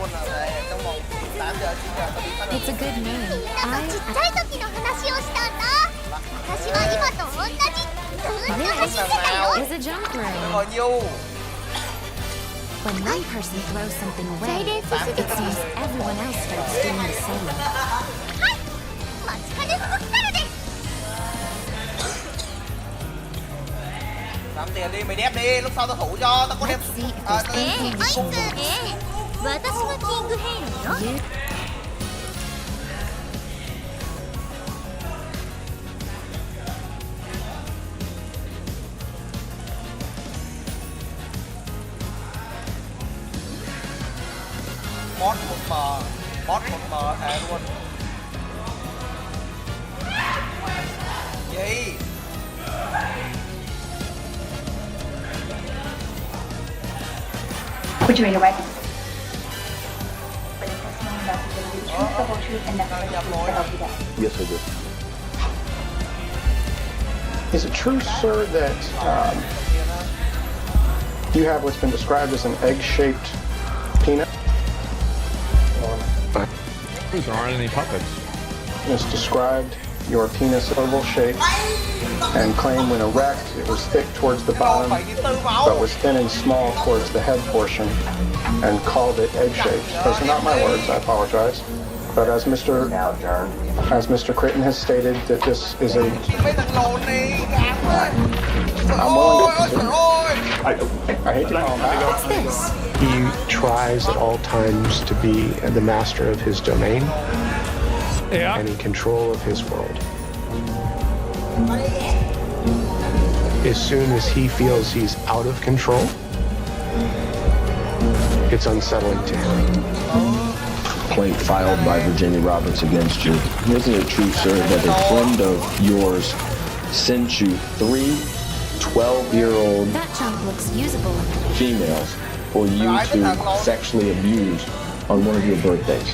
luôn là trong vòng 8 giờ 9 giờ tao đi phát It's a good name. ちっちゃい時の話をしたんだ。私は今と同じずっと走ってたよ。 Is a junk room. Bao nhiêu When one person throws something away, it seems everyone else starts doing the same. はい、マチカネスコスタルです。 làm tiền đi mày đép đi lúc sau tao thủ cho tao có đép Let's see if there's anything we can do. 私がキングヘイロよ。 You boss một mờ thề luôn gì Would you read your weapon? For the testimony investigating the truth, the whole truth, and nothing but the truth to help you get. Yes, I do. Is it true, sir, that you have what's been described as an egg-shaped peanut? There aren't any puppets. It's described your penis oval shape and claim when erect it was thick towards the bottom but was thin and small towards the head portion and called it egg-shaped. Those are not my words, I apologize. But as Mr. Critton has stated that this is a... I'm willing to continue. I hate to call him out. What's this? He tries at all times to be the master of his domain and in control of his world. As soon as he feels he's out of control, it's unsettling to him. Complaint filed by Virginia Roberts against you. Isn't it true, sir, that a friend of yours sent you 3 12-year-old That chunk looks usable. females for you to sexually abuse on one of your birthdays?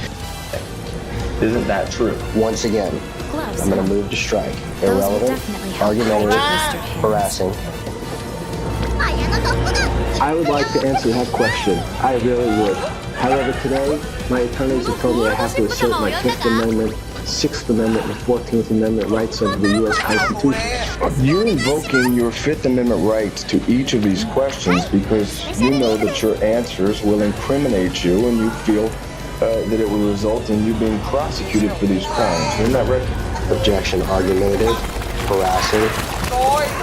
Isn't that true? Once again, Gloves. I'm going to move to strike. Those will Irrelevant, definitely help argumentative, Mr. Hayes. harassing. あやのトップガン。 I would like to answer that question. I really would. However, today, my attorneys have told me I have to assert my Fifth Amendment, Sixth Amendment, and 14th Amendment rights under the U.S. Constitution. You're invoking your Fifth Amendment rights to each of these questions because you know that your answers will incriminate you and you feel that it will result in you being prosecuted for these crimes. Isn't that right? Objection, argumentative, harassing,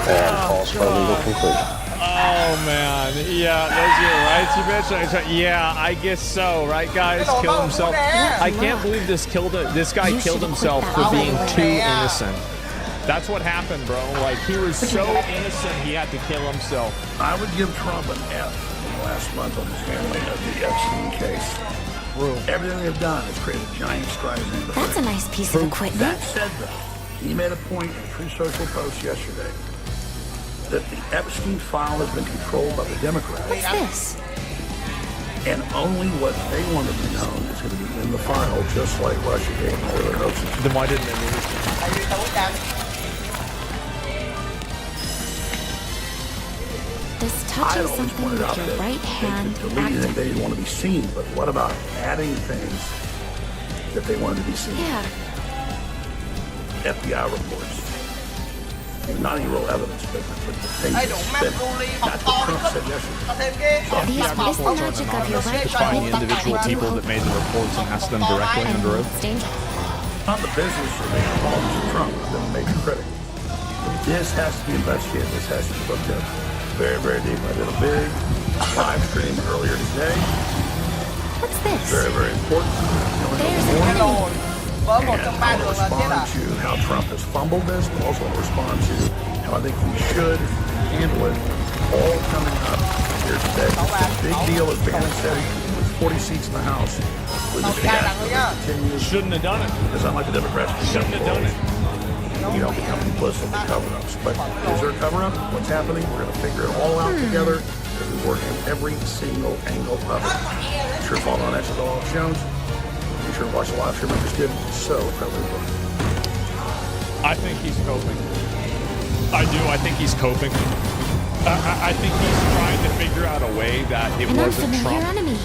and false for legal conclusion. Oh man, yeah, those are your rights. You mentioned, yeah, I guess so, right, guys? Kill himself. I can't believe this guy killed himself for being too innocent. That's what happened, bro. Like he was so innocent, he had to kill himself. I would give Trump an F in the last month on his handling of the Epstein case. Everything they've done is create a giant stride in the That's a nice piece of equipment. That said, though, he made a point in a True Social post yesterday that the Epstein file has been controlled by the Democrats. What's this? And only what they want to be known is going to be in the file, just like Russia gave all their hoaxes. Then why didn't they release it? Does I touching always something pointed with out your that right hand they could delete it if they activate? didn't want to be seen, but what about adding things that they wanted to be seen? Yeah. FBI reports. Not any real evidence, but the things Ai that đủ mắt Trump ru ly bọc to said đi yesterday. có thêm ghê These is the magic of your right To find the hand. individual people that made the reports and ask them directly And under oath. it's dangerous. Not the business of making problems with Trump. I've been a major critic. This has to be investigated. This has to be looked at very, very deep. I did a big live stream earlier today. What's this? Very, very important. There's an enemy. vỡ một And trong I ba want to đường là chết respond à to how Trump has fumbled this, but also want to respond to how I think we should handle it all coming up here today. The big deal, as Bannon said, with 40 seats in the House. We just continue. Shouldn't have done it. It's not like the Democrats Shouldn't have done it. You don't become complicit in cover-ups. But is there a cover-up? What's happening? We're going to figure it all out together as we work on every single angle of it. Be sure to follow on Alex Jones. Be sure to watch the live stream I just did. So incredibly important. I think he's coping. I do. I think he's coping. I think he's trying to figure out a way that it An wasn't unfamiliar Trump. enemy.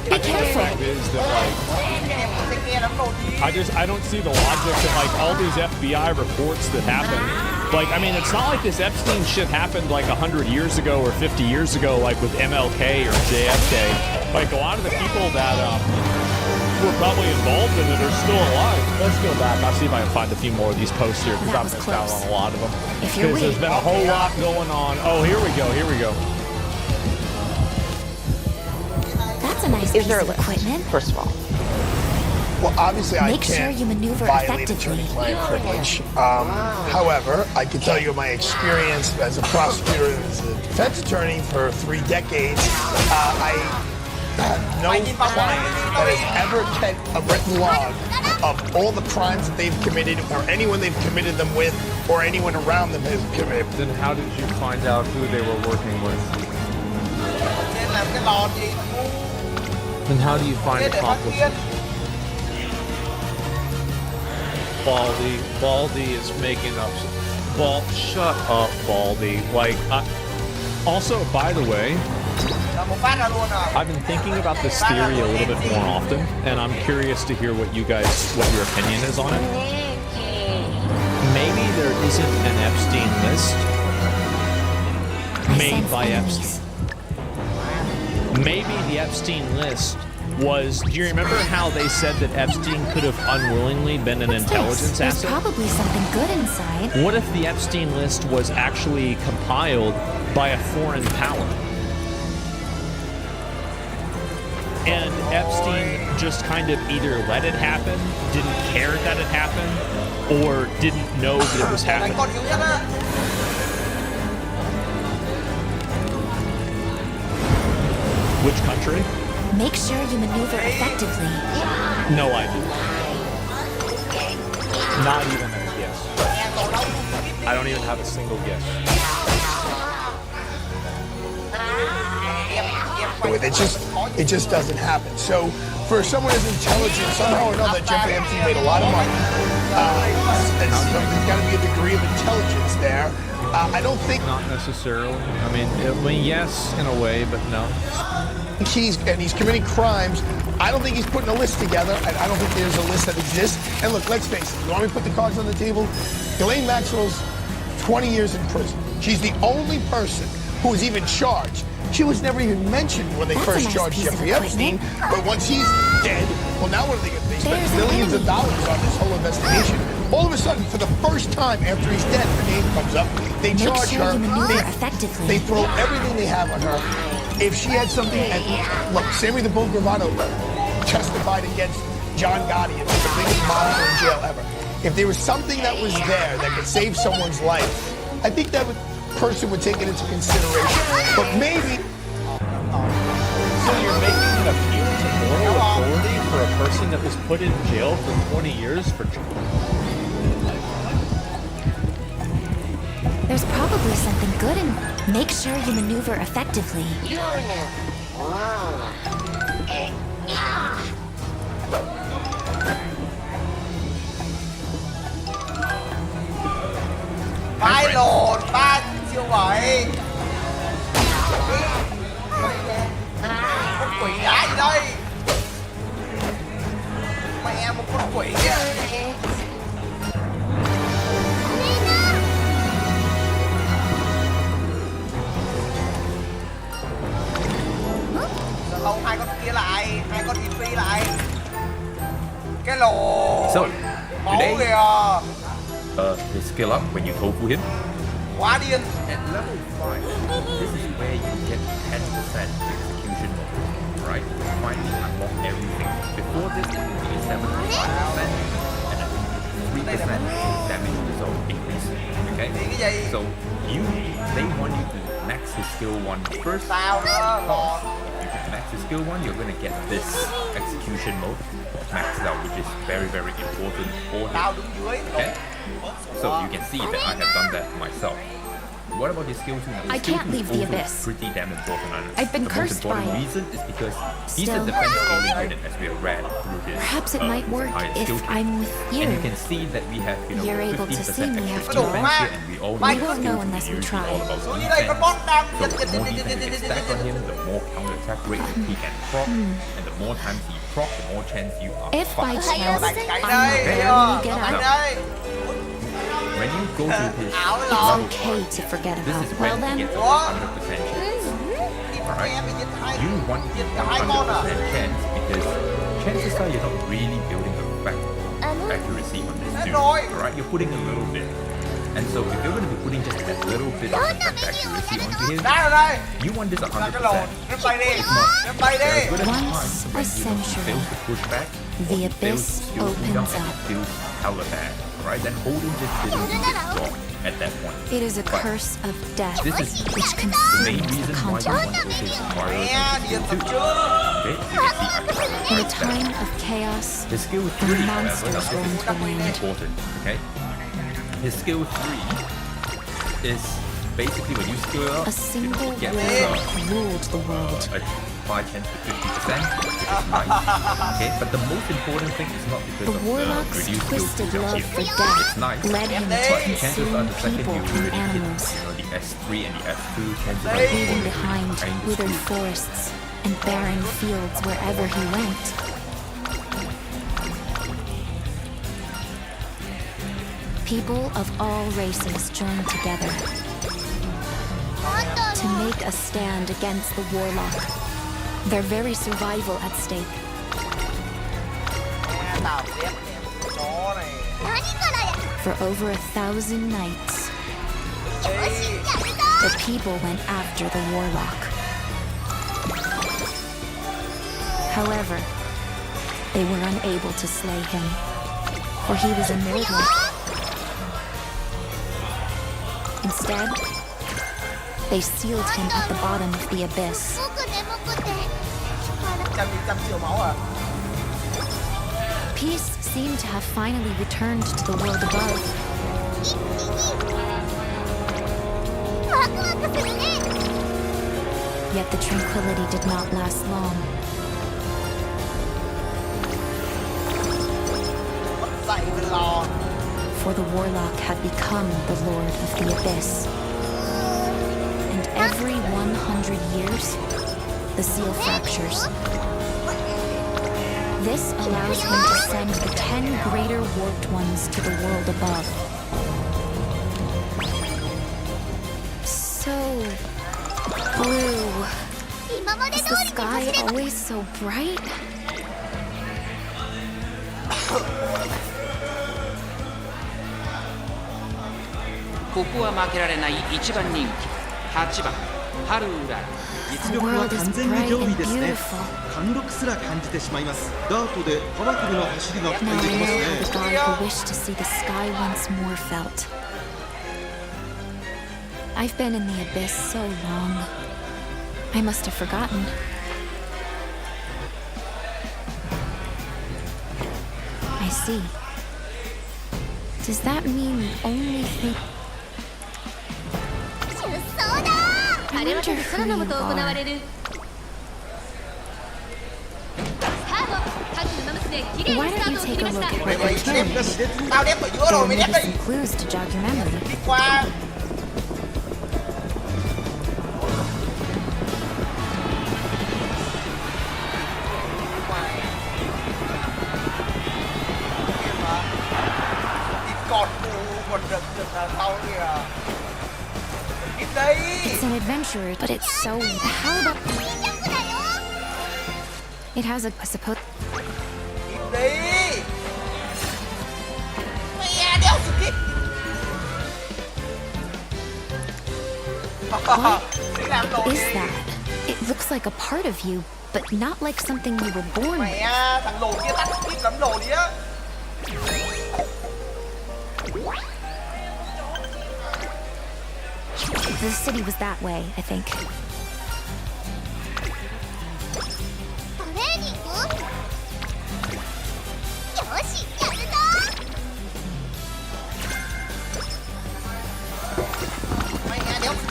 Be careful. fact is that, like, I don't see the logic in, like, all these FBI reports that happen. Like, I mean, it's not like this Epstein shit happened, like, 100 years ago or 50 years ago, like, with MLK or JFK. Like, a lot of the people that, were probably involved in it are still alive. Let's go back. I'll see if I can find a few more of these posts here, because I've missed out on a lot of them. Because there's been a whole lot going on. Oh, here we go. Here we go. That's a nice piece of equipment. First of all. Well, obviously, Make sure you maneuver violate effectively. attorney-client privilege. However, I can tell you my experience as a prosecutor and as a defense attorney for 3 decades. I have no client that has ever kept a written log of all the crimes that they've committed, or anyone they've committed them with, or anyone around them has committed. Then how did you find out who they were working with? Then how do you find accomplices? Baldy is making up. Shut up, Baldy. Like, also, by the way, I've been thinking about this theory a little bit more often, and I'm curious to hear what your opinion is on it. Maybe there isn't an Epstein list made by Epstein. Maybe the Epstein list was, do you remember how they said that Epstein could have unwillingly been an intelligence asset? There's probably something good inside. What if the Epstein list was actually compiled by a foreign power? And Epstein just kind of either let it happen, didn't care that it happened, or didn't know that it was happening. Which country? Make sure you maneuver effectively. No idea. Not even a guess. I don't even have a single guess. It just doesn't happen. So for someone as intelligent, somehow or another, Jeffrey Epstein made a lot of money. There's got to be a degree of intelligence there. I don't think... Not necessarily. I mean, yes, in a way, but no. He's committing crimes. I don't think he's putting a list together. I don't think there's a list that exists. And look, let's face it. You want me to put the cards on the table? Ghislaine Maxwell's 20 years in prison. She's the only person who was even charged. She was never even mentioned when they first charged Jeffrey Epstein. But once he's dead, well, now what are they going to do? They spent millions of dollars on this whole investigation. All of a sudden, for the first time after he's dead, her name comes up. They charge her. They throw everything they have on her. If she had something, and look, Sammy the Bull Gravano testified against John Gotti, and was the biggest monster in jail ever. If there was something that was there that could save someone's life, I think that person would take it into consideration. But maybe. So you're making an appeal to moral authority for a person that was put in jail for 20 years for. There's probably something good in. Make sure you maneuver effectively. Phải lồn ba siêu vậy. Con quỷ đá gì đây? Mẹ một con quỷ à. Không, hai con kia lại, hai con in phi lại. Cái lồn. So, máu today, kìa. they scale up when you tofu him. Quá điên. At level 5, this is where you get 10% execution mode, right? Finally unlock everything. Before this, it would be 75% and a 3% damage result increase. Okay? So they want you to max his skill 1 first. Because if you max his skill 1, you're gonna get this execution mode maxed out, which is very, very important for him. Okay? So you can see that I have done that myself. What about his skill 2? I can't leave the abyss. Pretty damn important. I've been the cursed most by important it. reason is because he's Still. a defense scaling unit, as we have read through his. Perhaps it might work higher if skill tree. I'm with you. And you can see that we have, You're able to 50% see me extra after all. defense here, and we all We know won't skill know tree unless we is try. all about Xuống defense. dưới đây con bot đâm. So the more defense you can stack on him, the more counter attack rate he can proc, and the more times you proc, the more chance you are If by fucked. chance I Đây, barely get đây, out, đây. When you go to his it's level, okay to forget this about. is Well when he then, gets a 100% chance. Alright? You want the 100% chance because chances are you're not really building the fact accuracy on this dude. Alright? You're putting a little bit. And so if you're going to be putting just that little bit of fact accuracy onto him, you want this 100%. Rip bay đi. Rip bay đi. once a century, Fails to push back, the or fails abyss to still beat opens up, up. and feels hella bad. Alright? Then holding this didn't do its job at that point. It is a But curse of death this is which the main consumes the reason why you continent. want to take Mario Mẹ, điện tập chưa? Okay, you can see I'm In a time of chaos, the skill 3, the however, monsters now roam this to is land. important, okay? His skill 3 is basically when you skill up, A single get war ruled the world. a 5 chance to 50%, which is nice, okay? But the most important thing is not because The of warlock's the reduced twisted skill love pool. for It's death nice, led him but to chances are consume the second people you and already hit, animals, you know, the S3 and the S2, chances are leaving you're behind kind of withered screwed. forests and barren fields wherever he went. People of all races joined together to make a stand against the warlock, their very survival at stake. Tao đép nè. Chó này. For over 1,000 nights, the people went after the warlock. However, they were unable to slay him, for he was immortal. Instead, they sealed him at the bottom of the abyss. 100 triệu máu à? Peace seemed to have finally returned to the world above. Yet the tranquility did not last long. Dậy mới lo. For the warlock had become the lord of the abyss. And every 100 years, the seal fractures. This allows him to send the 10 greater warped ones to the world above. So blue. Is the sky always so bright? ここは負けられない1番人気8番ハルウラ実力は完全に上位ですね。貫禄すら感じてしまいます。ダートでパワフルな走りが期 Now 待 I できます know ね。 how the god who wished to see the sky once more felt. I've been in the abyss so long. I must have forgotten. I see. Does that mean the only thing... I wonder who you are. Why don't you take a look at what you're carrying? Tao đép ở giữa rồi, mày đép Maybe đi. some clues to jog your memory. Đi qua. Đi cọt còn được là sau kìa. Đi đây. It's an adventure, but it's so... How about... It has a... I suppose... Đi. Mẹ đéo sự kịp. What is that? It looks like a part of you, but not like something you were born with. Mẹ, thằng lồn kia tắt kịp lắm đồ đi á. The city was that way, I think.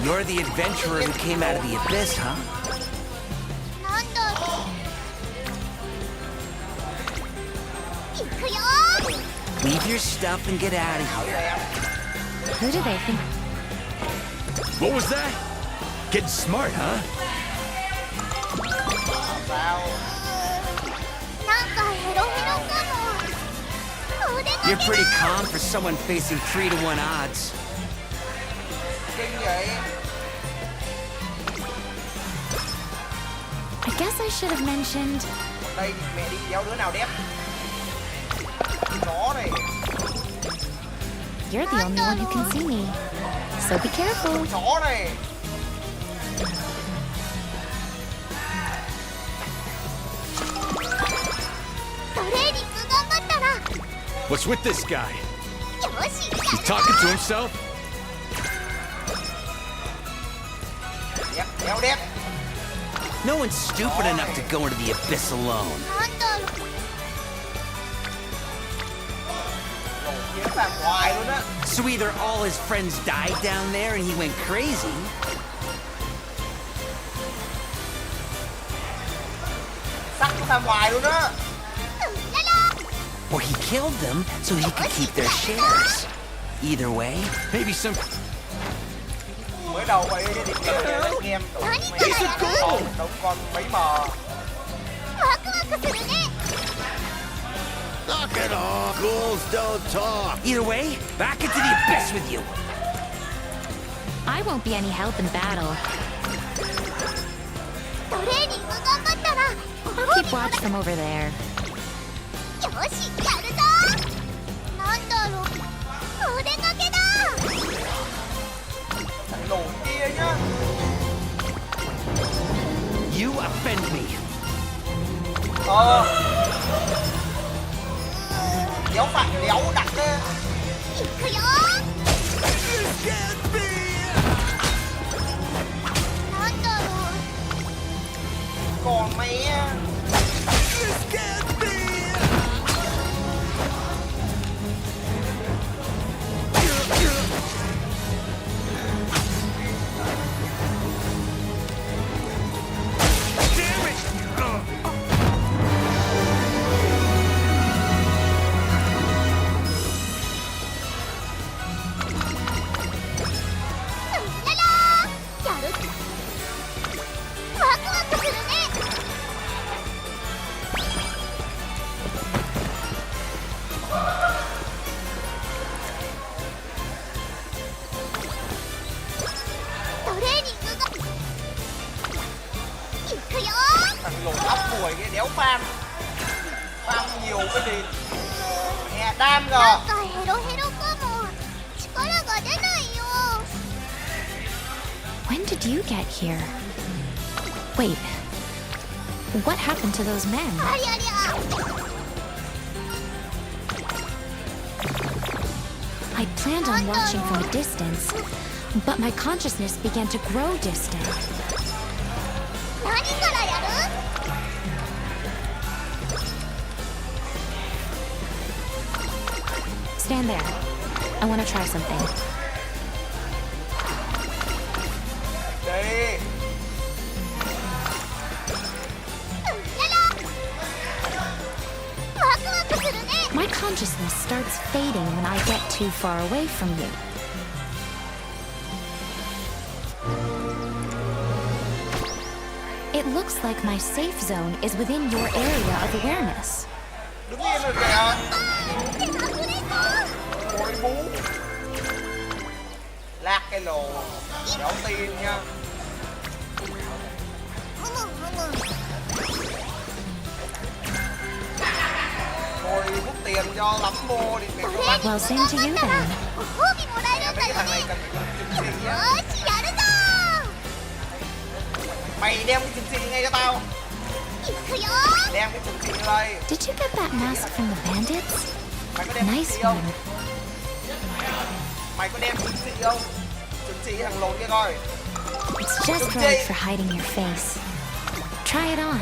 You're the adventurer who came out of the abyss, huh? Leave your stuff and get out of here. Who do they think? What was that? Getting smart, huh? You're pretty calm for someone facing 3-to-1 odds. Kinh vậy. I guess I should have mentioned. Đây mẹ đi kéo đứa nào đẹp. Chó này. You're the only one who can see me, so be careful. Chó này. What's with this guy? He's talking to himself? Đẹp, kéo đẹp. No one's stupid enough to go into the abyss alone. So either all his friends died down there and he went crazy, Sắc nó ra ngoài luôn á. or he killed them so he could keep their shares. Either way, maybe some... Mới đầu vậy đi kéo đánh game. Đóng con mấy mờ. Knock it off. Ghouls don't talk. Either way, back into the abyss with you. I won't be any help in battle. I'll keep watch from over there. Thằng nổ kia nhá. You offend me. Đéo phải đéo đặt á. Còn mẹ. Thằng lột óc mùi cái đéo farm. Farm nhiều cái gì. Nè đam rồi. When did you get here? Wait, what happened to those men? I planned on watching from a distance, but my consciousness began to grow distant. Stand there. I want to try something. Đi. My consciousness starts fading when I get too far away from you. It looks like my safe zone is within your area of awareness. Đứng yên rồi kìa. Ôi bú. Lát cái lồ. Đéo tin nha. Thôi hút tiền cho lắm mua đi. Well, same to you then. Mấy thằng này cần phải kiếm tiền nhá. Mày đem cái chừng xì ngay cho tao. Đem cái chừng xì đây. Did you get that mask from the bandits? Nice one. Mày có đem chừng xì không? Chừng xì thằng lồn kia coi. It's just right for hiding your face. Try it on.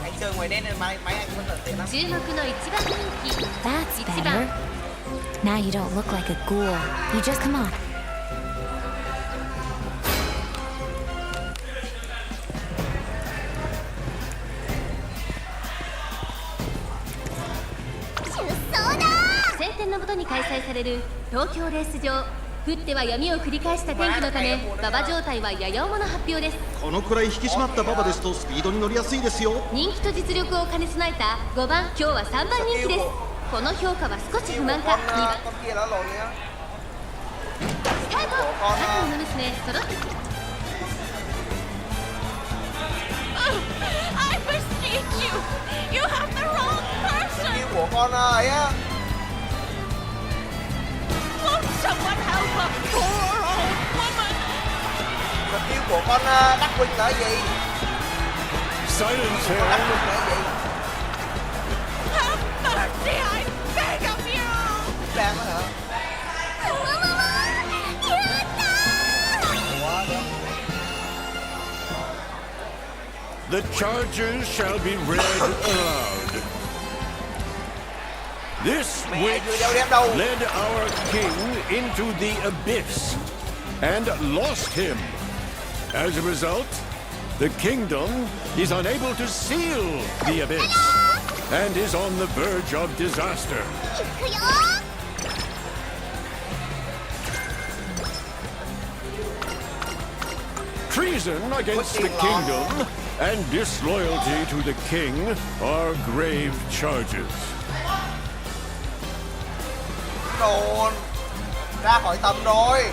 Anh chơi ngoài đen nên máy anh vẫn tận tiện lắm. That's better. Now you don't look like a ghoul. You just come on. 降っては闇を繰り返した天気のため馬場状態はやや重の発表です。このくらい引き締まった馬場ですとスピードに乗りやすいですよ。人気と実力を兼ね備えた5番、今日は3番人気です。この評価は少し不満か。2番スタート。各馬娘揃って I beseech you! You have the wrong person! Của con ấy á. Won't someone help a poor old woman? Mục tiêu của con Đắc Huynh là gì? Silence Con Đắc him. Huynh là gì? Have mercy, I beg of you! Đang đó hả? The charges shall be read aloud. This witch led our king into the abyss and lost him. As a result, the kingdom is unable to seal the abyss and is on the verge of disaster. Treason against the kingdom and disloyalty to the king are grave charges. Đồn ra khỏi tầm rồi.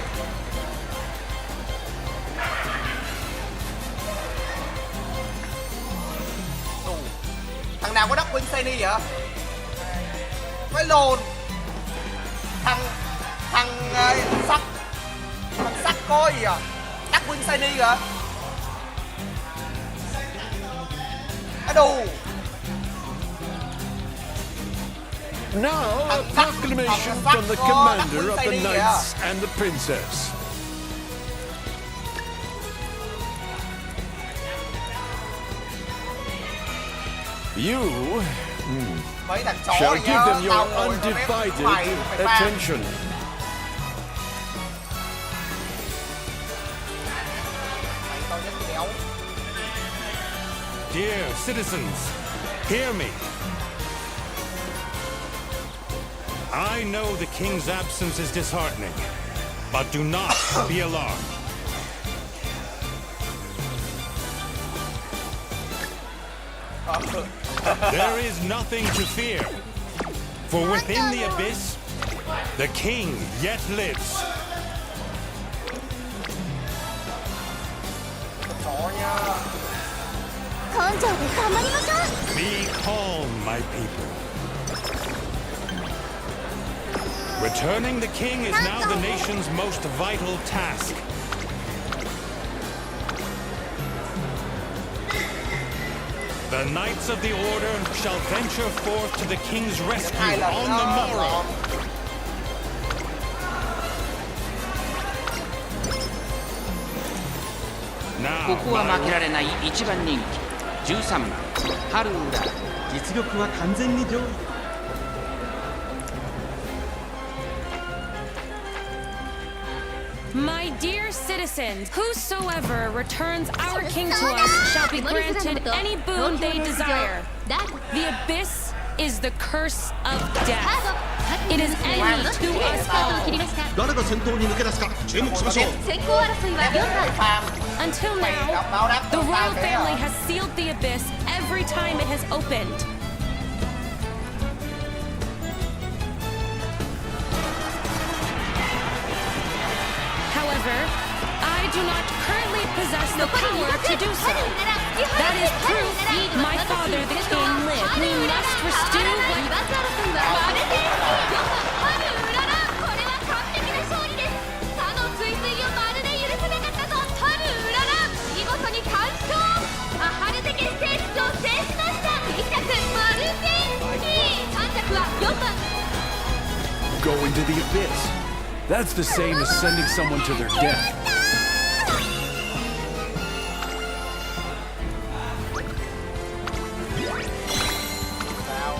Thằng nào có Đắc Huynh Shiny vậy? Phải lồn. Thằng sắt có gì à? Đắc Huynh Shiny kìa. Á đù. Now, a proclamation from the commander of the knights and the princess. You Mấy thằng chó shall này give nhá, them tao your ngồi nó mép undivided mày phải ban. attention. Mày tao nhất đéo. Dear citizens, hear me. I know the king's absence is disheartening, but do not be alarmed. There is nothing to fear, for within the abyss, the king yet lives. Be calm, my people. Returning the king is now the nation's most vital task. The Knights of the Order shall venture forth to the king's rescue on the morrow. Now, ここは負けられない一番人気13番春浦。実力は完全に上位。My dear citizens, whosoever returns our king to us shall be granted any boon they desire. The abyss is the curse of death. It is enemy to us all. 誰が先頭に抜け出すか注目しましょう。 Until now, the royal family has sealed the abyss every time it has opened. However, I do not currently possess the power to do so. That is proof my father, the king, lived. We must restore what... 4番 Go into the abyss. That's the same as sending someone to their death.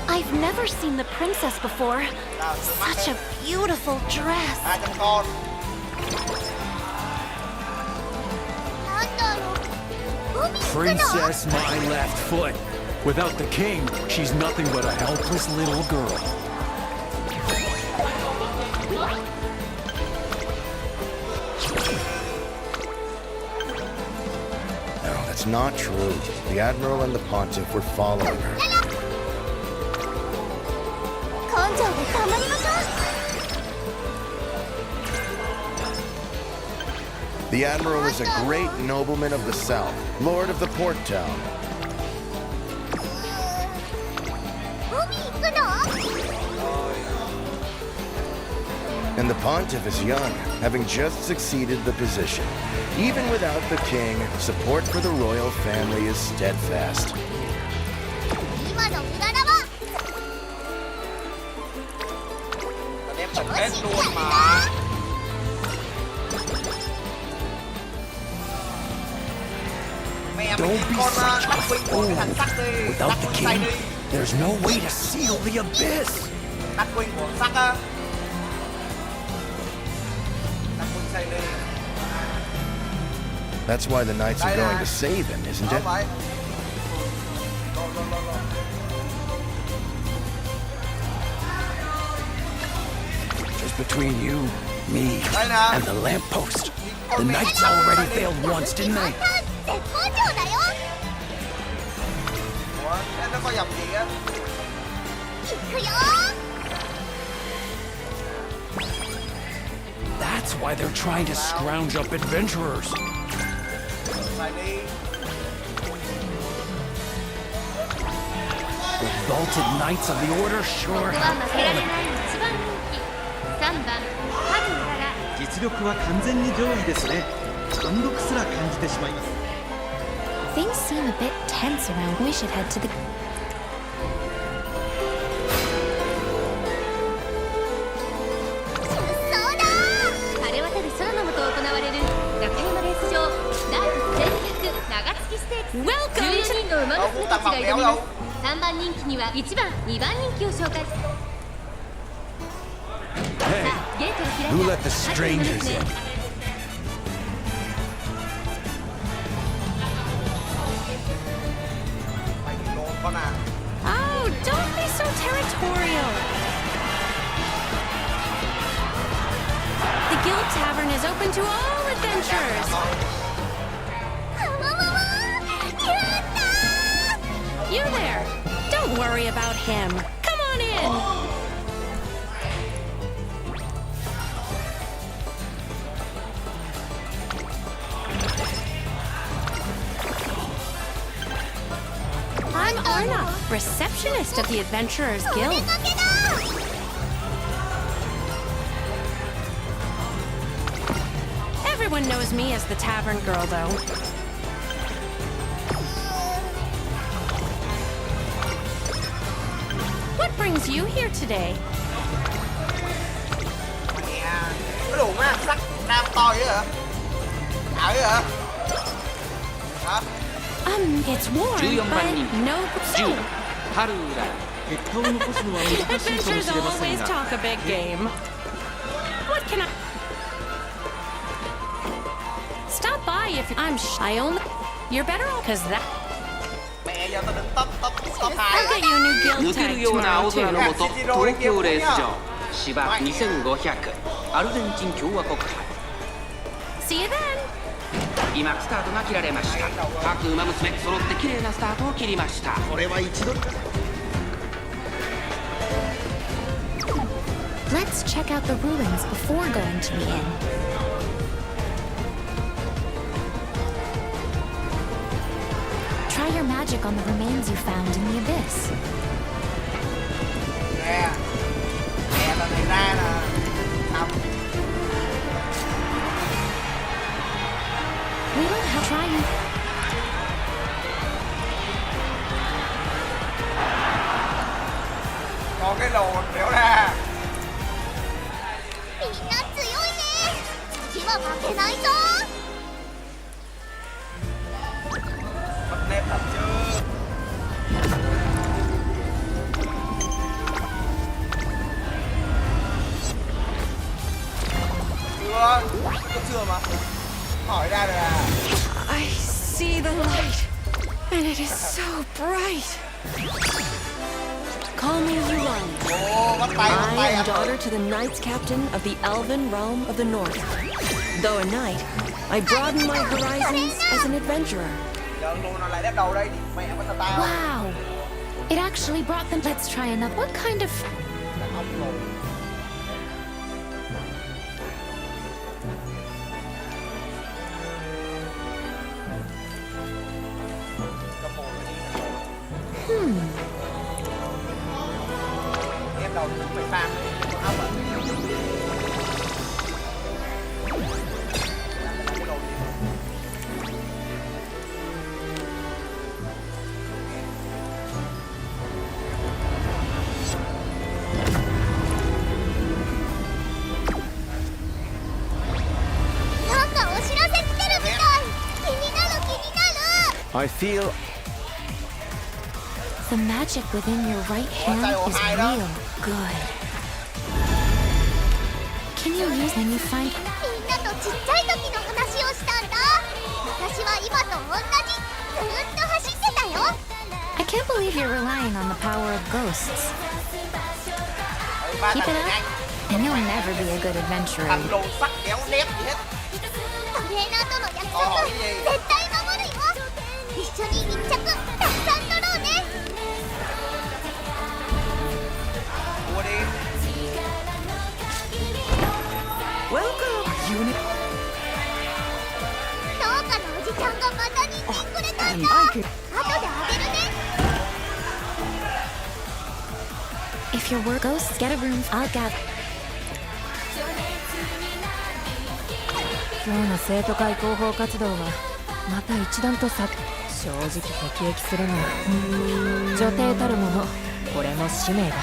I've never seen the princess before. Such a beautiful dress. Princess, my left foot. Without the king, she's nothing but a helpless little girl. It's not true. The Admiral and the Pontiff were following her. 根性で頑張りましょう。 The Admiral is a great nobleman of the South, Lord of the Port Town. 海行くの？ And the Pontiff is young, having just succeeded the position. Even without the king, support for the royal family is steadfast. 今の無駄だわ。 Anh em bật hết luôn mà. Mẹ mày Don't be con such đắt a quỳnh của cái thằng fool. sắt đi. Without Đắt the quỳnh tay king, đi. there's no way to seal the abyss. Đắt quỳnh của sắt á. Đắt quỳnh tay đi. That's why the knights are going to save him, isn't Đó it? vậy. Lo. Just between you, me, Đây nè. and the lamppost. The knights already failed once, didn't they? 絶好調だよ。 Ủa, thế nó có dòng gì á? 行くよ。 That's why they're trying to scrounge up adventurers. Xài đi. The vaulted knights of the order sure 僕は have 負けられ fallen. ない一番人気。3番ハルウララ。実力は完全に上位ですね。貫禄すら感じてしまいます。 Things seem a bit tense around. We should head to the. そうだ。晴れ渡る空の下行われる中山レース場第1200長月ステークス。 Welcome 14人の馬娘たちが挑みます。3番人気には1番、2番人気を紹介。 Hey, さあ、ゲートが開いた。 who let the strangers in? Mày thì nôn con à. Oh, don't be so territorial. The Guild Tavern is open to all adventurers. You there. Don't worry about him. Come on in. I'm Arna, receptionist of the Adventurers Guild. Everyone knows me as the Tavern Girl, though. What brings you here today? Mẹ. Có đủ má sắt đam to vậy hả? Ảo vậy hả? Hả?14 It's warm, 番人 but no. 10ハルウララ。結果を残すのは難しいかもし Adventurers れません always が。 talk a big game. What can I? Stop by if I'm. I only. You're better off, cause that. Mẹ giờ tao đứng top 2. I'll get you a new guild 抜け tag るような tomorrow 青空の too. 下、東京レース場芝2500アルゼンチン共和国杯。 See you then. 今スタートが切られました。各馬娘揃って綺麗なスタートを切りました。これは一度。 Let's check out the ruins before going to the inn. Try your magic on the remains you found in the abyss. Nè. Nè lần này ra nè. Xong. We will have try you. Còn cái đồ biểu ra. みんな強いね。次は負けないぞ。 Bật nếp thật chưa? Chưa. Có chưa mà. Hỏi ra rồi à. I see the light, and it is so bright. Call me Yuan. Ồ, bắt tay I am anh daughter ơi. to the Knights Captain of the Elven Realm of the North. Though a knight, I broaden my horizons as an adventurer. Wow! It actually brought them. Let's try another. What kind of... I feel The magic within your right hand is real good. Can you use when you find... みんなとちっちゃい時の話をしたんだ。私は今と同じずっと走ってたよ。 I can't believe you're relying on the power of ghosts. Keep it up, and you'll never be a good adventurer. トレーナーとの約束絶対守るよ。一緒に密着たくさん取ろうね。 Welcome, unit. 農家のおじちゃんがまた人参くれたんだ。後であげるね。 If your work ghosts get a room, I'll gather. 今日の生徒会広報活動はまた一段と正直辟易するが女帝たるものこれも使命だ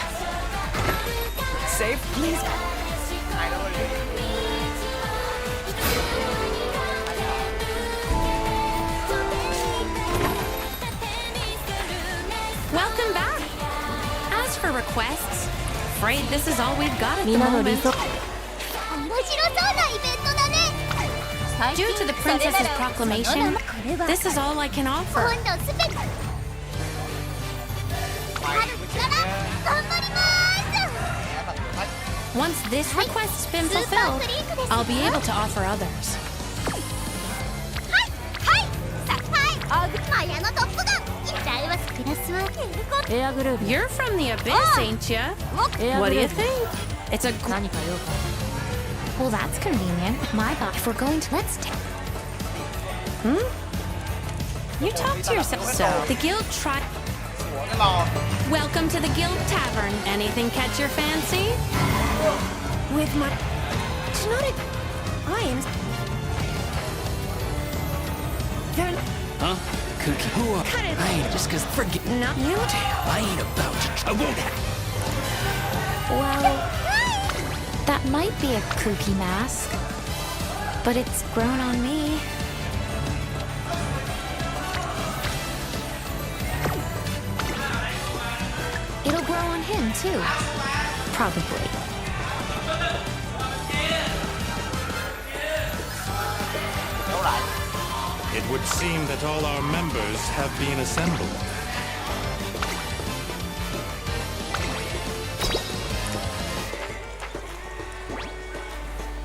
Safe, please. Welcome back. As for requests, afraid this is all we've got at the みんなの理 moment. 想 面白そうなイベントだね。 Due to the princess's proclamation, this is all I can 今 offer. 度スペ春から頑張ります。 Once this request's been fulfilled, I'll be able to offer others. はいあぐマヤのトップガン一体はクラスはエアグルーヴ You're from the Abyss, ain't ya? エア What グ do ル you ーヴ think? It's a 何か用か Well, that's convenient. My thought, if we're going to... Let's take... You talk to yourself. So, the guild tried. Welcome to the guild tavern. Anything catch your fancy? With my... Tonight, I am... Huh? Cookie. Who are... Cut it. I ain't just cause... Forget... No, you. I ain't about to... I won't have... Well... That might be a kooky mask. But it's grown on me. It'll grow on him, too. Probably. It would seem that all our members have been assembled.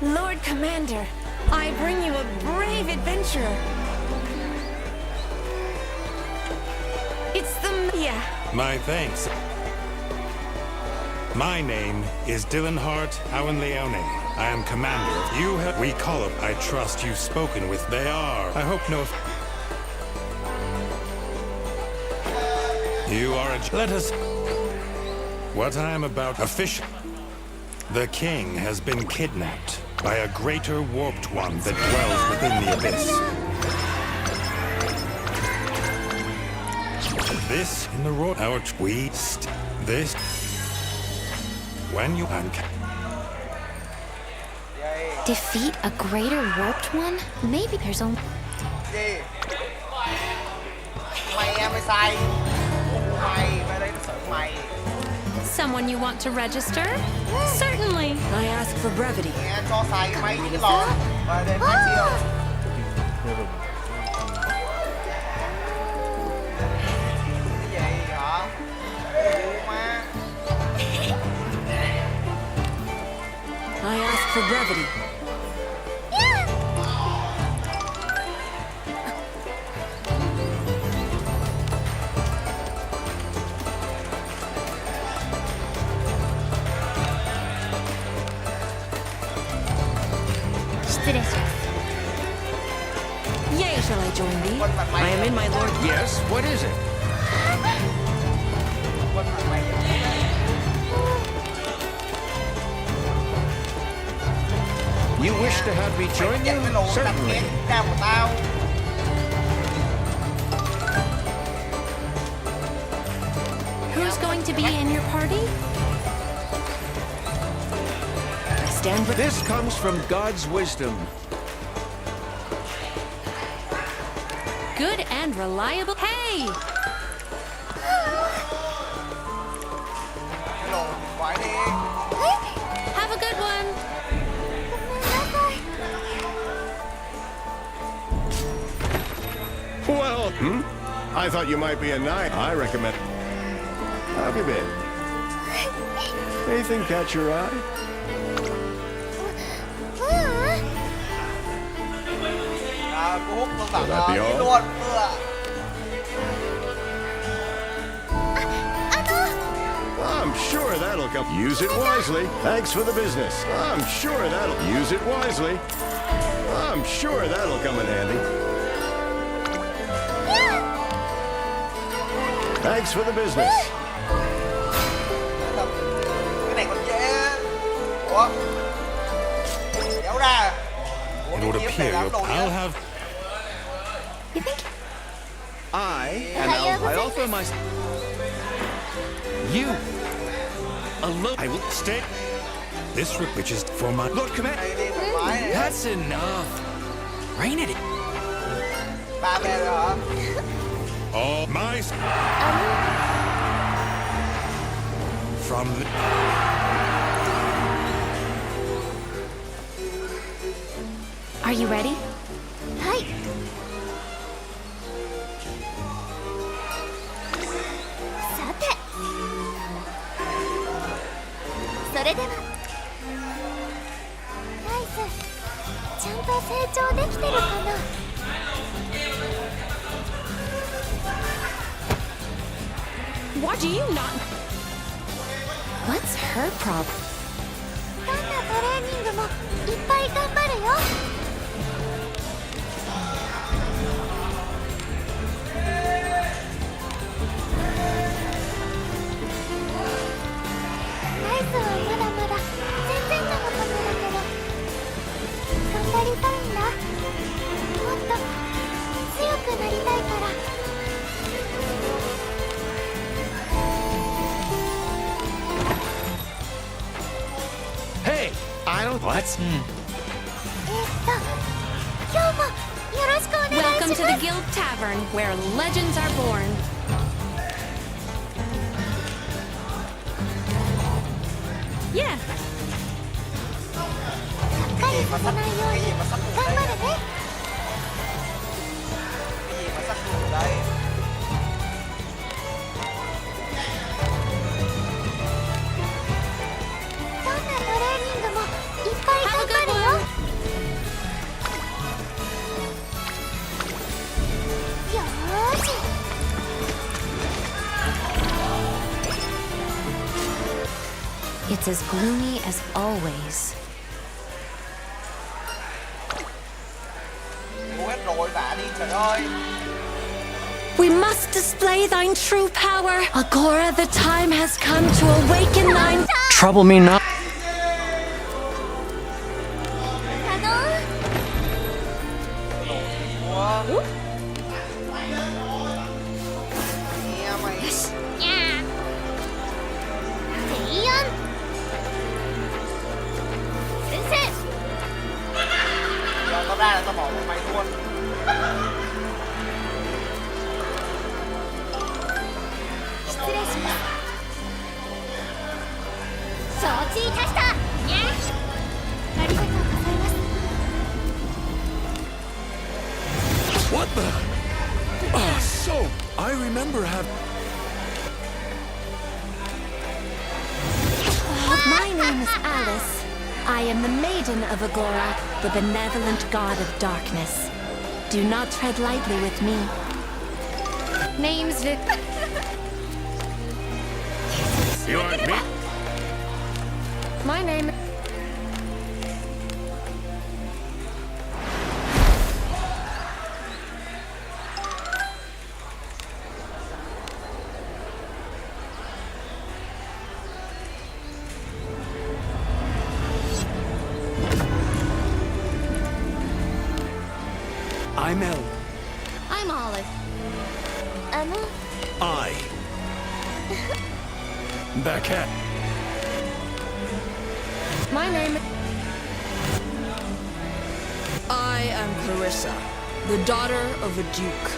Lord Commander, I bring you a brave adventurer. It's the... Yeah. My thanks. My name is Dylan Hart Leone. I am commander. You have... We call up. I trust you've spoken with... They are. I hope no... You are a... Let us... What I am about... Official. The king has been kidnapped by a greater warped one that dwells within the abyss. This in the road, our tweets, this. When you Defeat a greater warped one? Maybe there's only... Someone you want to register? Certainly. I ask for brevity. I ask for brevity. Yay, shall I join thee? I am in, my lord. Yes, what is it? You wish to have me join you? Certainly. Who's going to be in your party? Stand with. This comes from God's wisdom. Good and reliable. Hey! Have a good one. Well, I thought you might be a knight. I recommend. How have you been? Anything catch your eye? Will that be all? I'm sure that'll come. Use it wisely. Thanks for the business. I'm sure that'll. Use it wisely. I'm sure that'll come in handy. Thanks for the business. It would appear I'll have. You think? I offer my. You alone. I will stay. This which is for my Lord Command. That's enough. Rain it. All my from the. Are you ready? Hi. さて。それでは。ナイス。ちゃんと成長できてるかな。What do you not? What's her problem? どんなトレーニングもいっぱい頑張るよ。ナイスはまだまだ全然なのかもだけど頑張りたいんだ。もっと強くなりたいから。Hey, I don't. What? 今日もよろしくお願いします。 Welcome to the Guild Tavern, where legends are born. Yeah. がっかりさせないように頑張るね。どんなトレーニングもいっぱい頑張るよ。よーし。It's as gloomy as always. We must display thine true power. Agora, the time has come to awaken thine. Trouble me not. Ra là tao bỏ một mày luôn. 失礼します。承知いたした。ありがとうございます。 What the? So I remember having. My name is Alice. I am the Maiden of Agora, the benevolent god of darkness. Do not tread lightly with me. Name's Vic. You aren't me. My name. I'm El. I'm Olive. I. Beckett. My name. I am Clarissa, the daughter of a duke.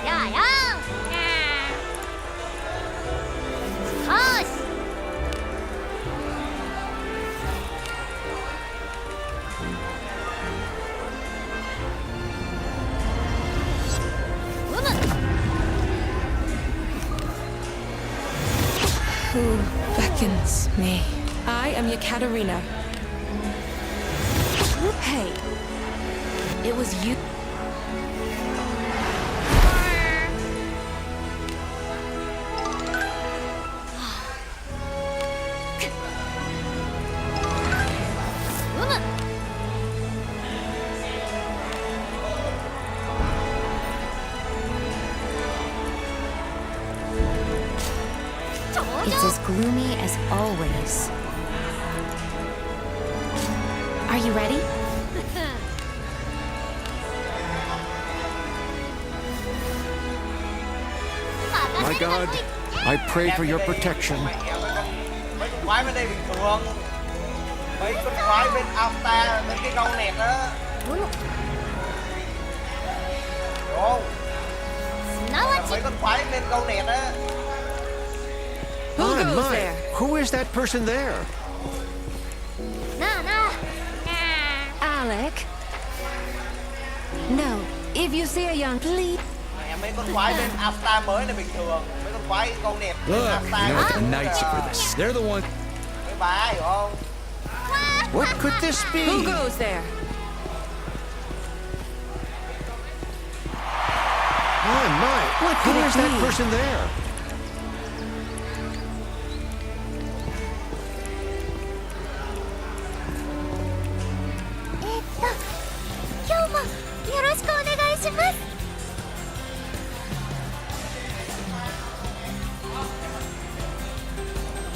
Yeah, yeah. Hush. Who beckons me? I am Yekaterina. Hey, it was you. It's as gloomy as always. Are you ready? My God, I pray for your protection. Mấy con quái bên đây bình thường. Mấy con quái bên Alta, bên cái câu nẹt đó. Ồ. Mấy con quái bên câu nẹt đó. Oh my! Who is that person there? Alec. No, if you see a young, please. Mẹ, mấy con quái bên Alta mới này bình thường. Mấy con quái câu nẹt bên Look, Alta. you know what the knights are for this. They're the ones. Mấy bà hiểu không? What could this be? Who goes there? Oh my! What could Who it is that be? person there?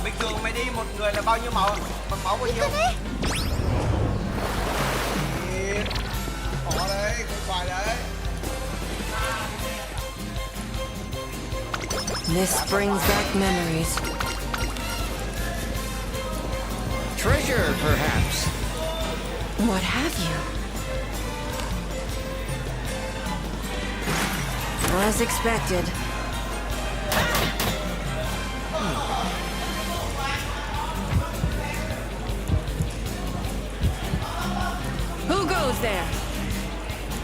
Bình thường mày đi một người là bao nhiêu máu? Bằng máu bao nhiêu? Khó đấy, con quái đấy. This brings back memories. Treasure, perhaps. What have you? As expected. Who goes there?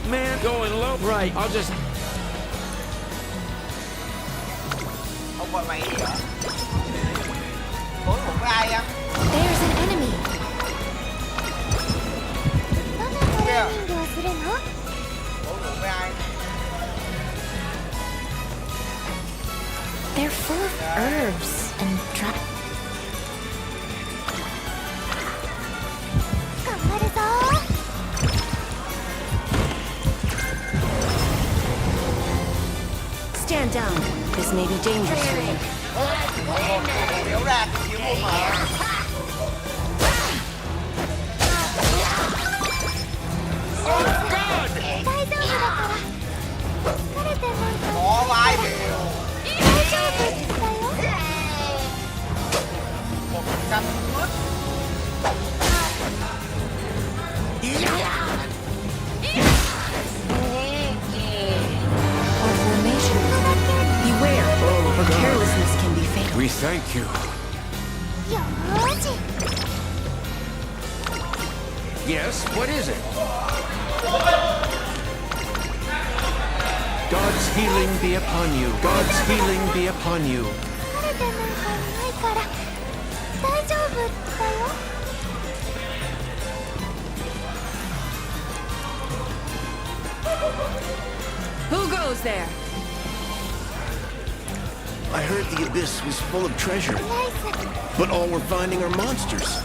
Man, going low. Right. I'll just. Ông gọi mày gì hả? Đối thủ với ai em? There's an enemy. Kìa. Đối thủ với ai? They're full of herbs and dry. Stand down. This may be dangerous for you. Kéo ra, kiếm một mở. Có vai đều. 100 mướt. Our formation. Beware. Carelessness can be fatal. We thank you. Yes, what is it? God's healing be upon you. God's healing be upon you. Who goes there? I heard the abyss was full of treasure, but all we're finding are monsters.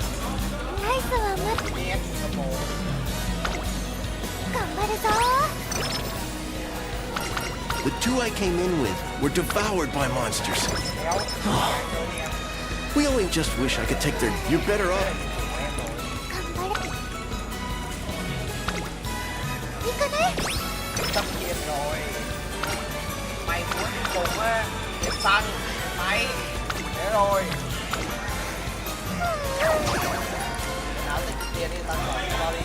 The two I came in with were devoured by monsters. We only just wish I could take their... You're better off. rồi. Mày muốn cùng á, điểm xăng, máy. Thế rồi. Nào tích tiền đi, tao gọi cho đi.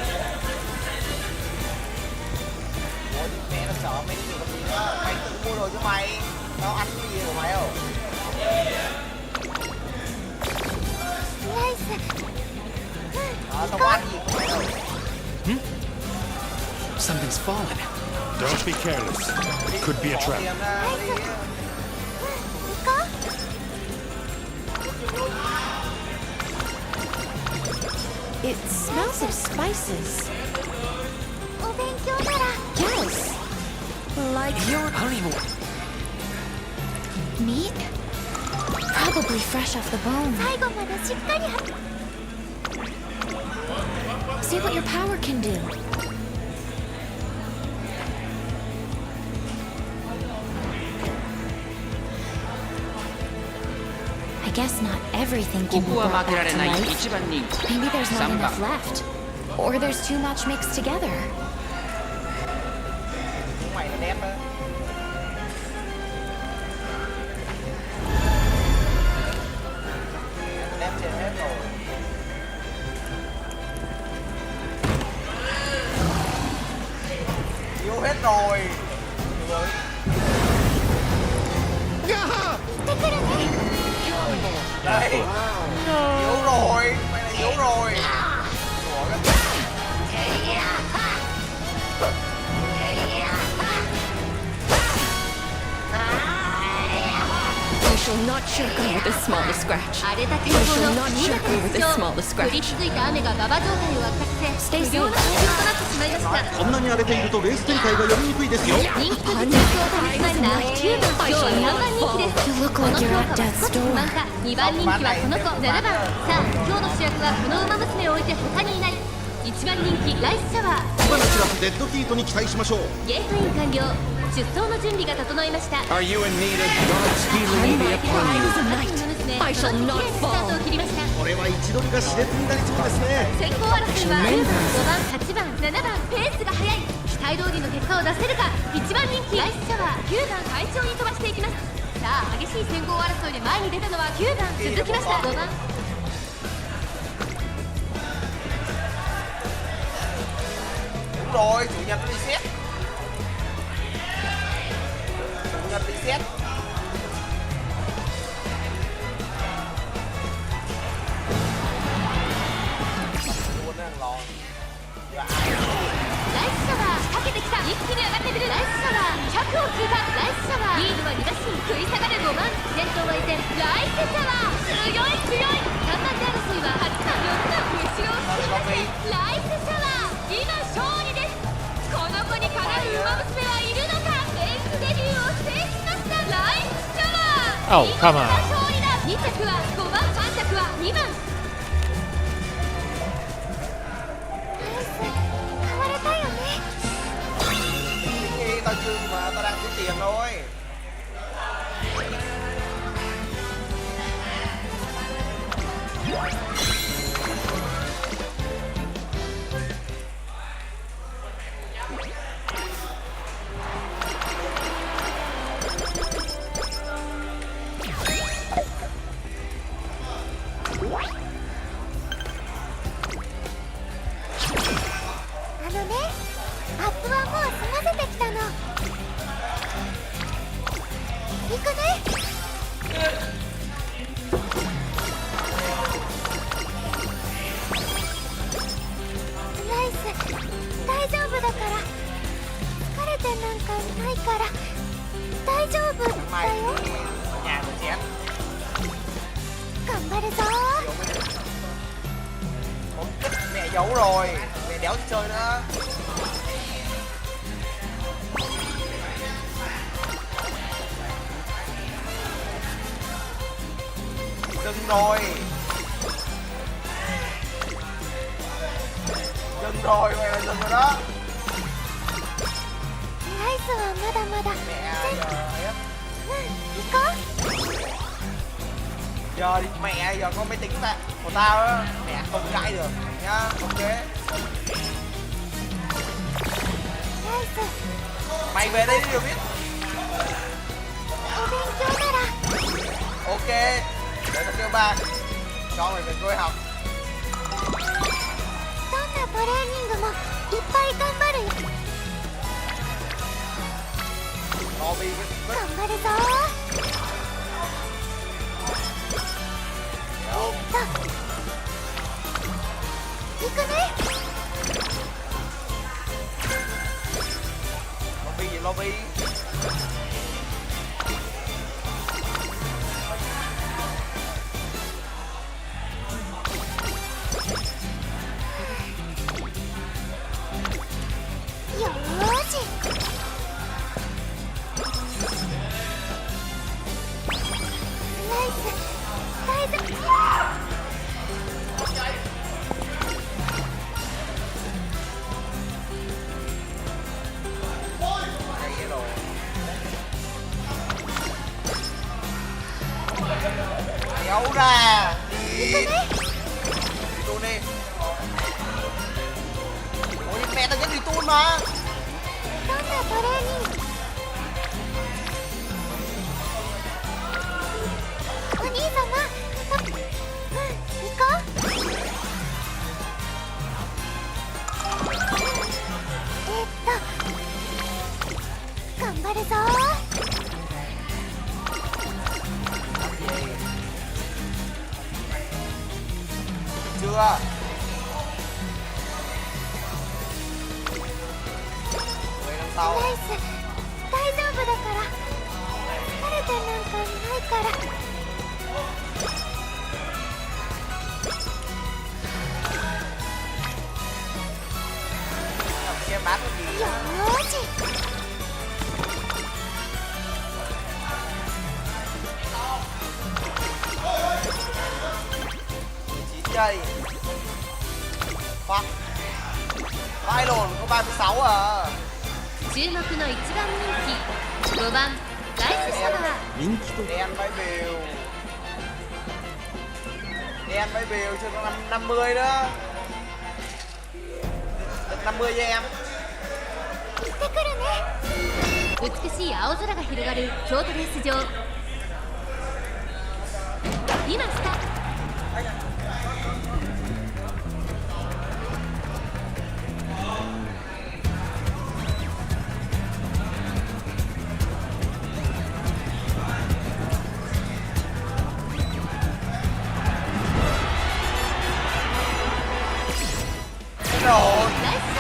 Ủa mẹ nó sợ mấy cái gì còn gì nữa. Mày tự mua đồ cho mày. Tao ăn cái gì của mày không? Tao có ăn gì của mày đâu. Something's fallen. Don't be careless. It could be a trap. It smells of spices. Yes. Like your meat? Probably fresh off the bone. See what your power can do. I guess not everything can be brought back to life. Maybe there's not enough left. Or there's too much mixed together. Mày là đẹp á. Đẹp trên hết rồi. Yếu hết rồi. Đây. Yếu rồi. Mày là yếu rồi. I shall not choke over the smallest scratch. I shall not choke over the smallest scratch. Stay safe. こんなに荒れているとレース展開が読みにくいですよ。 You look like you're at death's door. 2番人気はこの子7番。さあ今日の主役はこの馬娘を置いて他にいない。1番人気ライスシャワー。今のチラデッドヒートに期待しましょう。ゲートイン完了。出走の準備が整いました。 Are you in need of God's healing media upon you? I shall not fall. これは位置取りが熾烈になりそうですね。先行争いは5番、8番、7番、ペースが速い。期待通りの結果を出せるか。1番人気ライスシャワー、9番快調に飛ばしていきます。さあ激しい先行争いで前に出たのは9番、続きました5番。 Đúng rồi, chủ nhật reset. Chủ nhật reset. Luôn đang lo. ライスシャワーかけてきた。一気に上がってくるライスシャワー100を通過。ライスシャワーリードは2馬身食い下がる5番。先頭は依然ライスシャワー強い強い。3番手争いは8番6番後ろを引き離してライスシャワー今勝利です。この子にかなう馬娘はいるのか。レースデビューを制しましたライスシャワー。 Oh, come on. 勝利だ。2着は5番、3着は2番。 Tao chưa mà tao đang kiếm tiền thôi. Mẹ giấu rồi, mẹ đéo đi chơi nữa. Dừng rồi. Dừng rồi, mày là dừng rồi đó. Mẹ giờ đi mẹ, giờ con máy tính của tao á, mẹ không gãi được nhá, ok. Mày về đây đi rồi biết. Ok, để tao kêu ba cho mày về quê học. Lobby với lobby gì lobby. Kéo ra đi tuôn đi. Ôi mẹ tao nhớ đi tuôn mà. Chưa. Người đằng sau. Cái bát gì? Chơi fuck vai lồn có 36 à. 注目の一番人気5番ライスシャワー đen mấy biểu đen mấy biểu chưa có 50 nữa được 50 với em. 美しい青空が広がる京都レース場今スタート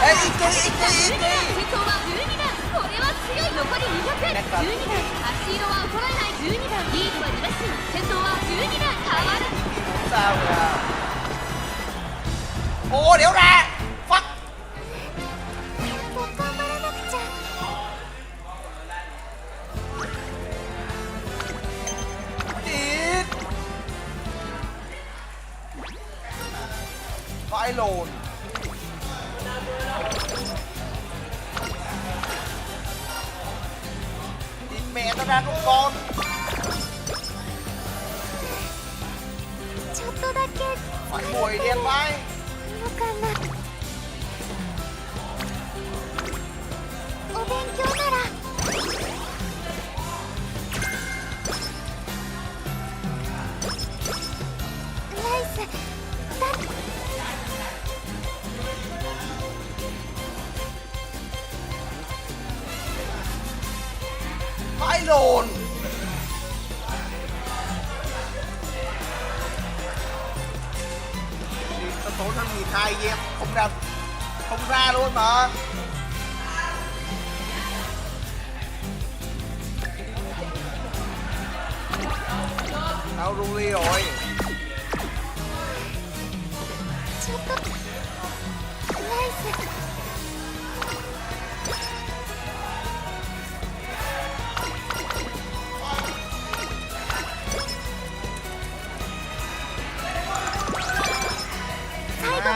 え、いけいけいけ。先頭は12番これは強い残り200 12番足色は衰えない12番リードは2馬身先頭は12番変わる sao kìa. Ồ đéo ra fuck. Tít vãi lồn. Mẹ tao ra con phải mùi đen vai. Vãi lồn. Tao tốn 5.200 em không ra luôn mà. Tao Ruli rồi.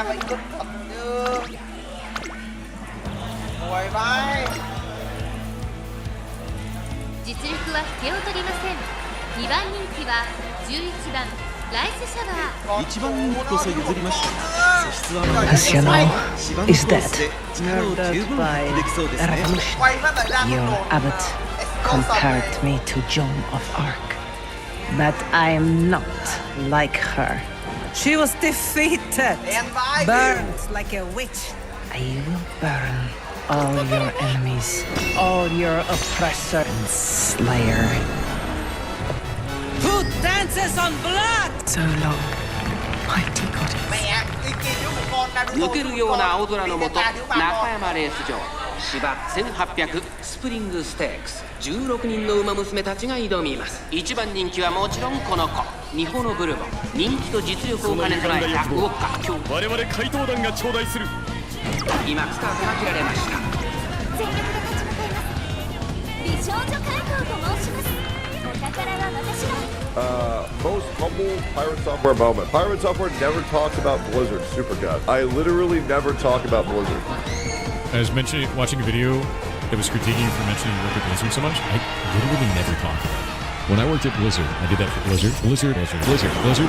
Phải cất thật chứ. Ôi vai. 実力は引けを取りません2番人気は11番ライスシャワー一番人気こそ譲りましたが As you know, is dead. Murdered by a revolution. Your abbot compared me to Joan of Arc. But I am not like her. She was defeated, burned like a witch. I will burn all your enemies, all your oppressors, and slayer. Who dances on blood? So long, mighty goddess. 抜けるような青空の下、中山レース場芝1800スプリングステークス16人の馬娘たちが挑みます。一番人気はもちろんこの子ニホのブルボン。人気と実力を兼ね備えたウォッカ今日我々怪盗団が頂戴する。今スタートが切られました。全力で立ち向かいます。美少女怪盗と申します。お宝は私が。Most humble Pirate Software moment. Pirate Software never talks about Blizzard, Super God. I literally never talk about Blizzard. I was watching a video that was critiquing you for mentioning you work at Blizzard so much. I literally never talk about it. When I worked at Blizzard, I did that for Blizzard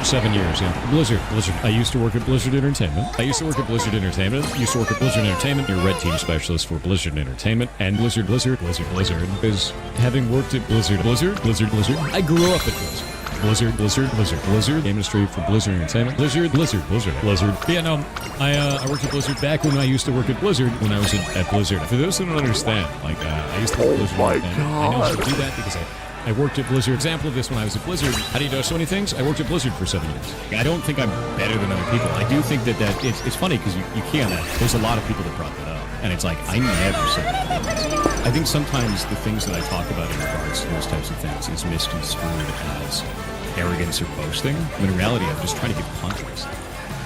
7 years, yeah. Blizzard. I used to work at Blizzard Entertainment. Used to work at Blizzard Entertainment, your red team specialist for Blizzard Entertainment, and Blizzard, because having worked at Blizzard, I grew up at Blizzard. Blizzard, game industry for Blizzard Entertainment. Blizzard. Yeah, no, I worked at Blizzard back when I used to work at Blizzard when I was at Blizzard. For those who don't understand, like, I used to work at Blizzard Entertainment. I know how to do that because I worked at Blizzard. Example of this when I was at Blizzard. How do you know so many things? I worked at Blizzard for 7 years. I don't think I'm better than other people. I do think that it's funny because you can't. There's a lot of people that brought that up. And it's like, I never said that. I think sometimes the things that I talk about in regards to those types of things is misconstrued as arrogance or boasting. When in reality, I'm just trying to give context.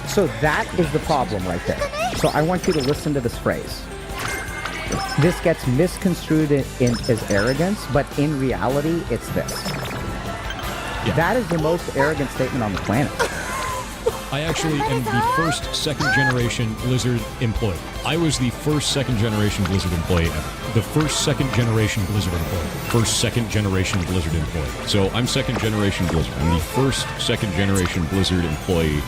So that is the problem right there. So I want you to listen to this phrase. This gets misconstrued as arrogance, but in reality, it's this. Yeah. That is the most arrogant statement on the planet. I actually am the first second-generation Blizzard employee. I was the first second-generation Blizzard employee ever. The first second-generation Blizzard employee. First second-generation Blizzard employee. So I'm second-generation Blizzard. I'm the first second-generation Blizzard employee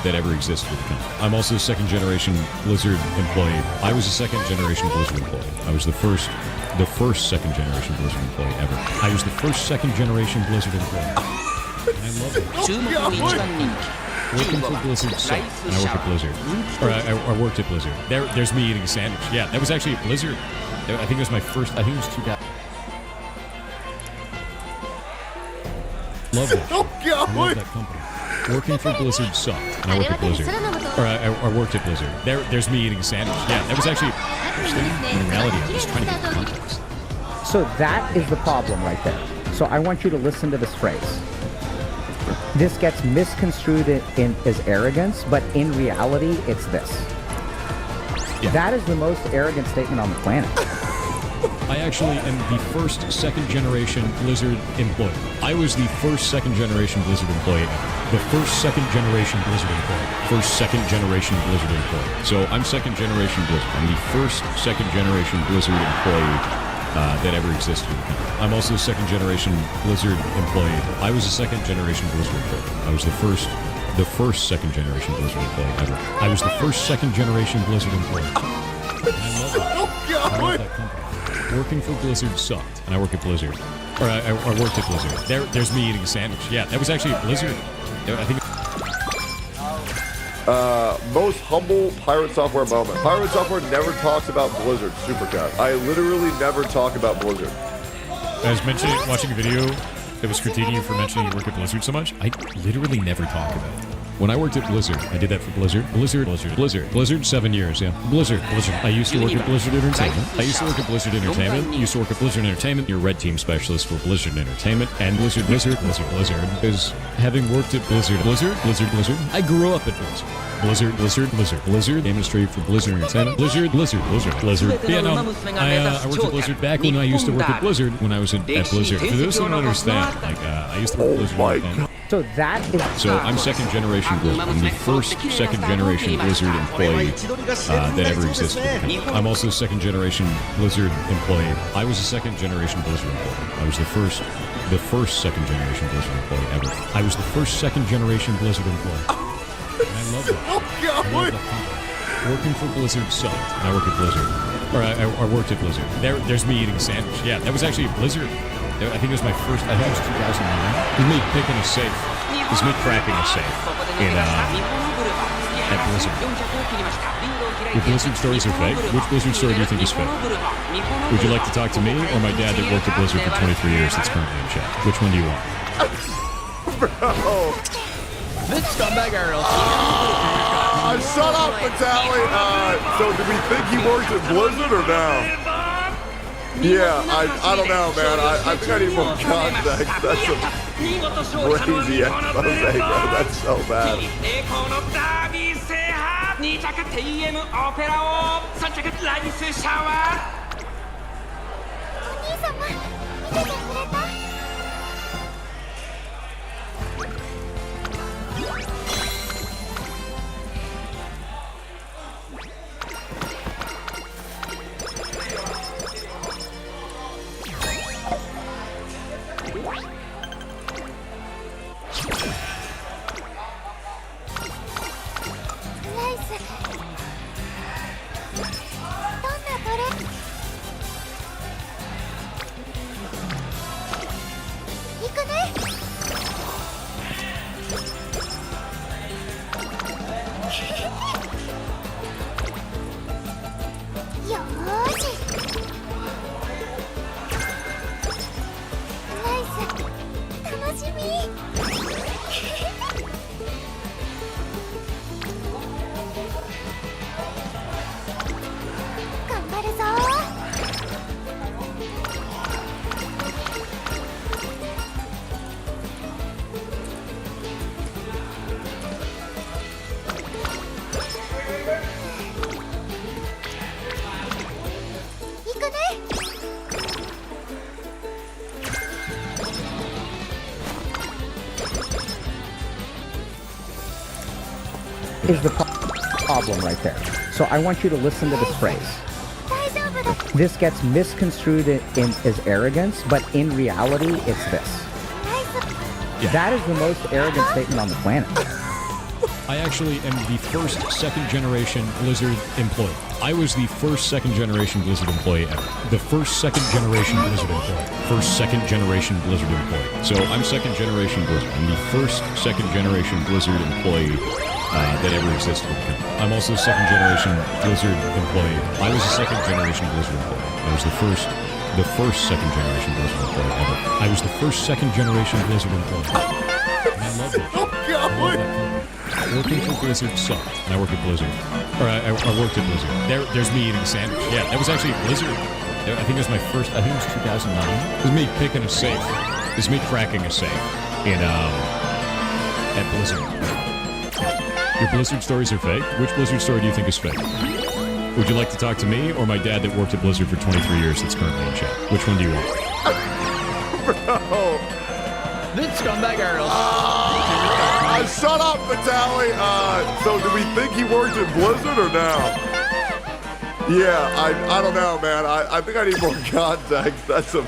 that ever existed with the company. I'm also a second-generation Blizzard employee. I was a second-generation Blizzard employee. I was the first second-generation Blizzard employee ever. I was the first second-generation Blizzard employee. And I love it. Working for Blizzard sucked, and I work at Blizzard. Or I worked at Blizzard. There's me eating a sandwich. Yeah, that was actually at Blizzard. I think it was my first, I think it was 2000. Love it. I love that company. Working for Blizzard sucked, and I work at Blizzard. Or I worked at Blizzard. There's me eating a sandwich. Yeah, that was actually first thing. In reality, I'm just trying to get context. So that is the problem right there. So I want you to listen to this phrase. This gets misconstrued as arrogance, but in reality, it's this. Yeah. That is the most arrogant statement on the planet. I actually am the first second-generation Blizzard employee. I was the first second-generation Blizzard employee ever. The first second-generation Blizzard employee. First second-generation Blizzard employee. So I'm second-generation Blizzard. I'm the first second-generation Blizzard employee that ever existed with the company. I'm also a second-generation Blizzard employee. I was a second-generation Blizzard employee. I was the first second-generation Blizzard employee ever. I was the first second-generation Blizzard employee. And I love it. I love that company. Working for Blizzard sucked, and I work at Blizzard. Or I worked at Blizzard. There's me eating a sandwich. Yeah, that was actually at Blizzard. I think. Most humble Pirate Software moment. Pirate Software never talks about Blizzard, Super God. I literally never talk about Blizzard. I was watching a video that was critiquing you for mentioning you work at Blizzard so much. I literally never talk about it. When I worked at Blizzard, I did that for Blizzard 7 years, yeah. Blizzard. I used to work at Blizzard Entertainment. Used to work at Blizzard Entertainment, your red team specialist for Blizzard Entertainment, and Blizzard, because having worked at Blizzard, I grew up at Blizzard, game industry for Blizzard Entertainment. Blizzard. Yeah, no, I worked at Blizzard back when I used to work at Blizzard when I was at Blizzard. For those who don't understand, like, I used to work at Blizzard Entertainment. So that is... So I'm second-generation Blizzard. I'm the first second-generation Blizzard employee that ever existed. I'm also a second-generation Blizzard employee. I was a second-generation Blizzard employee. I was the first second-generation Blizzard employee ever. I was the first second-generation Blizzard employee. And I love it. Oh, God. I love that. Working for Blizzard sucked. And I work at Blizzard. Or I worked at Blizzard. There's me eating a sandwich. Yeah, that was actually a Blizzard. I think it was my first, I think it was 2009. It was me picking a safe. It was me cracking a safe at Blizzard. Your Blizzard stories are fake? Which Blizzard story do you think is fake? Would you like to talk to me or my dad that worked at Blizzard for 23 years that's currently in chat? Which one do you want? Bro. This scumbag Earl. Shut up, Vitaly. So do we think he worked at Blizzard or no? Yeah, I don't know, man. I think I need more context. That's a crazy expose, bro. That's so bad. 2着 TM オペラを3着ライスシャワーお兄様見ててくれた Is the problem right there. So I want you to listen to this phrase. This gets misconstrued as arrogance, but in reality, it's this. Yeah. That is the most arrogant statement on the planet. I actually am the first second-generation Blizzard employee. I was the first second-generation Blizzard employee ever. The first second-generation Blizzard employee. First second-generation Blizzard employee. So I'm second-generation Blizzard. I'm the first second-generation Blizzard employee that ever existed in the company. I'm also a second-generation Blizzard employee. I was a second-generation Blizzard employee. I was the first second-generation Blizzard employee ever. I was the first second-generation Blizzard employee. And I loved it. I love that company. Working for Blizzard sucked. And I work at Blizzard. Or I worked at Blizzard. There's me eating a sandwich. Yeah, that was actually a Blizzard. I think it was my first, I think it was 2009. It was me picking a safe. It was me cracking a safe at Blizzard. Your Blizzard stories are fake? Which Blizzard story do you think is fake? Would you like to talk to me or my dad that worked at Blizzard for 23 years that's currently in chat? Which one do you want? Bro. This scumbag Earl. Shut up, Vitaly. So do we think he worked at Blizzard or no? Yeah, I don't know, man. I think I need more context. That's a...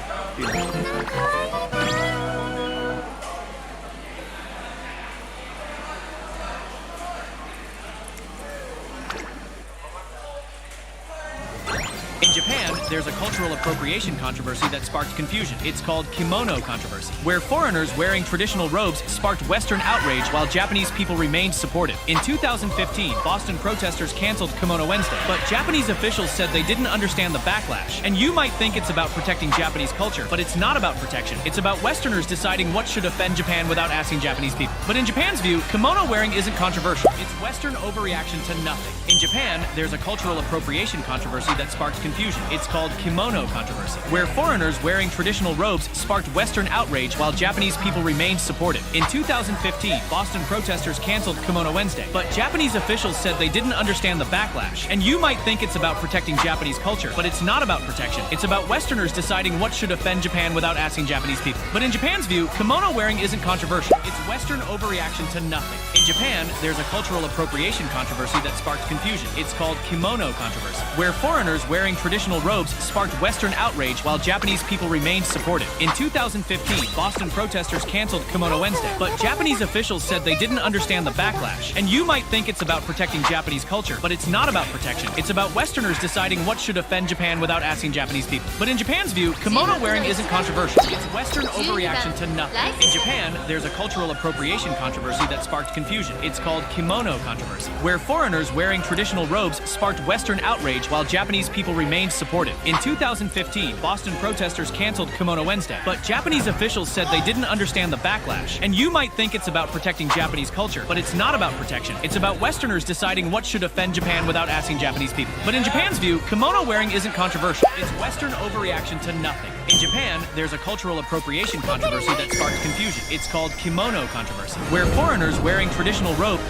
In Japan, there's a cultural appropriation controversy that sparked confusion. It's called kimono controversy, where foreigners wearing traditional robes sparked Western outrage while Japanese people remained supportive. In 2015, Boston protesters canceled Kimono Wednesday, but Japanese officials said they didn't understand the backlash. And you might think it's about protecting Japanese culture, but it's not about protection. It's about Westerners deciding what should offend Japan without asking Japanese people. But in Japan's view, kimono wearing isn't controversial. It's Western overreaction to nothing. In Japan, there's a cultural appropriation controversy that sparked confusion. It's called kimono controversy, where foreigners wearing traditional robes sparked Western outrage while Japanese people remained supportive. In 2015, Boston protesters canceled Kimono Wednesday, but Japanese officials said they didn't understand the backlash. And you might think it's about protecting Japanese culture, but it's not about protection. It's about Westerners deciding what should offend Japan without asking Japanese people. But in Japan's view, kimono wearing isn't controversial. It's Western overreaction to nothing. In Japan, there's a cultural appropriation controversy that sparked confusion. It's called kimono controversy, where foreigners wearing traditional robes sparked Western outrage while Japanese people remained supportive. In 2015, Boston protesters canceled Kimono Wednesday, but Japanese officials said they didn't understand the backlash. And you might think it's about protecting Japanese culture, but it's not about protection. It's about Westerners deciding what should offend Japan without asking Japanese people. But in Japan's view, kimono wearing isn't controversial. It's Western overreaction to nothing. In Japan, there's a cultural appropriation controversy that sparked confusion. It's called kimono controversy, where foreigners wearing traditional robes sparked Western outrage while Japanese people remained supportive. In 2015, Boston protesters canceled Kimono Wednesday, but Japanese officials said they didn't understand the backlash. And you might think it's about protecting Japanese culture, but it's not about protection. It's about Westerners deciding what should offend Japan without asking Japanese people. But in Japan's view, kimono wearing isn't controversial. It's Western overreaction to nothing. In Japan, there's a cultural appropriation controversy that sparked confusion. It's called kimono controversy, where foreigners wearing traditional robes.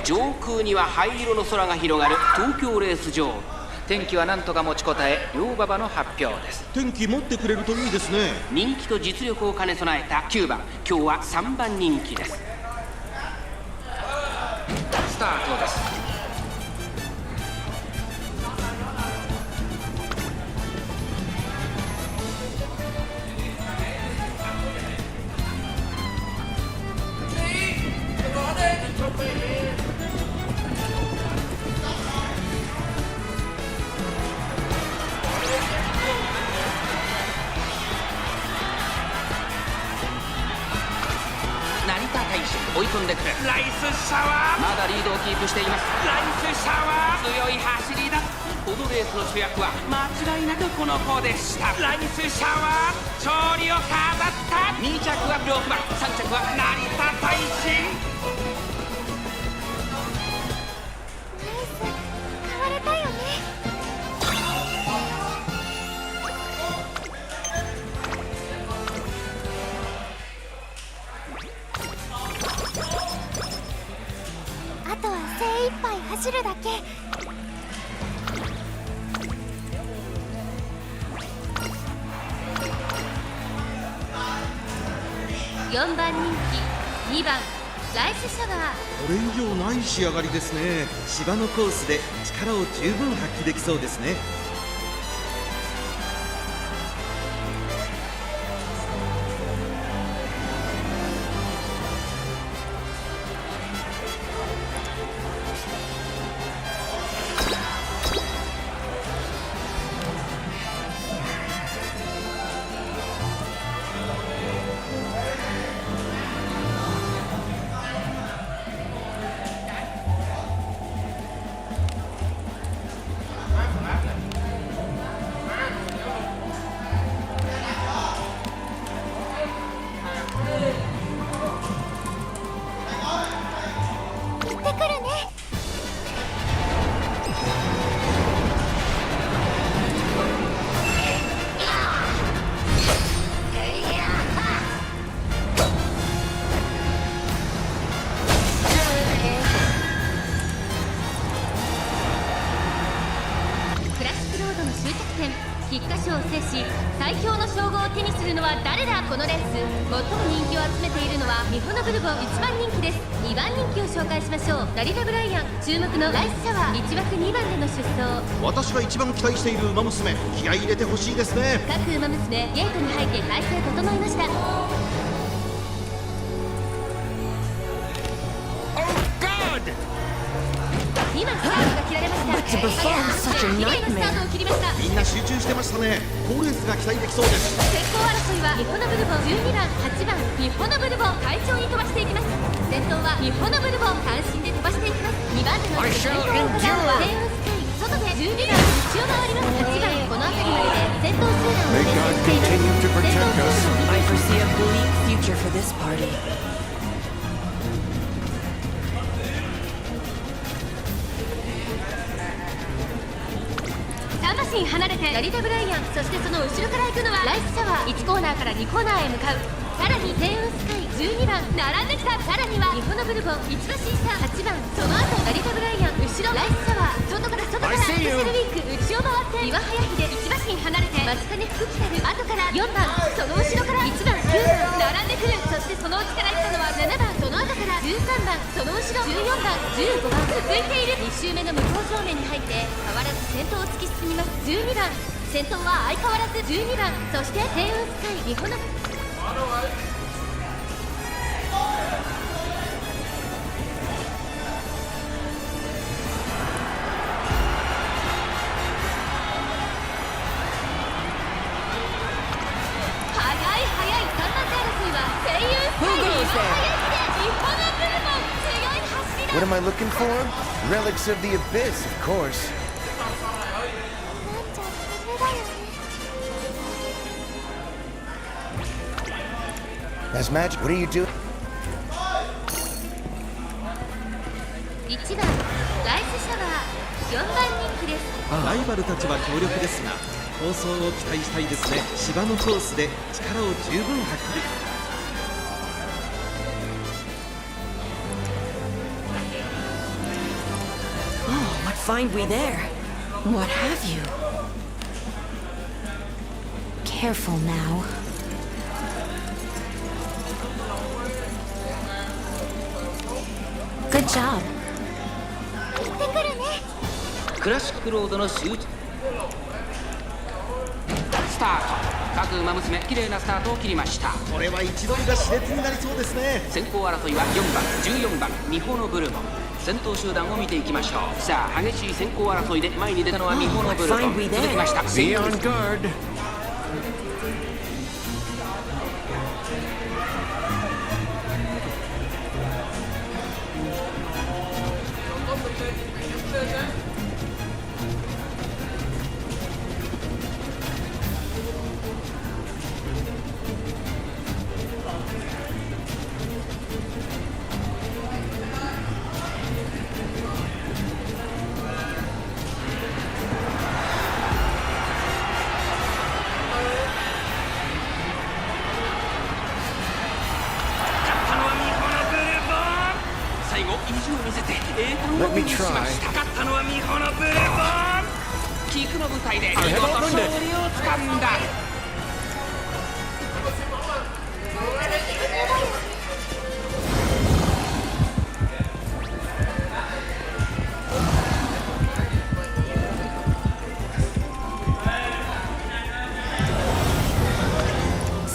上空には灰色の空が広がる東京レース場。天気は何とか持ちこたえ、両馬場の発表です。天気持ってくれるといいですね。人気と実力を兼ね備えた9番、今日は3番人気です。スタートです。追い込んでくる。ライスシャワー、まだリードをキープしています。ライスシャワー、強い走りだ。このレースの主役は間違いなくこの子でした。ライスシャワー、勝利を飾った。2着は6番、3着は成田大臣。買われたよね。あとは精一杯走るだけ。4番人気2番ライスシャワー。これ以上ない仕上がりですね。芝のコースで力を十分発揮できそうですね。菊花賞を制し最強の称号を手にするのは誰だ。このレース最も人気を集めているのはミホノブルボン1番人気です。2番人気を紹介しましょう。ラリラ・ブライアン、注目のライスシャワー、1枠2番での出走。私が一番期待しているウマ娘、気合い入れてほしいですね。各ウマ娘ゲートに入って体勢整いました。今スタートが切られました。綺麗なスタートを切りました。みんな集中してましたね。好レースが期待できそうです。先行争いはミホノブルボン12番8番ミホノブルボン快調に飛ばしていきます。先頭はミホノブルボン単身で飛ばしていきます。2番手の先頭を伺うはテイオスカイ、外で12番内を回ります。8番この辺りまでで先頭集団を連想しています。 I foresee a bleak future for this party. 3馬身離れてラリタ・ブライアン、そしてその後ろから行くのはライスシャワー。1コーナーから2コーナーへ向かう。さらにテイオスカイ12番並んできた。さらにはミホノブルボン1馬身差8番、その後ラリタ・ブライアン、後ろライスシャワー、外からスペシャルウィーク内を回って岩早秀1馬身離れて松金福来たる。後から4番、その後ろから1番9番並んでくる。そしてその内から行ったのは7番、その後から13番、その後ろ14番15番続いている。2周目の向こう正面に入って変わらず先頭を突き進みます。12番先頭は相変わらず12番、そして天雲スカイ日本のWhat am I looking for? Relics of the Abyss, of course. That's magic. What are you doing? 1番ライスシャワー4番人気です。ライバルたちは強力ですが、放送を期待したいですね。芝のコースで力を十分発揮。Find we there? What have you? Careful now. Good job. クラシックロードの集中スタート。各馬娘綺麗なスタートを切りました。これは一度が熾烈になりそうですね。先行争いは4番14番ミホのブルボン。先頭集団を見ていきましょう。さあ激しい先行争いで前に出たのはミホのブルボン。続きました。 Be on guard. Let me try. 菊の舞台で見事勝利をつかんだ。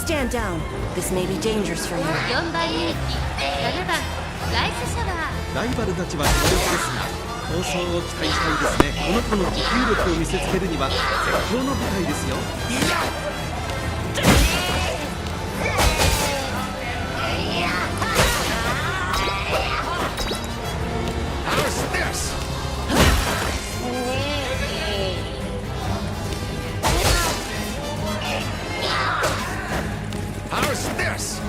Stand down. This may be dangerous for you. 4番人気7番ライスシャワー。ライバルたちは強力ですが、放送を期待したいですね。この子の持久力を見せつけるには絶好の舞台ですよ。How's this? How's this?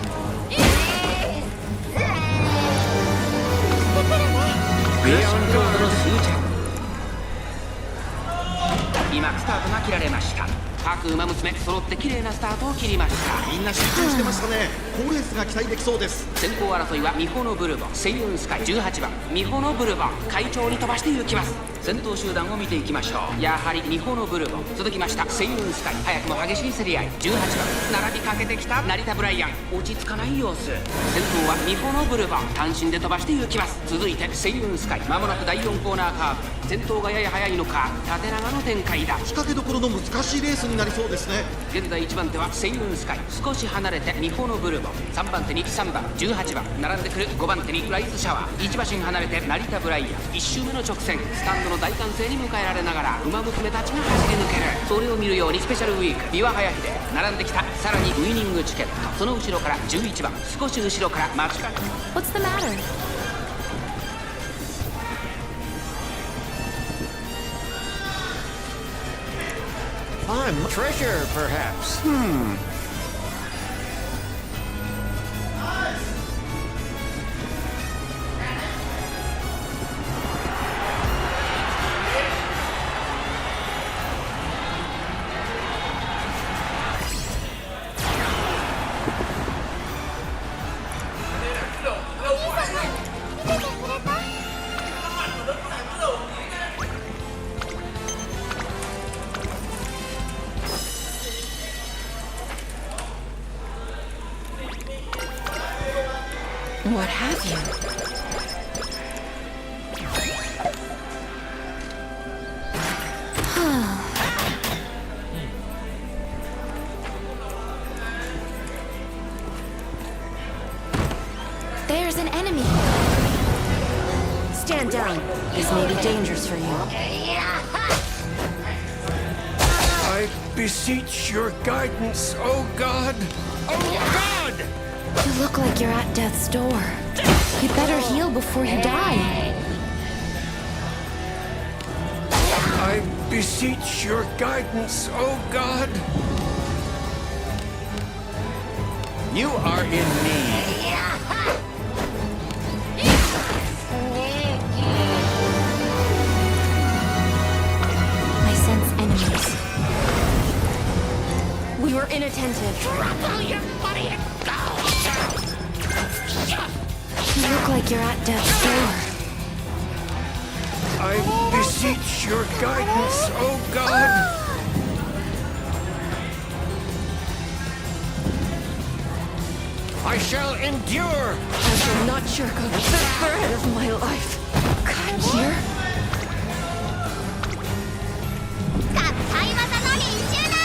今スタートが切られました。各馬娘揃って綺麗なスタートを切りました。みんな集中してましたね。好レースが期待できそうです。先行争いはミホのブルボン、セイウンスカイ18番ミホのブルボン、会長に飛ばして行きます。先頭集団を見ていきましょう。やはりミホのブルボン、続きましたセイウンスカイ、早くも激しい競り合い18番並びかけてきた成田ブライアン、落ち着かない様子。先頭はミホのブルボン、単身で飛ばして行きます。続いてセイウンスカイ、まもなく第4コーナーカーブ。先頭がやや速いのか縦長の展開だ。仕掛けどころの難しいレースになりそうですね。現在1番手はセイウンスカイ、少し離れてミホのブルボン、3番手に3番18番並んでくる5番手にライスシャワー、1馬身離れて成田ブライアン。1周目の直線、スタンドの大歓声に迎えられながら馬娘たちが走り抜ける。それを見るようにスペシャルウィーク、三輪早秀並んできた。さらにウイニングチケット、その後ろから11番、少し後ろから待ちかけ。 What's the matter? I'm treasure, perhaps. What have you? stand down. This may be dangerous for you. I beseech your guidance, oh God! Oh God! You look like you're at death's door. You better heal before you die. I beseech your guidance, oh God! You are in need. I sense enemies. We were inattentive. Trouble your money and go! You look like you're at death's door. I beseech your guidance, oh God! I shall endure! I shall not jerk off the thread of my life. Come here. 使い技の練習だ。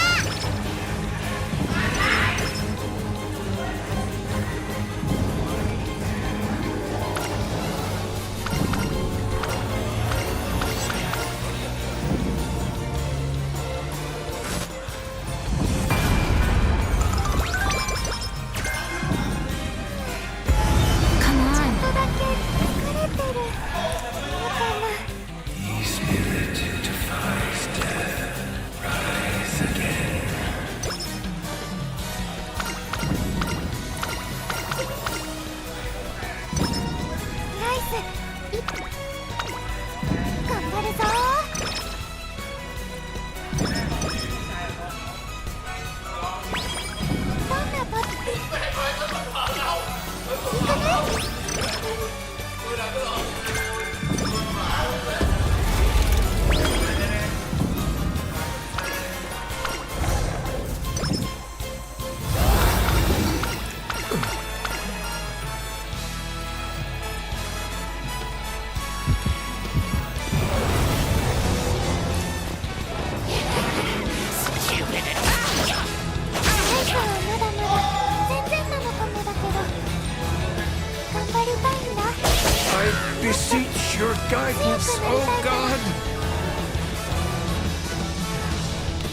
I beseech your guidance, oh God!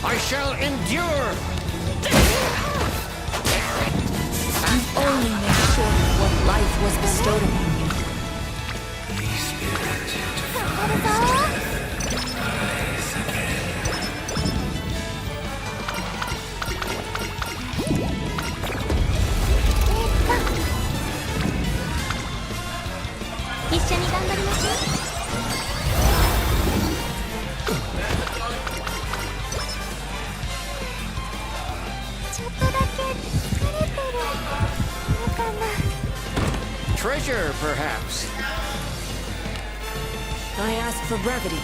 I shall endure! You only made sure what life was bestowed upon you. Treasure, perhaps. I ask for brevity.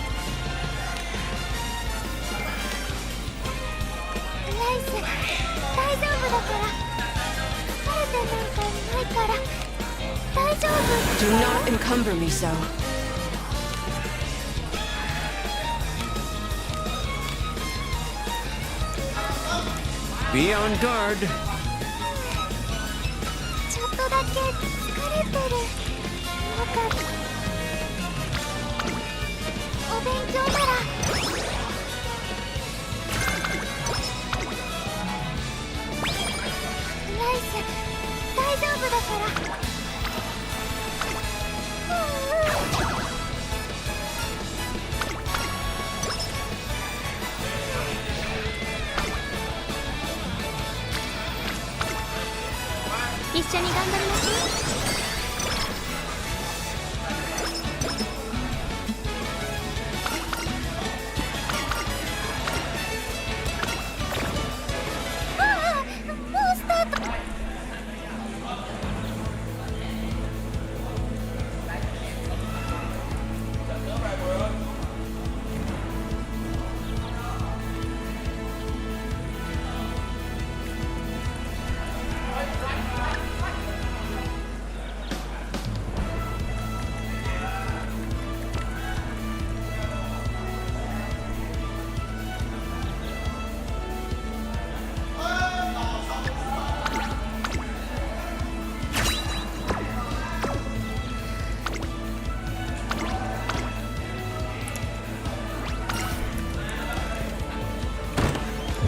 Do not encumber me so. Be on guard.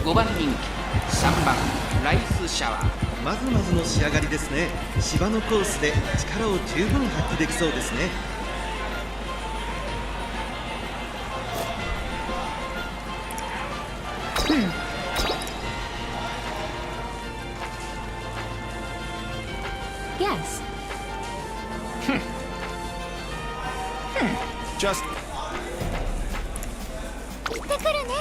5番人気3番ライスシャワー。まずまずの仕上がりですね。芝のコースで力を十分発揮できそうですね。Yes. Just 行ってくるね。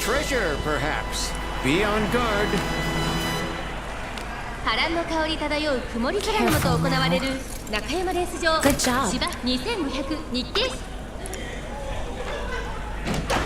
Treasure, perhaps. Be on guard. 波乱の香り漂う曇り空の下行われる中山レース場 Good job. 芝2500日程。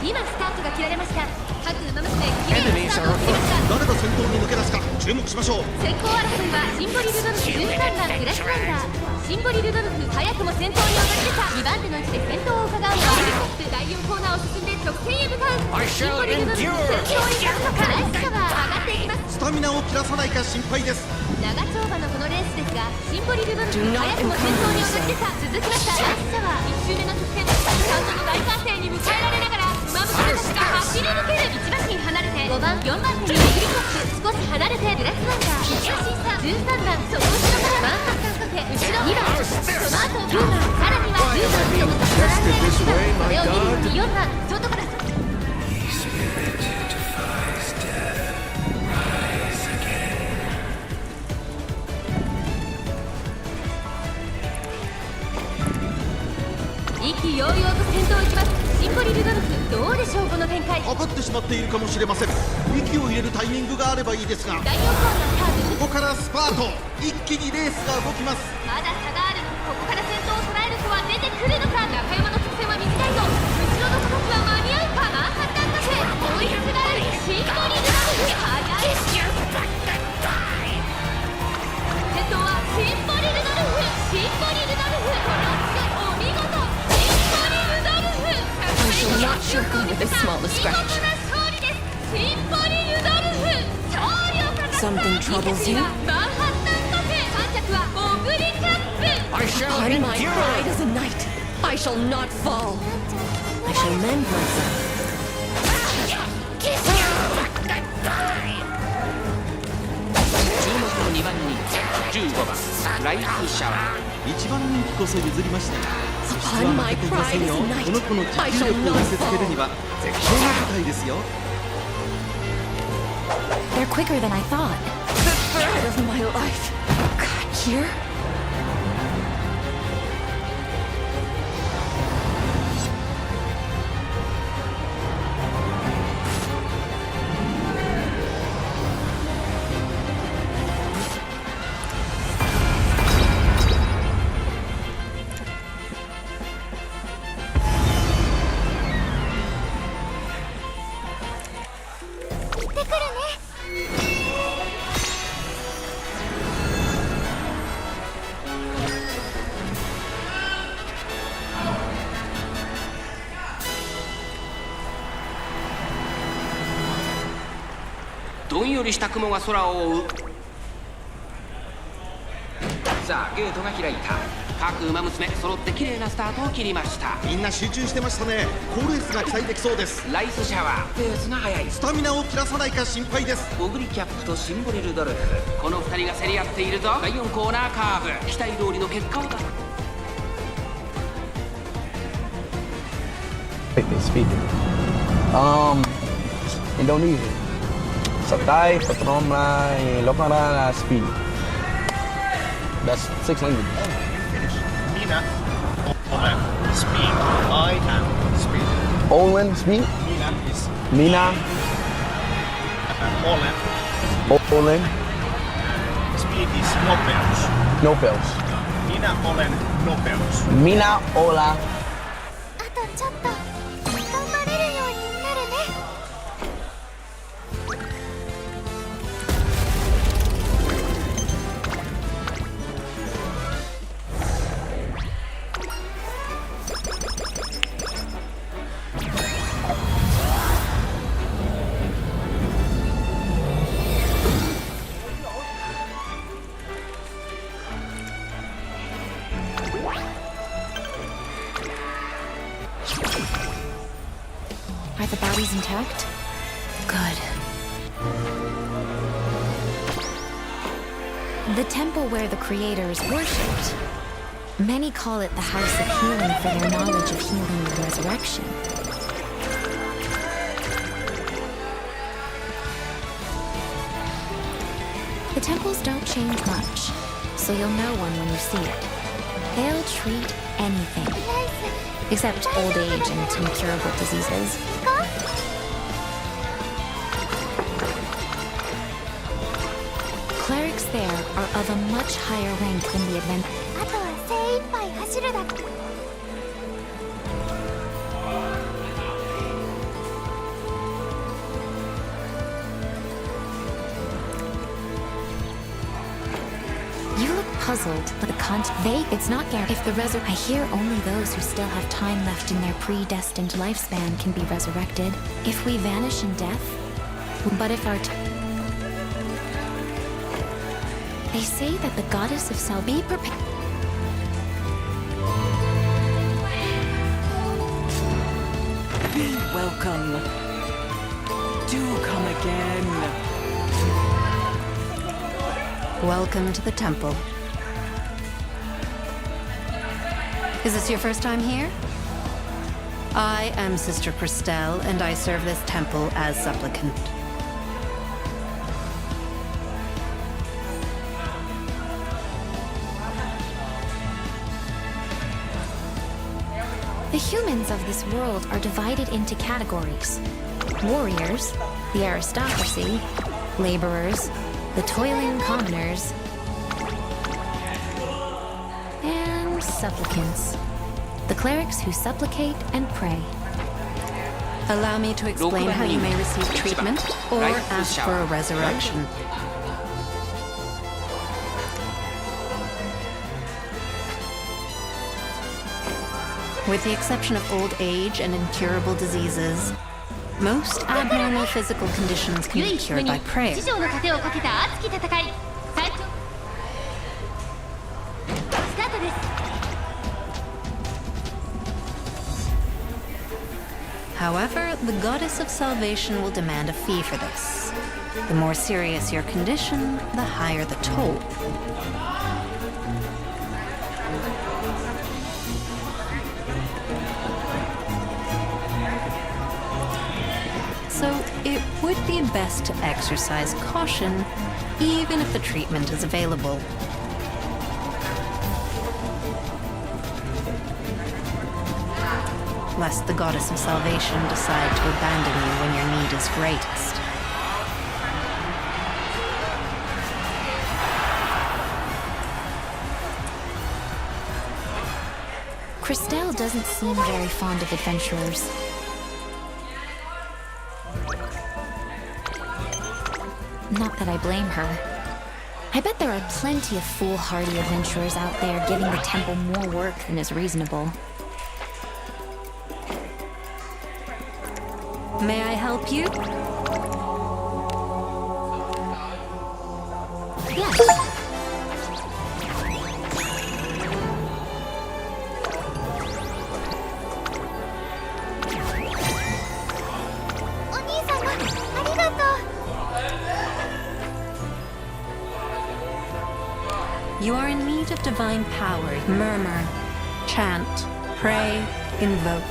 今スタートが切られました。各馬娘きれいなスタートを切りました。誰が先頭に抜け出すか注目しましょう。先行争いはシンボリルドルフ13番グラスワンダー。シンボリルドルフ早くも先頭に躍り出た。2番手の位置で先頭を伺うワールドカップ第4コーナーを進んで直線へ向かう。シンボリルドルフ先頭に立つのか。ライスシャワー上がっていきます。スタミナを切らさないか心配です。長丁場のこのレースですが、シンボリルドルフ早くも先頭に躍り出た。続きましたライスシャワー1周目の直線。スタンドの大歓声に迎えられながら馬娘たちが走り抜ける。1馬身離れて5番4番手にグリコップ、少し離れてグラスワンダー。1馬身差13番その後ろからマンハッタンカフェ、後ろ2番、その後9番、さらには10番その後並んで8番、これを見るに4番外から意気揚々と先頭を行きます。シンボリルドルフどうでしょうこの展開。かかってしまっているかもしれません。息を入れるタイミングがあればいいですが、第4コーナーカーブ、ここからスパート。一気にレースが動きます。まだ差がある。ここから先頭を捉える子は出てくるのか。中山の直線は短いぞ。後ろの子たちは間に合うか。マンハッタンカフェ追いすがる。シンボリルドルフ速い。先頭はシンボリルドルフ。シンボリルドルフこのお見事。シンボリルドルフ I shall not show her with the smallest scratch. 見事な勝利です。シンボリルドルフ勝利を飾った。 Something troubles you? マンハッタンカフェ3着はオグリキャップ。 Upon my pride as a knight, I shall not fall. I shall mend myself. 注目の2番人気15番ライスシャワー。一番人気こそ譲りましたが、実は負けていませんよ。この子の持久力を見せつけるには絶好の舞台ですよ。 They're quicker than I thought. The thread of my life. God, here?どんよりした雲が空を覆う。さあゲートが開いた。各馬娘揃って綺麗なスタートを切りました。みんな集中してましたね。好レースが期待できそうです。ライスシャワーペースが速い。スタミナを切らさないか心配です。オグリキャップとシンボリルドルフ、この2人が競り合っているぞ。第4コーナーカーブ、期待通りの結果を出す。 They speak. Indonesia. Satay, Patroma, Lokara, speak. That's 6 languages. Mina, Poland, speak. I am speak. Poland, speak. Mina is Mina, Poland. Poland, Speak is no bells. no bells. Mina, Poland, no bells. Mina, Ola. あとちょっと頑張れるようになるね。 こ correct? Good. The temple where the Creator is worshipped. Many call it the House of Healing for their knowledge of healing and resurrection. The temples don't change much, so you'll know one when you see it. They'll treat anything, except old age and incurable diseases. Clerics there are of a much higher rank than the adventurers. You look puzzled, but the it's not guaranteed. If the I hear only those who still have time left in their predestined lifespan can be resurrected. If we vanish in death, but if our they say that the goddess of be prepared. Be welcome. Do come again. Welcome to the temple. Is this your first time here? I am Sister Christelle, and I serve this temple as supplicant. The humans of this world are divided into categories. Warriors, the aristocracy, laborers, the toiling commoners, and supplicants. The clerics who supplicate and pray. Allow me to explain how you may receive treatment or ask for a resurrection. With the exception of old age and incurable diseases, most abnormal physical conditions can be cured by prayer. However, the goddess of salvation will demand a fee for this. The more serious your condition, the higher the toll. So it would be best to exercise caution, even if the treatment is available. Lest the goddess of salvation decide to abandon you when your need is greatest. Christelle doesn't seem very fond of adventurers. Not that I blame her. I bet there are plenty of foolhardy adventurers out there giving the temple more work than is reasonable. May I help you? Yes. You are in need of divine power. Murmur, chant, pray, invoke.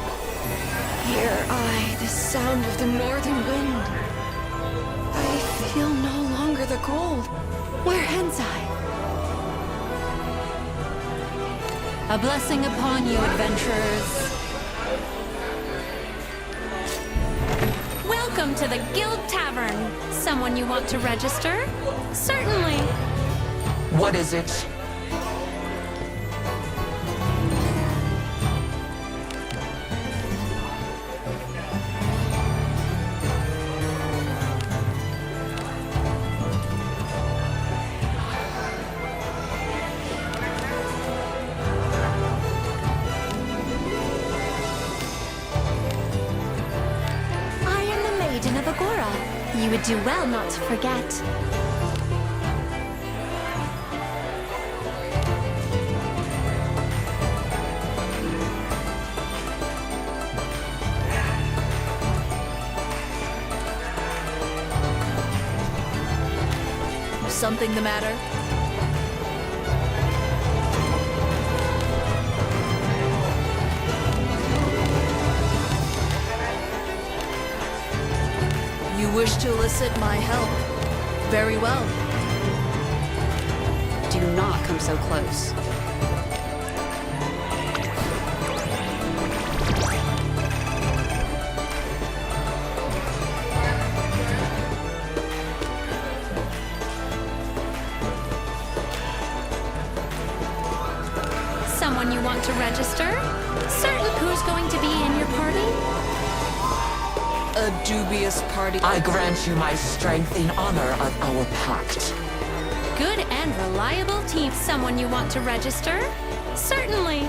Hear I the sound of the northern wind. I feel no longer the cold. Where ends I? A blessing upon you, adventurers. Welcome to the Guild Tavern. Someone you want to register? Certainly. What is it? I am the Maiden of Agora. You would do well not to forget. something the matter? You wish to elicit my help. Very well. Do not come so close. Someone you want to register? Certain who's going to be in your party? A dubious party. I grant you my strength in honor of our pact. Good and reliable team. Someone you want to register? Certainly.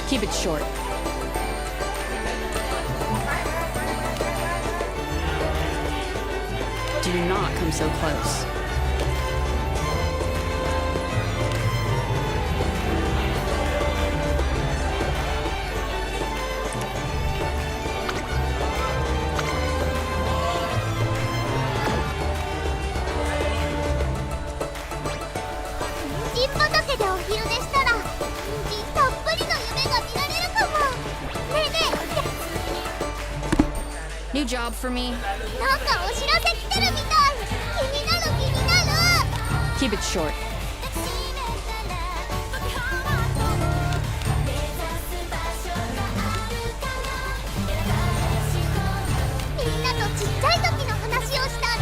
Keep it short. Do not come so close. New job for me. Keep it short.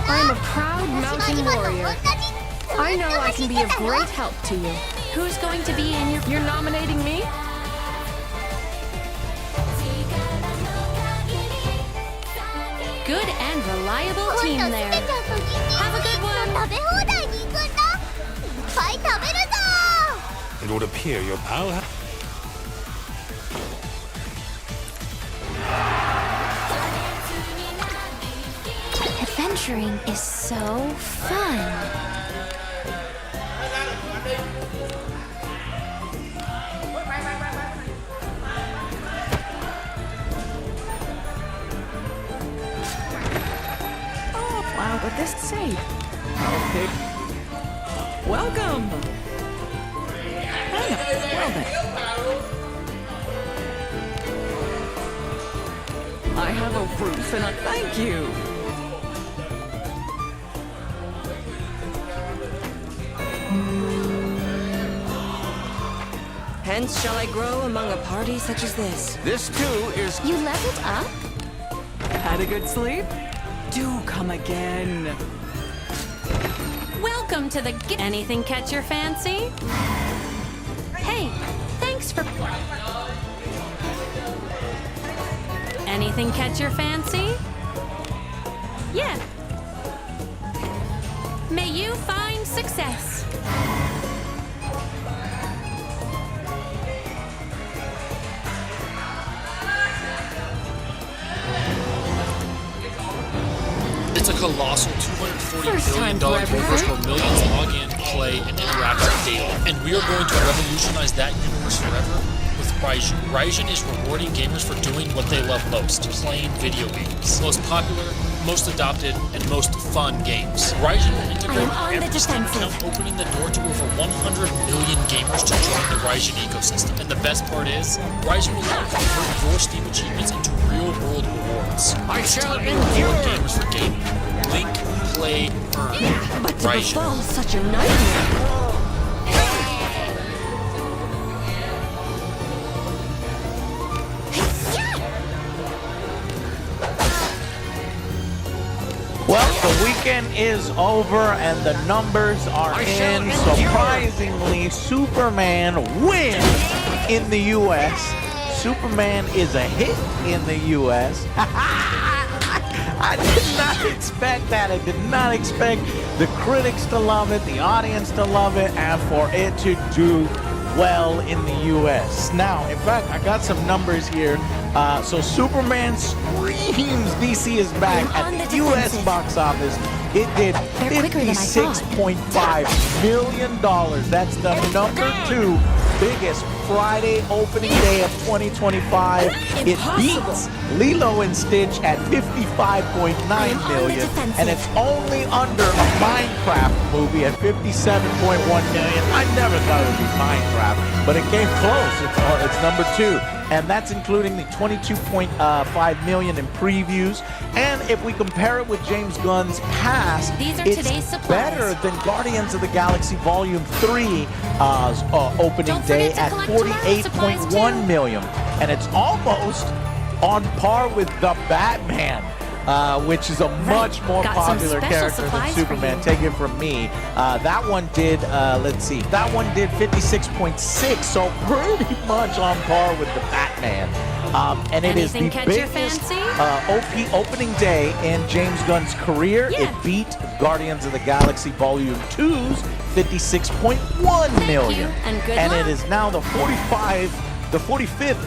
I'm a proud mountain warrior. I know I can be of great help to you. Who's going to be in your... You're nominating me? Good and reliable team there. Have a good one. It would appear your pal Adventuring is so fun. Wow, what this say? Okay. Welcome! Well then. I have a roof and a thank you. Hence shall I grow among a party such as this. This too is... You leveled up? Had a good sleep? Do come again. Welcome to the... Anything catch your fancy? Hey, thanks for... Anything catch your fancy? Yeah. May you find success. It's a colossal $240 billion universe where millions log in, play, and interact daily. And we are going to revolutionize that universe forever with Raijin. Raijin is rewarding gamers for doing what they love most, playing video games. Most popular, most adopted, and most fun games. Raijin will integrate every Steam account, opening the door to over 100 million gamers to join the Raijin ecosystem. And the best part is, Raijin will even convert your Steam achievements into real-world rewards. I shall endure gamers for gaming. Link, play, earn. But to Raijin. befall such a nightmare. Well, the weekend is over and the numbers are in. Surprisingly, Superman wins in the U.S. Superman is a hit in the U.S. I did not expect that. I did not expect the critics to love it, the audience to love it, and for it to do well in the U.S. Now, in fact, I got some numbers here So Superman screams DC is back at the U.S. box office. It did $56.5 million. That's the number 2 biggest Friday opening day of 2025. It beats Lilo and Stitch at $55.9 million, and it's only under a Minecraft movie at $57.1 million. I never thought it would be Minecraft, but it came close. It's number 2. And that's including the $22.5 million in previews. And if we compare it with James Gunn's past, it's better than Guardians of the Galaxy Volume 3 opening day at $48.1 million. And it's almost on par with The Batman, which is a much more popular character than Superman. Take it from me. That one did, let's see, that one did 56.6, so pretty much on par with the Batman. And it is the biggest OP opening day in James Gunn's career. It beat Guardians of the Galaxy Volume 2's $56.1 million. And it is now the 45th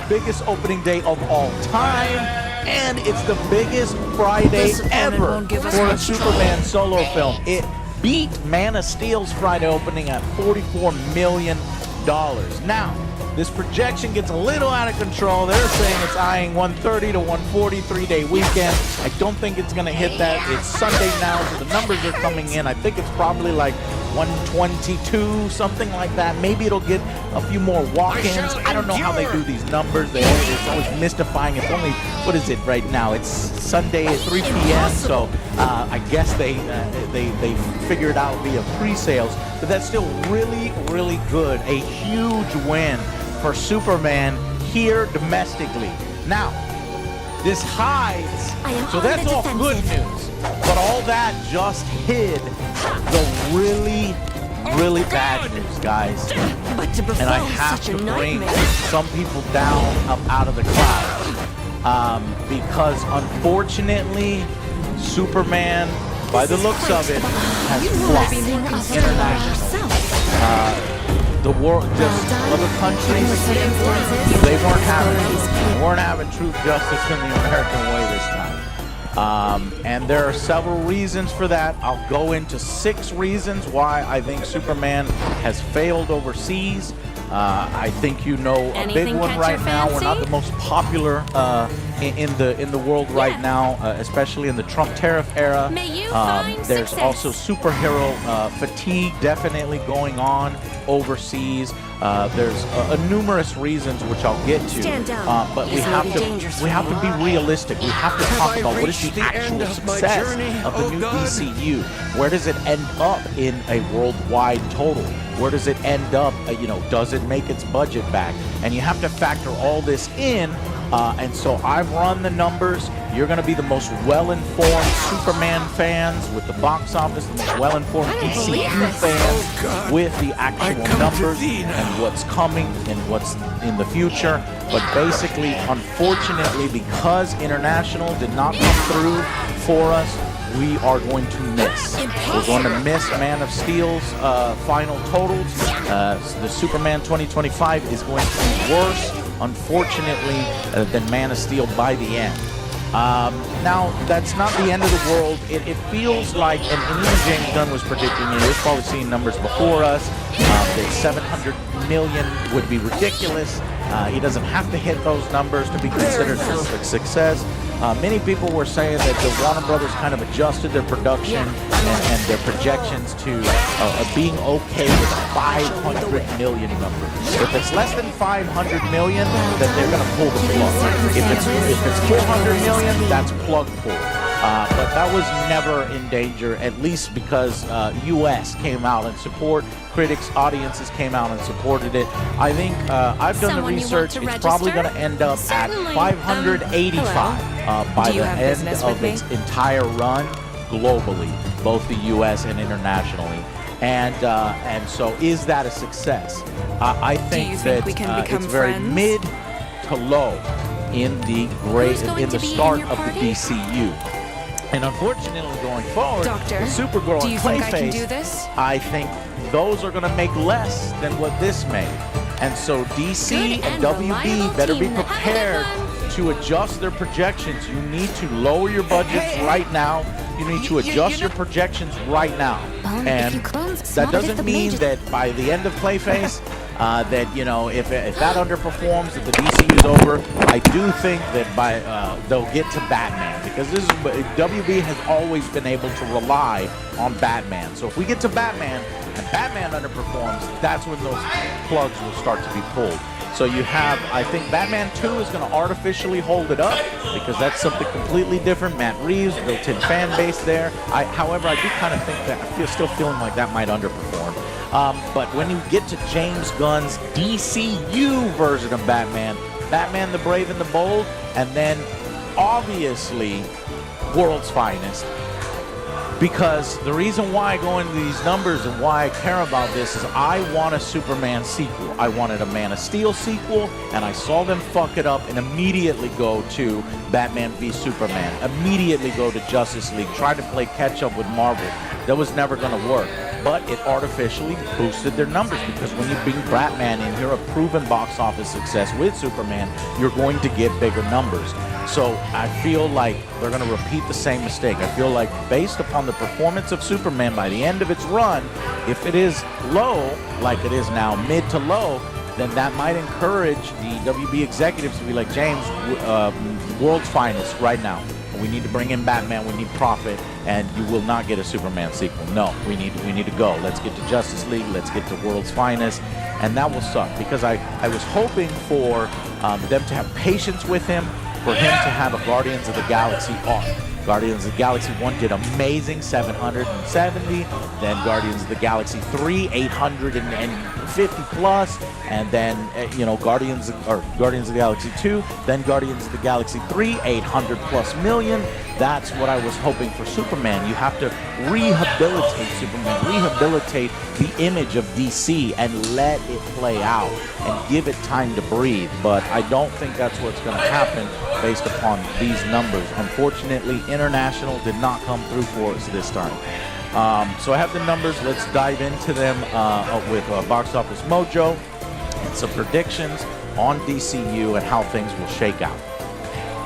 biggest opening day of all time, and it's the biggest Friday ever for a Superman solo film. It beat Man of Steel's Friday opening at $44 million. Now, this projection gets a little out of control. They're saying it's eyeing 130 to 140 3-day weekend. I don't think it's going to hit that. It's Sunday now, so the numbers are coming in. I think it's probably like 122, something like that. Maybe it'll get a few more walk-ins. I don't know how they do these numbers. It's always mystifying. It's only, what is it right now? It's Sunday at 3 p.m., so I guess they figure it out via pre-sales. But that's still really, really good. A huge win for Superman here domestically. Now, this hides, so that's all good news, but all that just hid the really, really bad news, guys. And I have to bring some people down up out of the clouds, because unfortunately, Superman, by the looks of it, has flopped internationally. The world, just other countries, they weren't having truth, justice, in the American way this time. And there are several reasons for that. I'll go into 6 reasons why I think Superman has failed overseas. I think you know a big one right now. We're not the most popular in the world right now, especially in the Trump tariff era. There's also superhero fatigue definitely going on overseas. There's numerous reasons which I'll get to, but we have to be realistic. We have to talk about what is the actual success of the new DCU. Where does it end up in a worldwide total? Where does it end up? Does it make its budget back? And you have to factor all this in. And so I've run the numbers. You're going to be the most well-informed Superman fans with the box office, the most well-informed DCU fans with the actual numbers and what's coming and what's in the future. But basically, unfortunately, because international did not come through for us, we are going to miss. We're going to miss Man of Steel's final totals. The Superman 2025 is going to be worse, unfortunately, than Man of Steel by the end. Now, that's not the end of the world. It feels like, and even James Gunn was predicting it, he's probably seen numbers before us, that 700 million would be ridiculous. He doesn't have to hit those numbers to be considered a success. Many people were saying that the Warner Brothers kind of adjusted their production and their projections to being okay with a 500 million number. If it's less than 500 million, then they're going to pull the plug. If it's 400 million, that's plug pull. But that was never in danger, at least because U.S. came out and support. Critics, audiences came out and supported it. I think I've done the research. It's probably going to end up at 585 by the end of its entire run globally, both the U.S. and internationally. And so is that a success? I think that it's very mid to low in the start of the DCU. And unfortunately, going forward, Supergirl and Clayface, I think those are going to make less than what this made. And so DC and WB better be prepared to adjust their projections. You need to lower your budgets right now. You need to adjust your projections right now. And that doesn't mean that by the end of Clayface, that, you know, if that underperforms, if the DCU is over, I do think that by they'll get to Batman, because this is WB has always been able to rely on Batman. So if we get to Batman and Batman underperforms, that's when those plugs will start to be pulled. So you have, I think Batman 2 is going to artificially hold it up, because that's something completely different. Matt Reeves, built-in fan base there. However, I do kind of think that, still feeling like that might underperform. But when you get to James Gunn's DCU version of Batman, Batman the Brave and the Bold, and then obviously World's Finest. Because the reason why I go into these numbers and why I care about this is I want a Superman sequel. I wanted a Man of Steel sequel, and I saw them fuck it up and immediately go to Batman v Superman, immediately go to Justice League, try to play catch up with Marvel. That was never going to work. But it artificially boosted their numbers, because when you bring Batman in, you're a proven box office success with Superman, you're going to get bigger numbers. So I feel like they're going to repeat the same mistake. I feel like based upon the performance of Superman by the end of its run, if it is low, like it is now, mid to low, then that might encourage the WB executives to be like, James, World's Finest right now. We need to bring in Batman, we need profit, and you will not get a Superman sequel. No, we need to go. Let's get to Justice League, let's get to World's Finest, and that will suck, because I was hoping for them to have patience with him, for him to have a Guardians of the Galaxy arc. Guardians of the Galaxy 1 did amazing, 770, then Guardians of the Galaxy 3, 850 plus, and then, you know, Guardians of the Galaxy 2, then Guardians of the Galaxy 3, 800 plus million. That's what I was hoping for Superman. You have to rehabilitate Superman, rehabilitate the image of DC, and let it play out and give it time to breathe. But I don't think that's what's going to happen based upon these numbers. Unfortunately, International did not come through for us this time. So I have the numbers. Let's dive into them with Box Office Mojo and some predictions on DCU and how things will shake out.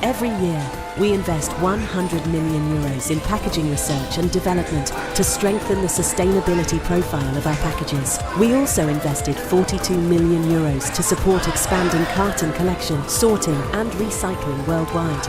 Every year, we invest 100 million euros in packaging research and development to strengthen the sustainability profile of our packages. We also invested 42 million euros to support expanding carton collection, sorting, and recycling worldwide.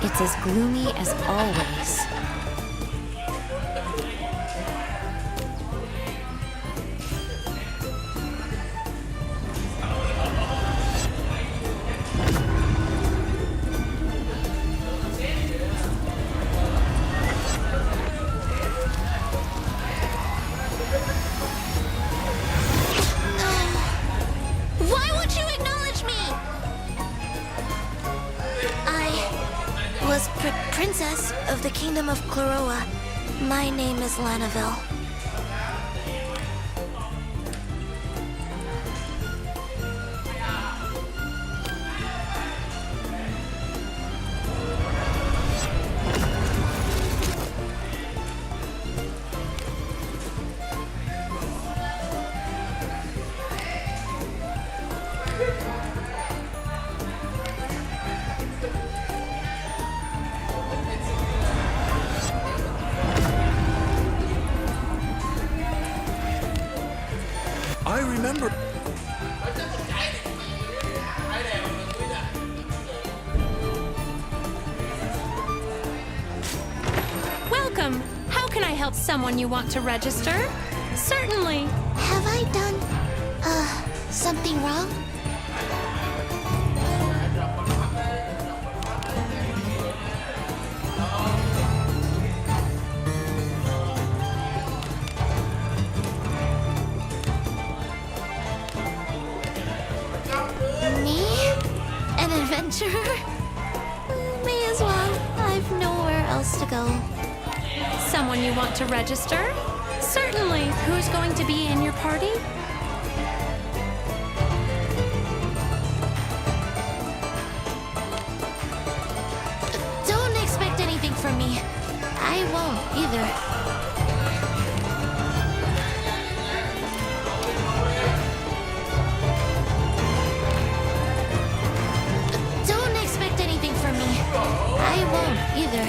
It's as gloomy as always. Why won't you acknowledge me? I was princess of the kingdom of Chloroa. My name is Lanaville. I remember. Welcome. How can I help someone you want to register? Certainly. Have I done, something wrong? Me? An adventurer? May as well. I've nowhere else to go. Someone you want to register? Certainly. Who's going to be in your party? Don't expect anything from me. I won't either. Don't expect anything from me. I won't either.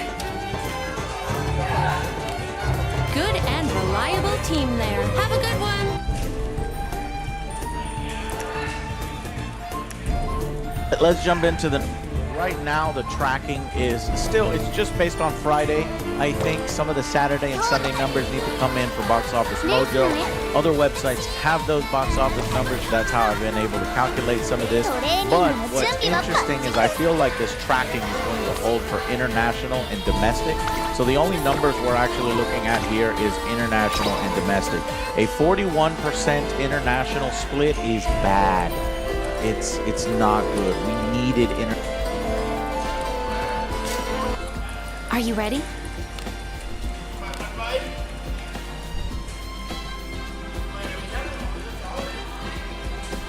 Good and reliable team there. Have a good one. Let's jump into the... Right now, the tracking is still, it's just based on Friday. I think some of the Saturday and Sunday numbers need to come in for Box Office Mojo. Other websites have those box office numbers. That's how I've been able to calculate some of this. But what's interesting is I feel like this tracking is going to hold for international and domestic. So the only numbers we're actually looking at here is international and domestic. A 41% international split is bad. It's not good. We needed Are you ready?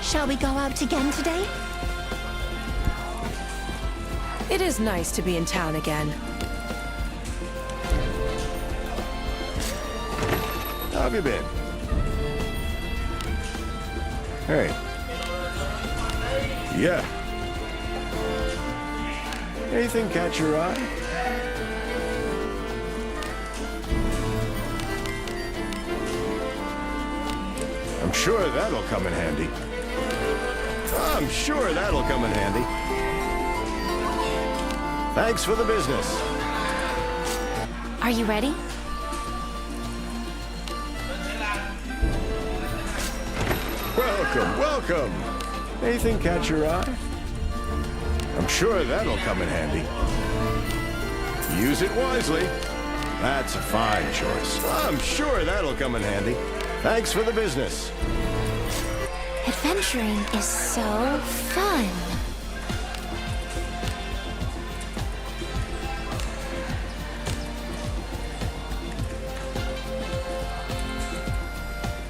Shall we go out again today? It is nice to be in town again. How have you been? Hey. Yeah. Anything catch your eye? I'm sure that'll come in handy. I'm sure that'll come in handy. Thanks for the business. Are you ready? Welcome, welcome. Anything catch your eye? I'm sure that'll come in handy. Use it wisely. That's a fine choice. I'm sure that'll come in handy. Thanks for the business. Adventuring is so fun.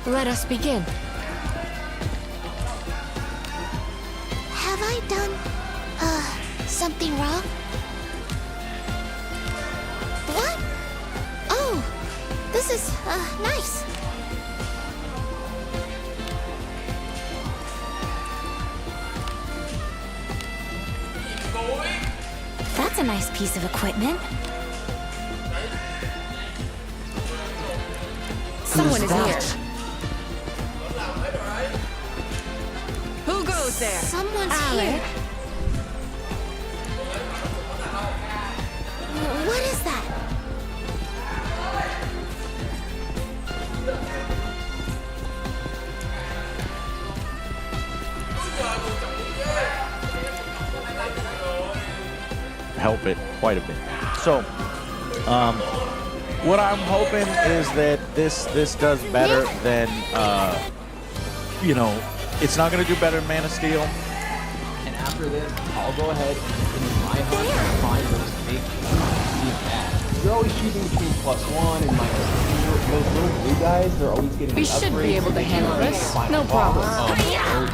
Let us begin. Have I done, something wrong? What? Oh, this is, nice. That's a nice piece of equipment. Someone is here. Who goes there? Someone's Alec. here. help it quite a bit. So, what I'm hoping is that this does better than, you know, it's not going to do better than Man of Steel. And after this, I'll go ahead and in my hunt and find those fake ads. You're always choosing between +1 and -2. Those little blue guys, they're always getting We should be able to handle this. No problem. Oh,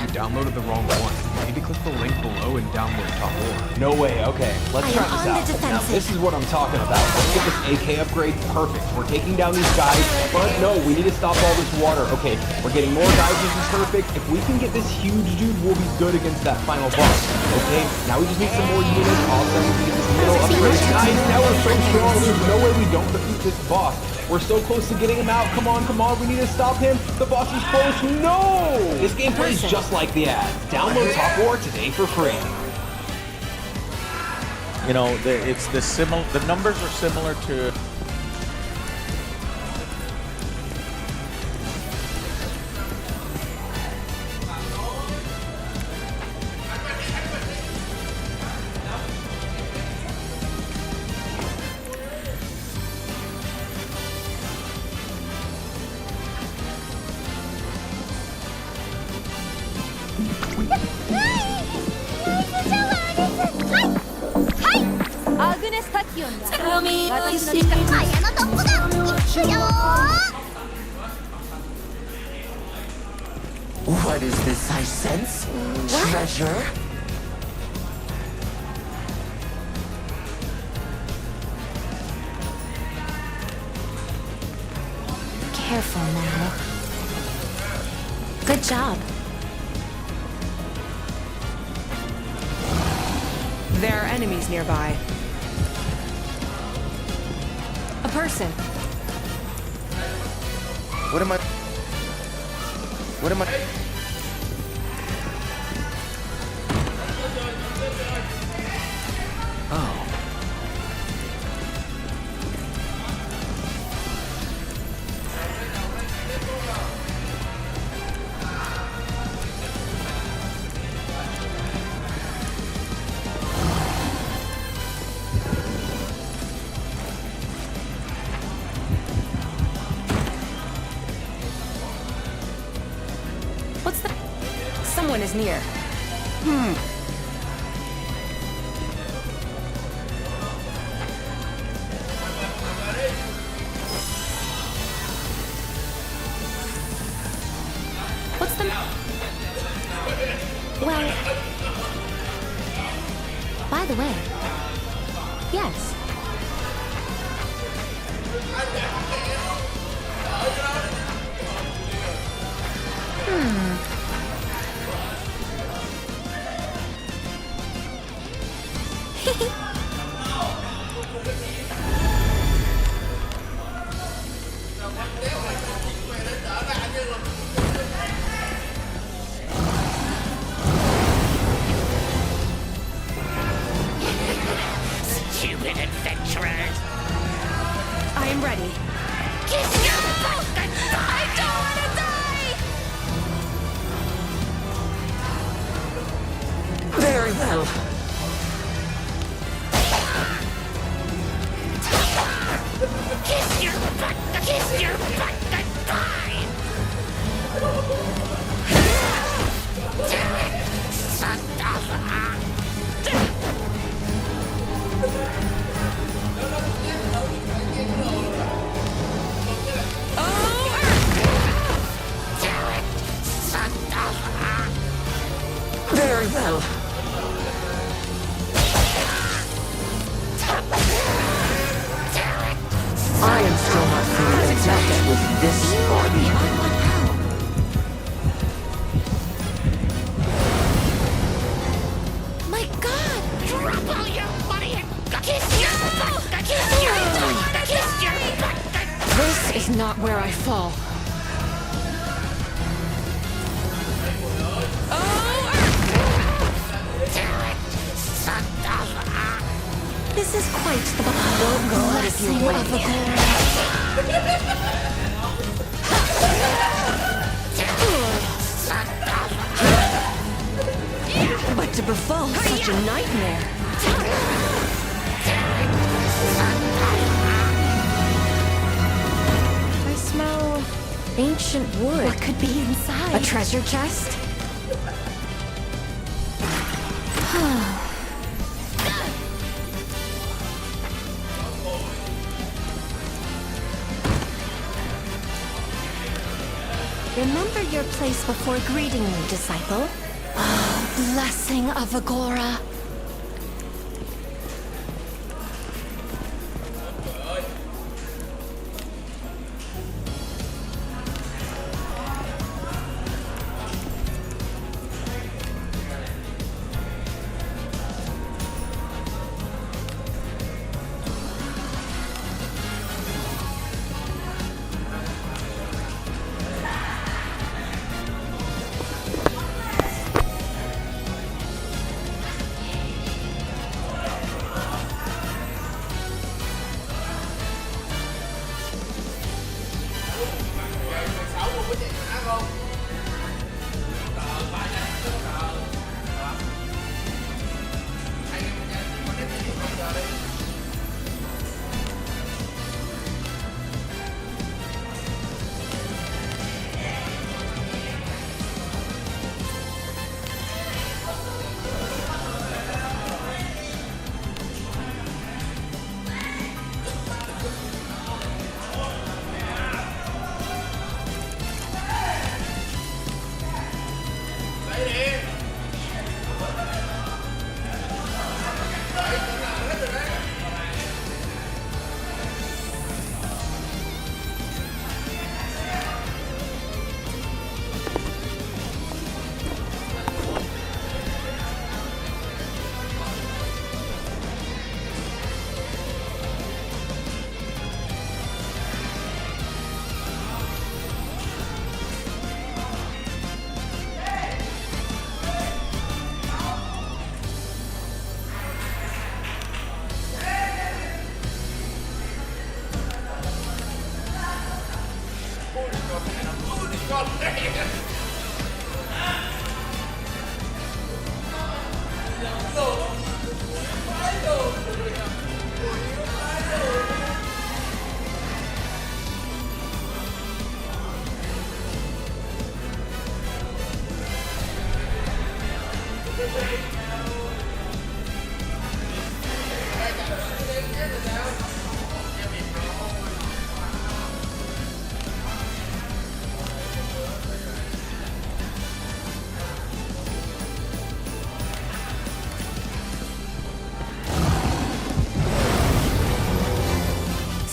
you downloaded the wrong one. Maybe click the link below and download Top War. No way, okay. Let's try this out. Now, this is what I'm talking about. Let's get this AK upgrade perfect. We're taking down these guys, but no, we need to stop all this water. Okay, we're getting more guys. This is perfect. If we can get this huge dude, we'll be good against that final boss. Okay, now we just need some more units. Awesome, we can get this middle upgrade. Nice, now we're so strong. There's no way we don't defeat this boss. We're so close to getting him out. Come on, we need to stop him. The boss is close. No! This game plays just like the ad. Download Top War today for free. You know, the numbers are similar to What is this I sense? Treasure? Careful now. Good job. There are enemies nearby. A person. What am I? Oh. What's the... Someone is near. What's the... Well, by the way, yes. Stupid adventurers! I am ready. Kiss your butt! I don't want to die! Very well. Kiss your butt! Kiss your butt! Goodbye! Do it! Son of a... Very well. I am still not fully content with this body. My God! Drop all your money and kiss your butt! Kiss your butt! Kiss your butt! This is not where I fall. This is quite the blessing of the But to befall such a nightmare. ancient wood. What could be inside? A treasure chest? Remember your place before greeting me, disciple. Oh, blessing of Agora.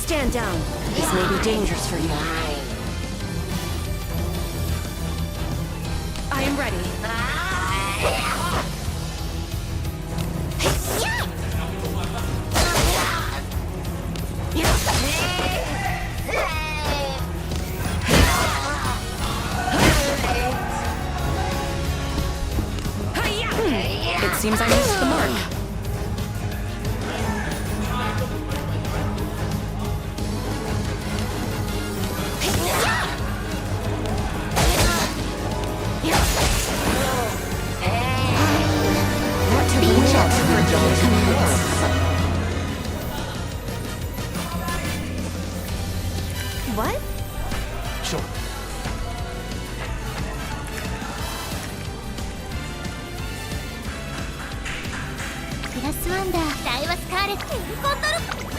Stand down. This may be dangerous for you. I am ready. It seems I missed the mark. What? Sure.プラスワンダー期待はスカーレットコントロール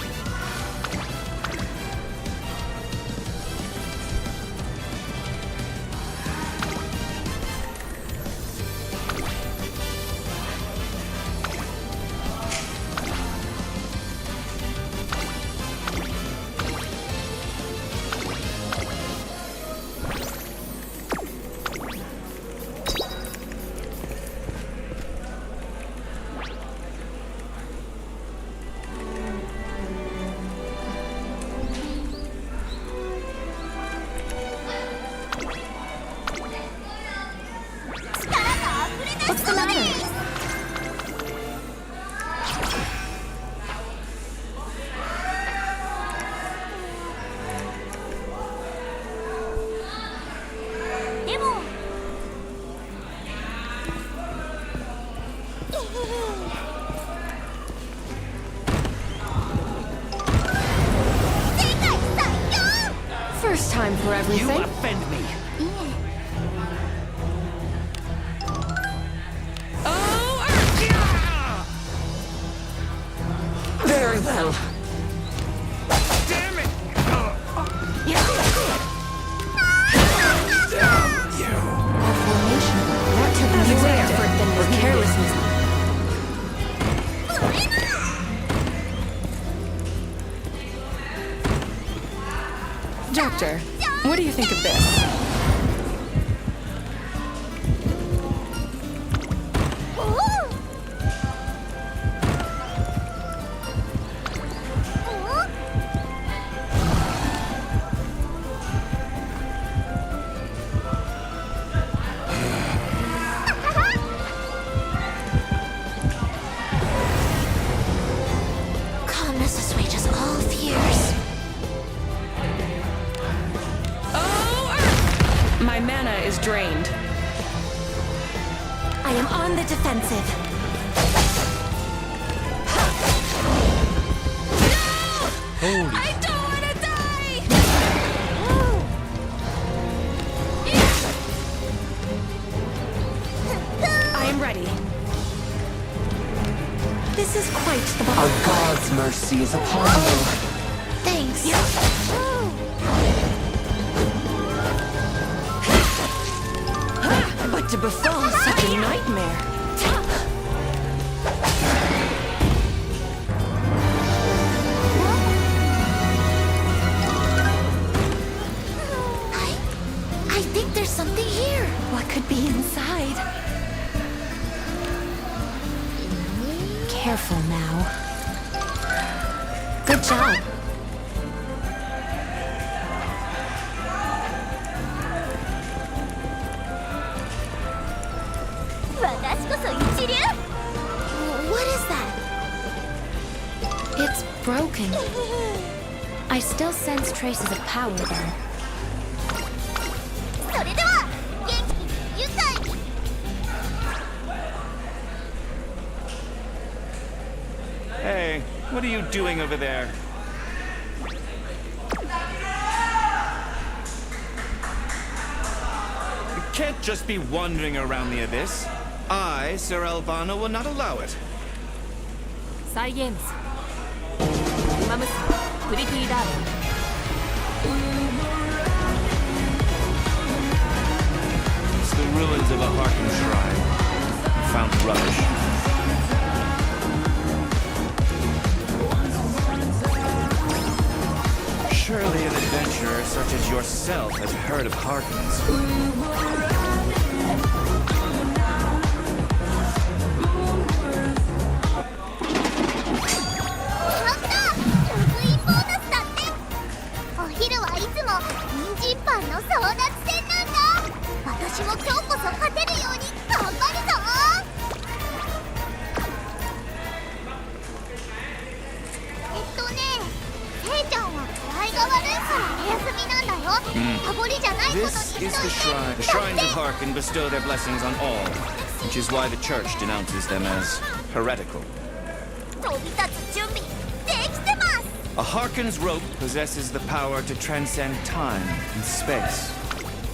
time for everything. You offend me. Very well. Damn it! Our formation. That took more effort than was carelessness. Doctor, what do you think of this? Calmness assuages all fears. My mana is drained. I am on the defensive. Holy. I don't want to die! I am ready. This is quite the A god's mercy is upon you. Thanks. But to befall such a nightmare. I think there's something here. What could be inside? Careful now. Good job. What is that? It's broken. I still sense traces of power, though. Hey, what are you doing over there? You can't just be wandering around the abyss. I, Sir Albano, will not allow it. Science. Umamusume, pretty darling. It's the ruins of a Harkin shrine. Found rubbish. Surely an adventurer such as yourself has heard of Harkins. This is the shrine. The shrines of Harkin bestow their blessings on all, which is why the church denounces them as heretical. A Harkin's rope possesses the power to transcend time and space.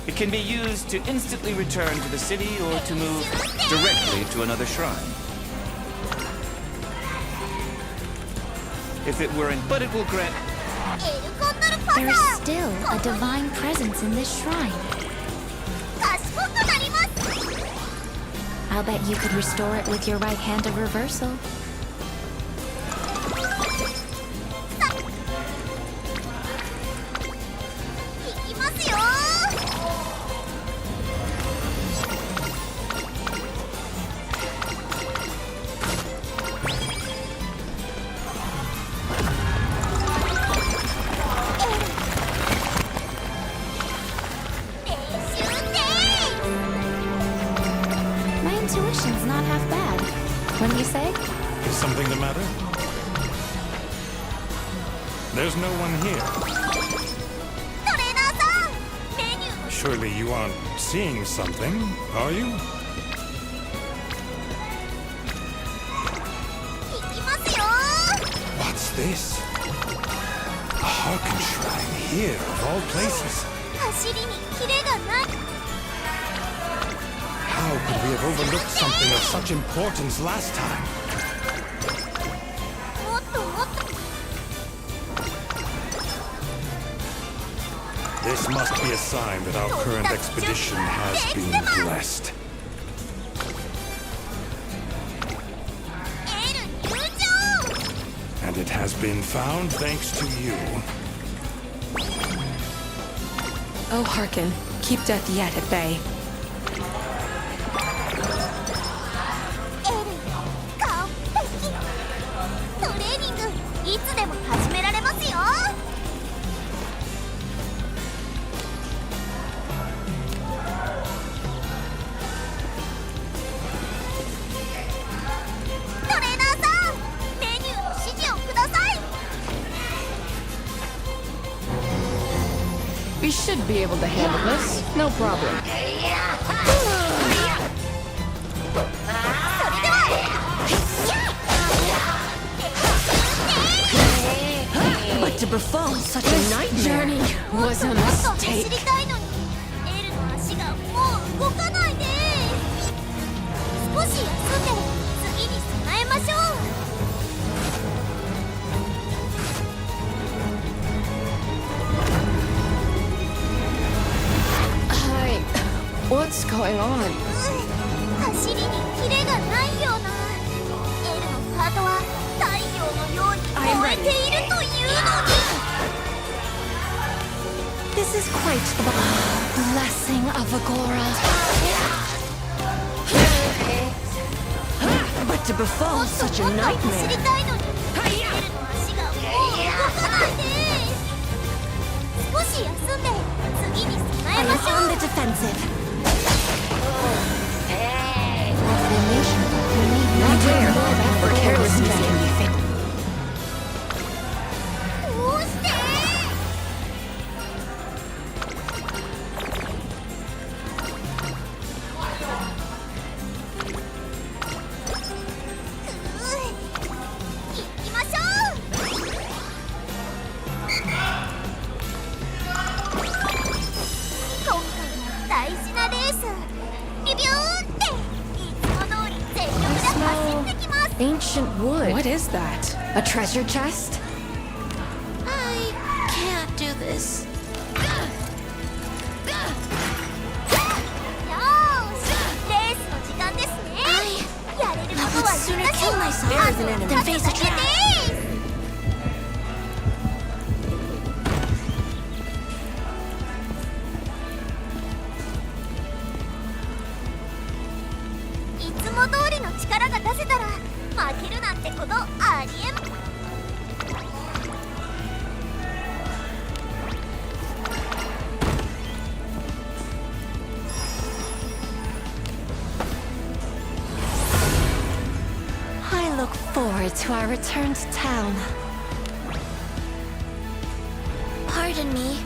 It can be used to instantly return to the city or to move directly to another shrine. If it were in, but it will grant. There is still a divine presence in this shrine. I'll bet you could restore it with your right hand of reversal. Intuition's not half bad. Wouldn't you say? Is something the matter? There's no one here. Surely you aren't seeing something, are you? What's this? A Harkin shrine here, of all places. How could we have overlooked something of such importance last time? This must be a sign that our current expedition has been blessed. And it has been found thanks to you. Oh, hearken. Keep death yet at bay. We should be able to handle this. No problem. But to befall such a nightmare journey was a mistake. What's going on? I'm ready. This is quite the blessing of Agora. But to befall such a nightmare. I'm on the defensive. Not dare or carelessness can be fatal. Ancient wood. What is that? A treasure chest? I can't do this. I would sooner kill myself than face a trap. I look forward to our return to town. Pardon me.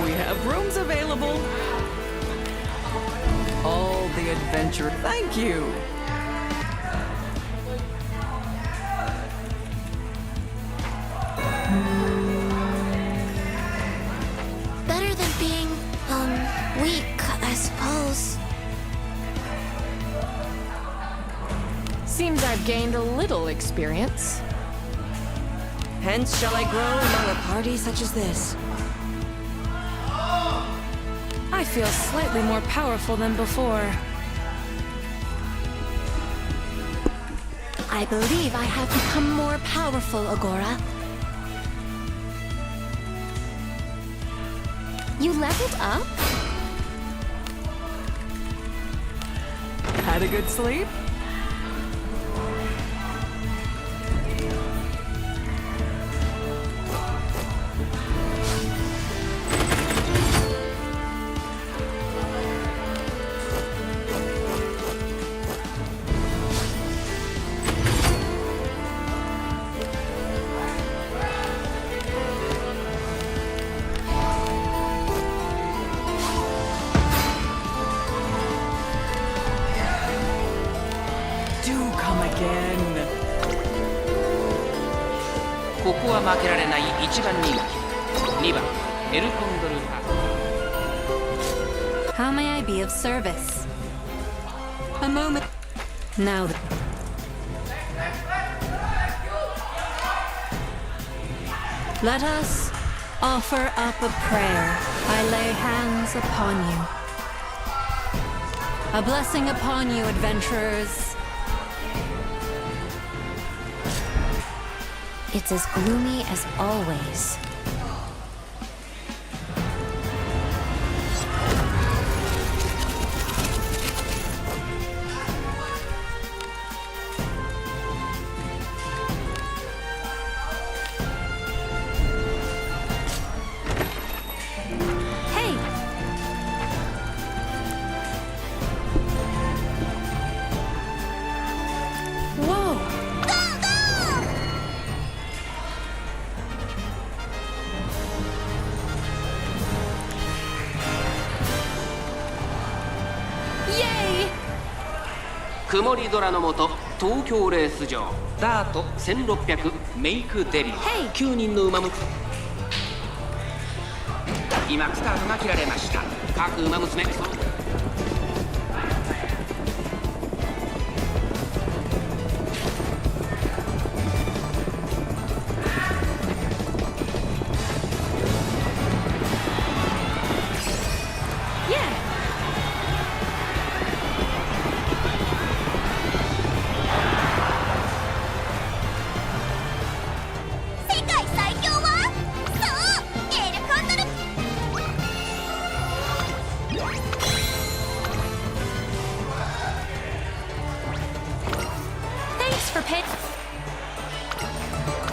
We have rooms available. All the adventure. Thank you. Better than being, weak, I suppose. Seems I've gained a little experience. Hence shall I grow among a party such as this. I feel slightly more powerful than before. I believe I have become more powerful, Agora. You leveled up? Had a good sleep? ここは負けられない1番人気2番エルコンドルパ。 How may I be of service? A moment. Now. Let us offer up a prayer. I lay hands upon you. A blessing upon you, adventurers. It's as gloomy as always. Yay! 曇り空の下、東京レース場ダート1600メイクデビュー、9人の馬娘。今スタートが切られました。各馬娘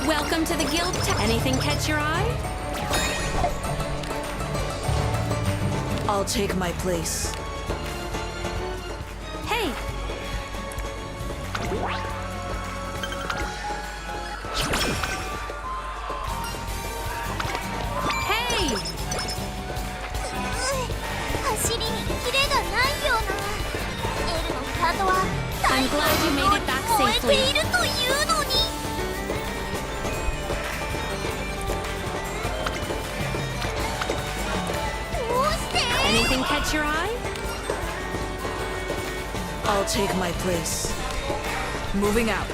Welcome to the guild. Anything catch your eye? I'll take my place. Hey! Hey! 走りにキレがないような。エルのカートは I'm glad you made it back 燃え safely. ているというのに。 Anything catch your eye? I'll take my place. Moving out.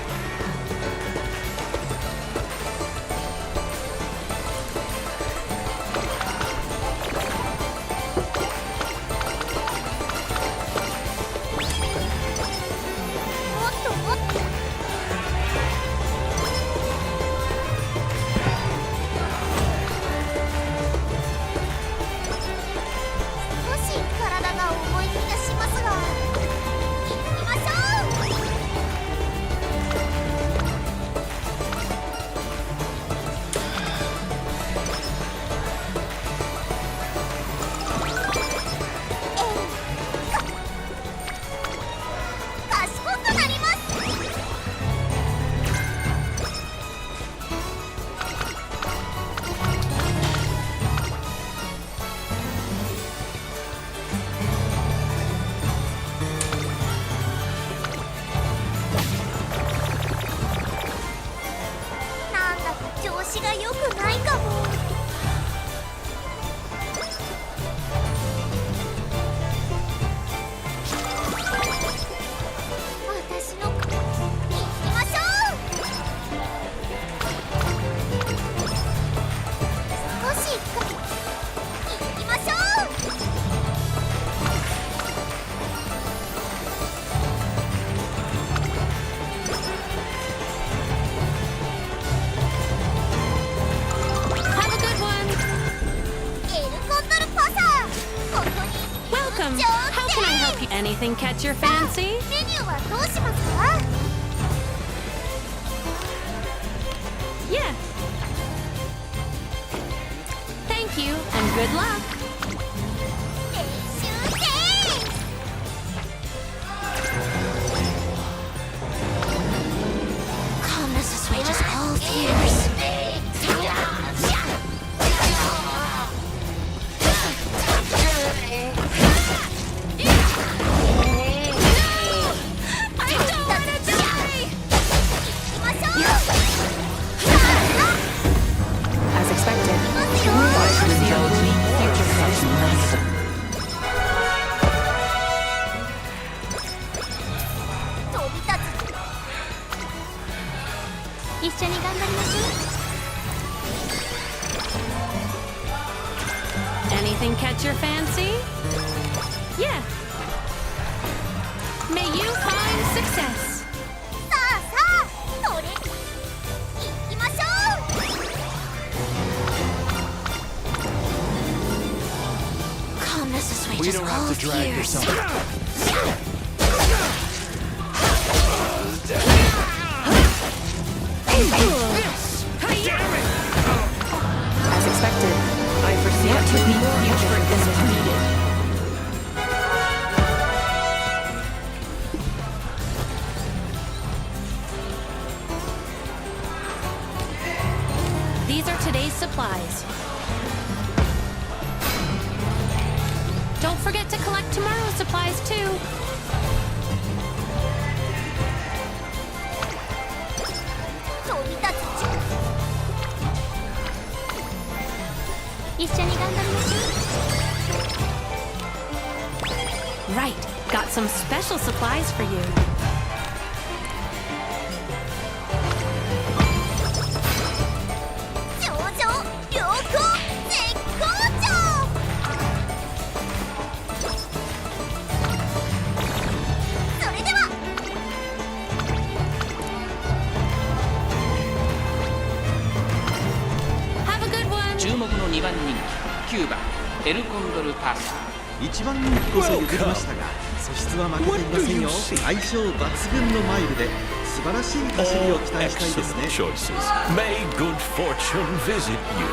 Anything catch your fancy? メニューはどうしますか? Yeah. Thank you and good luck. Calmness assuages all fears. Anything catch your fancy? Yeah. May you find success. さあさあ、それ行きましょう。 Calmness is We don't have to drag this on. As expected, I foresee a unique future is needed. These are today's supplies. Don't forget to collect tomorrow's supplies too. 飛び立つ一緒に頑張りましょう。 Right, got some special supplies for you. 上々良好絶好調。それでは Have a good one. 注目の2番人気9番エルコンドルパーサー。一番人気こそ譲りましたが、素質は負けていませんよ。相性抜群のマイルで素晴らしい走りを期待したいですね。 choices. May good fortune visit you.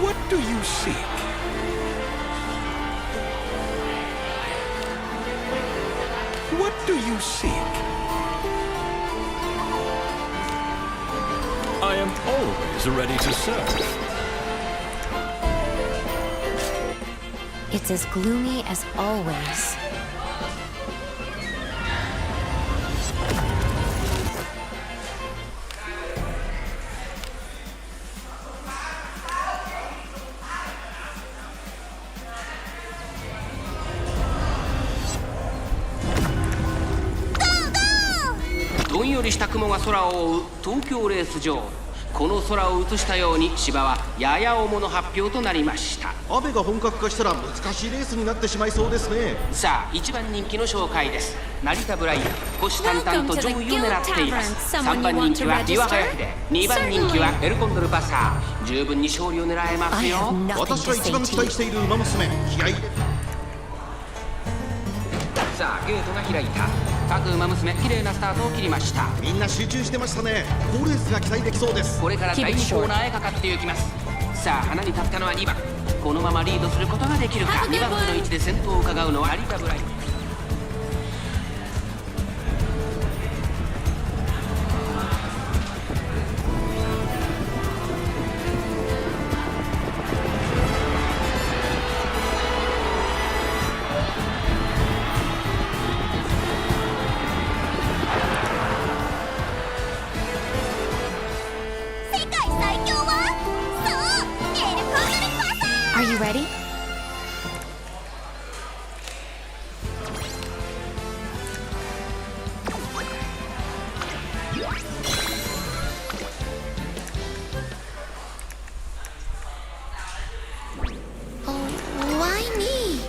What do you seek? What do you seek? I am always ready to serve. It's as gloomy as always. Go! どんよりした雲が空を覆う東京レース場。この空を映したように芝はやや重の発表となりました。雨が本格化したら難しいレースになってしまいそうですね。さあ1番人気の紹介です。成田ブライアン虎視眈々と上位を狙っています。3番人気は岩早秀、2番人気はエルコンドルパサー。十分に勝利を狙えますよ。私が一番期待している馬娘、気合い入れ。さあゲートが開いた。各馬娘綺麗なスタートを切りました。みんな集中してましたね。好レースが期待できそうです。これから第2コーナーへかかっていきます。さあ花に立ったのは2番。このままリードすることができるか。2番手の位置で先頭を伺うのは成田ブライ。Are you ready? Oh, why me?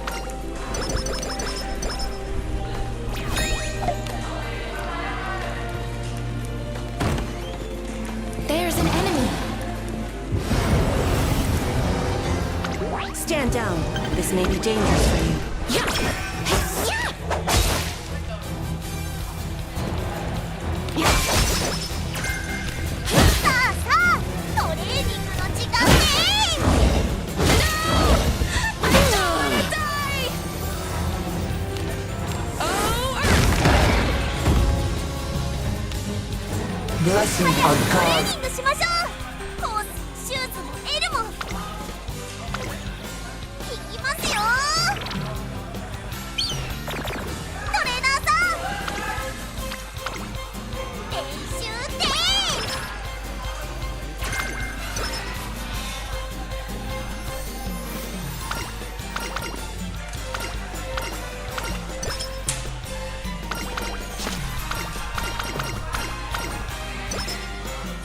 There's an enemy. Stand down. This may be dangerous for you. Blessing on God. トレーニングしましょう。コース、シューズも L も。いきますよ。トレーナーさん。練習です。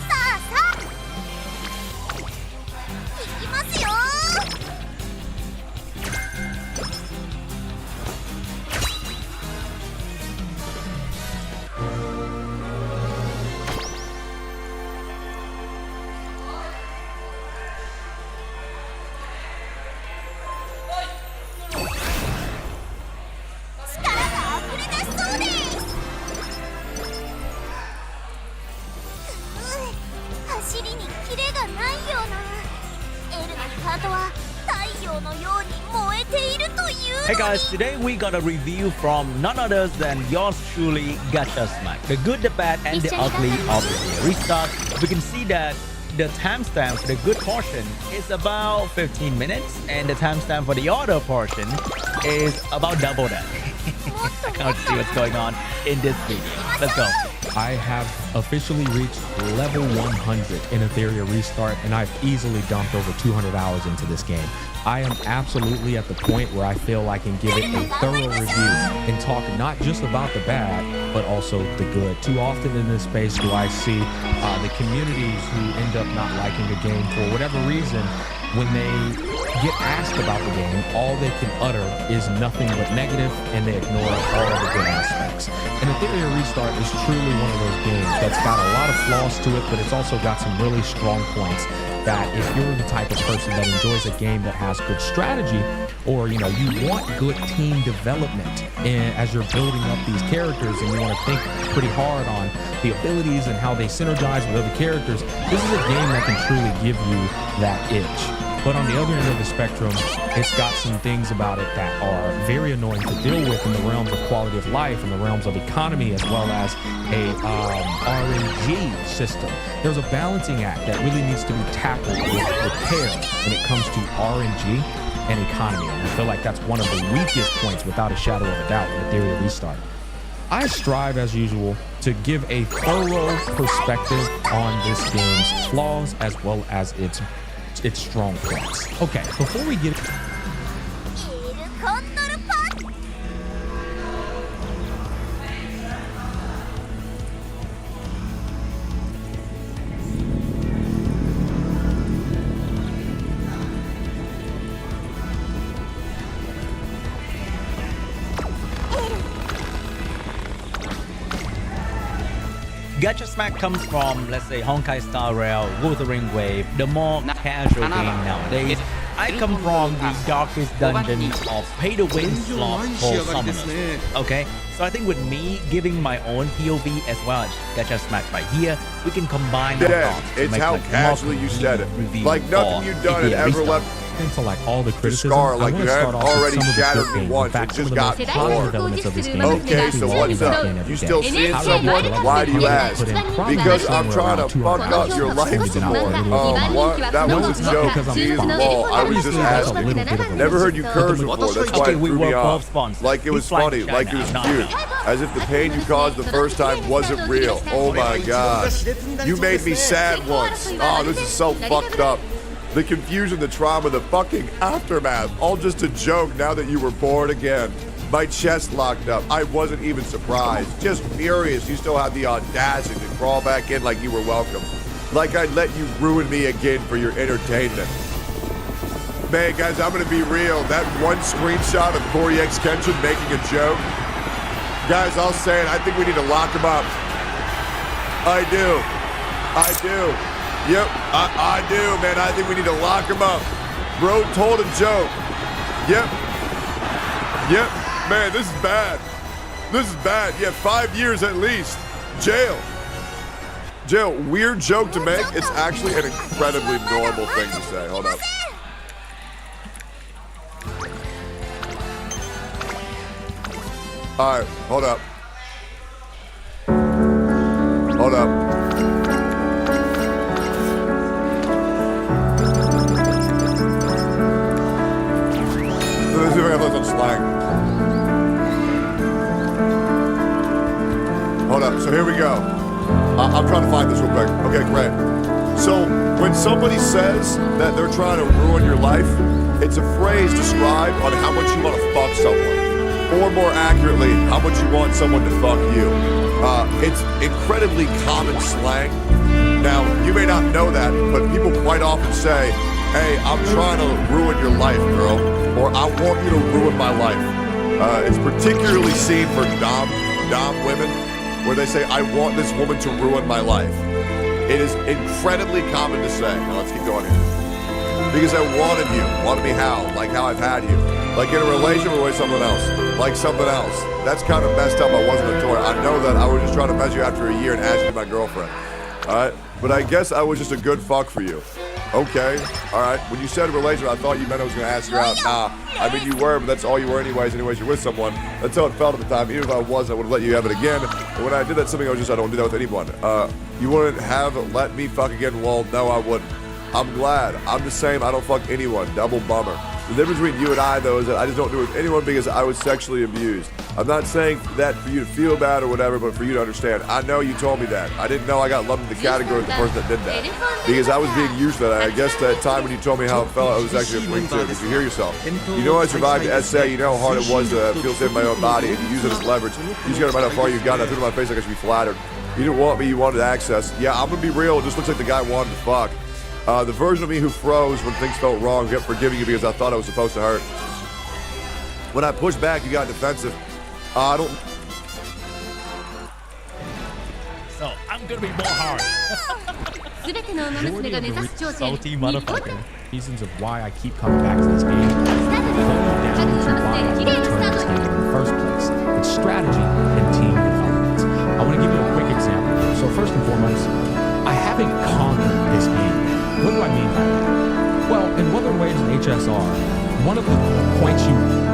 さ Hey guys, today we got a review from none other than yours truly, Gacha Smack. The good, the bad, and the ugly of the restart. We can see that the timestamp for the good portion is about 15 minutes, and the timestamp for the other portion is about double that. I can't see what's going on in this video. Let's go. I have officially reached level 100 in Etheria Restart, and I've easily dumped over 200 hours into this game. I am absolutely at the point where I feel I can give it a thorough review and talk not just about the bad, but also the good. Too often in this space do I see the communities who end up not liking the game for whatever reason. When they get asked about the game, all they can utter is nothing but negative, and they ignore all of the good aspects. And Etheria Restart is truly one of those games that's got a lot of flaws to it, but it's also got some really strong points that if you're the type of person that enjoys a game that has good strategy, or you want good team development and as you're building up these characters and you want to think pretty hard on the abilities and how they synergize with other characters, this is a game that can truly give you that itch. But on the other end of the spectrum, it's got some things about it that are very annoying to deal with in the realms of quality of life, in the realms of economy, as well as a RNG system. There's a balancing act that really needs to be tackled with care when it comes to RNG and economy. And I feel like that's one of the weakest points, without a shadow of a doubt, in Etheria Restart. I strive, as usual, to give a thorough perspective on this game's flaws as well as its strong points. Okay, before we get Gacha Smack comes from, let's say, Honkai Star Rail, Wuthering Wave, the more casual game nowadays. I come from the darkest dungeons of pay-to-win slots for summoners. Okay, so I think with me giving my own POV as well as Gacha Smack right here, we can combine the thoughts to it's make how like casually you said it. Like nothing you've done had ever left into like all the criticism. Scar, like you had already shattered me once. It just got bored. Okay, so what's up? You still seeing someone? Why do you ask? Because I'm trying to fuck up your life some more. What? That was a joke. Jeez, lol. I was just asking. Never heard you curse before. That's why it threw me off. Like it was funny. Like it was cute. As if the pain you caused the first time wasn't real. Oh my gosh. You made me sad once. Oh, this is so fucked up. The confusion, the trauma, the fucking aftermath, all just a joke now that you were born again. My chest locked up. I wasn't even surprised. Just furious you still had the audacity to crawl back in like you were welcome. Like I'd let you ruin me again for your entertainment. Man, guys, I'm gonna be real. That one screenshot of Corey X Kenshin making a joke. Guys, I'll say it. I think we need to lock him up. I do. Yep, I do, man. I think we need to lock him up. Bro told a joke. Yep. Man, this is bad. Yeah, 5 years at least. Jail. Weird joke to make. It's actually an incredibly normal thing to say. Hold up. All right, hold up. Let's see if I can some slang. Hold up, so here we go. I'm trying to find this real quick. Okay, great. So when somebody says that they're trying to ruin your life, it's a phrase described on how much you want to fuck someone. Or more accurately, how much you want someone to fuck you. It's incredibly common slang. Now, you may not know that, but people quite often say, hey, I'm trying to ruin your life, girl. Or I want you to ruin my life. It's particularly seen for dom women, where they say, I want this woman to ruin my life. It is incredibly common to say. Now let's keep going here. Because I wanted you. Wanted me how? Like how I've had you. Like in a relationship with someone else. Like something else. That's kind of messed up. I wasn't a toy. I know that I was just trying to mess you after a year and ask you to be my girlfriend. Alright? But I guess I was just a good fuck for you. Okay, all right. When you said relationship, I thought you meant I was going to ask her out. Nah, I mean, you were, but that's all you were anyways. Anyways, you're with someone. That's how it felt at the time. Even if I was, I would have let you have it again. But when I did that something, I was just, I don't do that with anyone. You wouldn't have let me fuck again? Well, no, I wouldn't. I'm glad. I'm the same. I don't fuck anyone. Double bummer. The difference between you and I, though, is that I just don't do it with anyone because I was sexually abused. I'm not saying that for you to feel bad or whatever, but for you to understand. I know you told me that. I didn't know I got lumped in the category of the person that did that. Because I was being used to that. I guess that time when you told me how it felt, I was actually a freak too, because you hear yourself. You know I survived the essay, you know how hard it was to feel safe in my own body, and you use it as leverage. You just gotta know how far you've gotten. I threw it in my face like I should be flattered. You didn't want me, you wanted access. Yeah, I'm gonna be real, it just looks like the guy wanted to fuck. The version of me who froze when things felt wrong kept forgiving you because I thought I was supposed to hurt. When I pushed back, you got defensive. I don't... So, I'm gonna be more hard. Salty motherfucker. Reasons of why I keep coming back to this game. Down to why I want to turn this game in the first place. It's strategy and team development. I want to give you a quick example. So first and foremost, I haven't conquered this game. What do I mean by that? Well, in Wuthering Waves and HSR, one of the points you...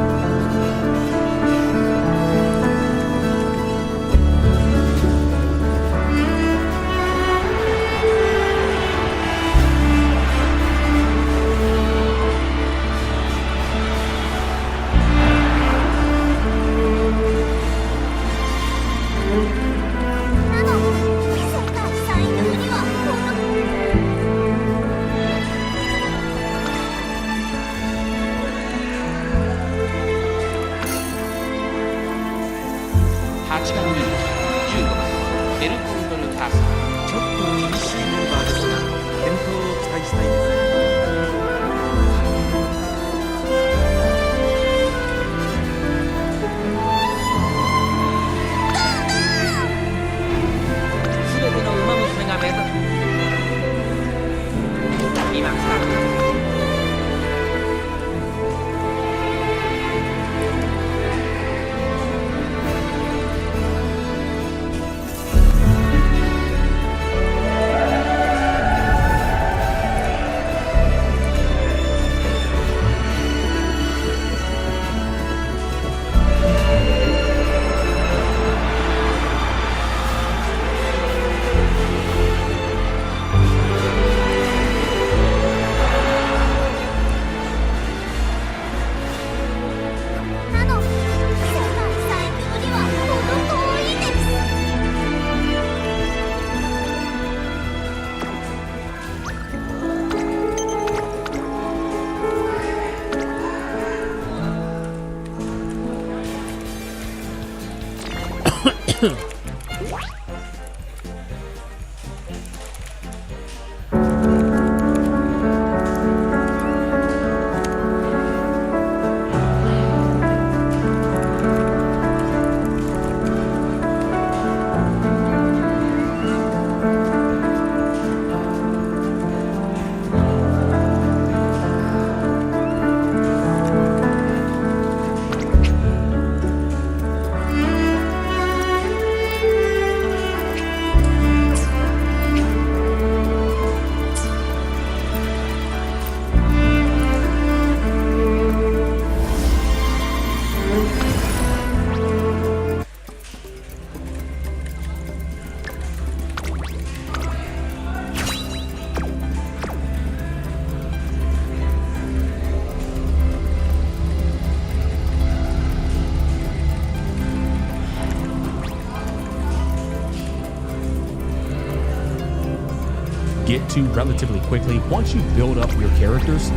get to relatively quickly. Once you build up your characters,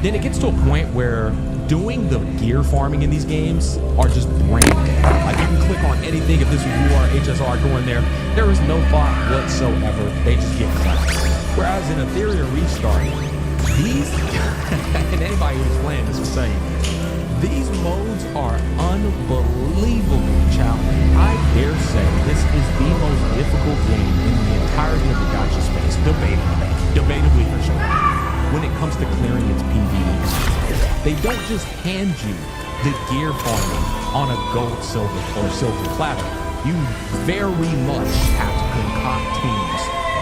then it gets to a point where doing the gear farming in these games are just brain dead. Like you can click on anything. If this is UR, HSR, go in there. There is no thought whatsoever. They just get clapped. Whereas in Ethereum Restart, these, and anybody who's playing this will say, these modes are unbelievably challenging. I dare say this is the most difficult game in the entirety of the gacha space, debatably for sure, when it comes to clearing its PvEs. They don't just hand you the gear farming on a gold, silver, or silver platter. You very much have to concoct teams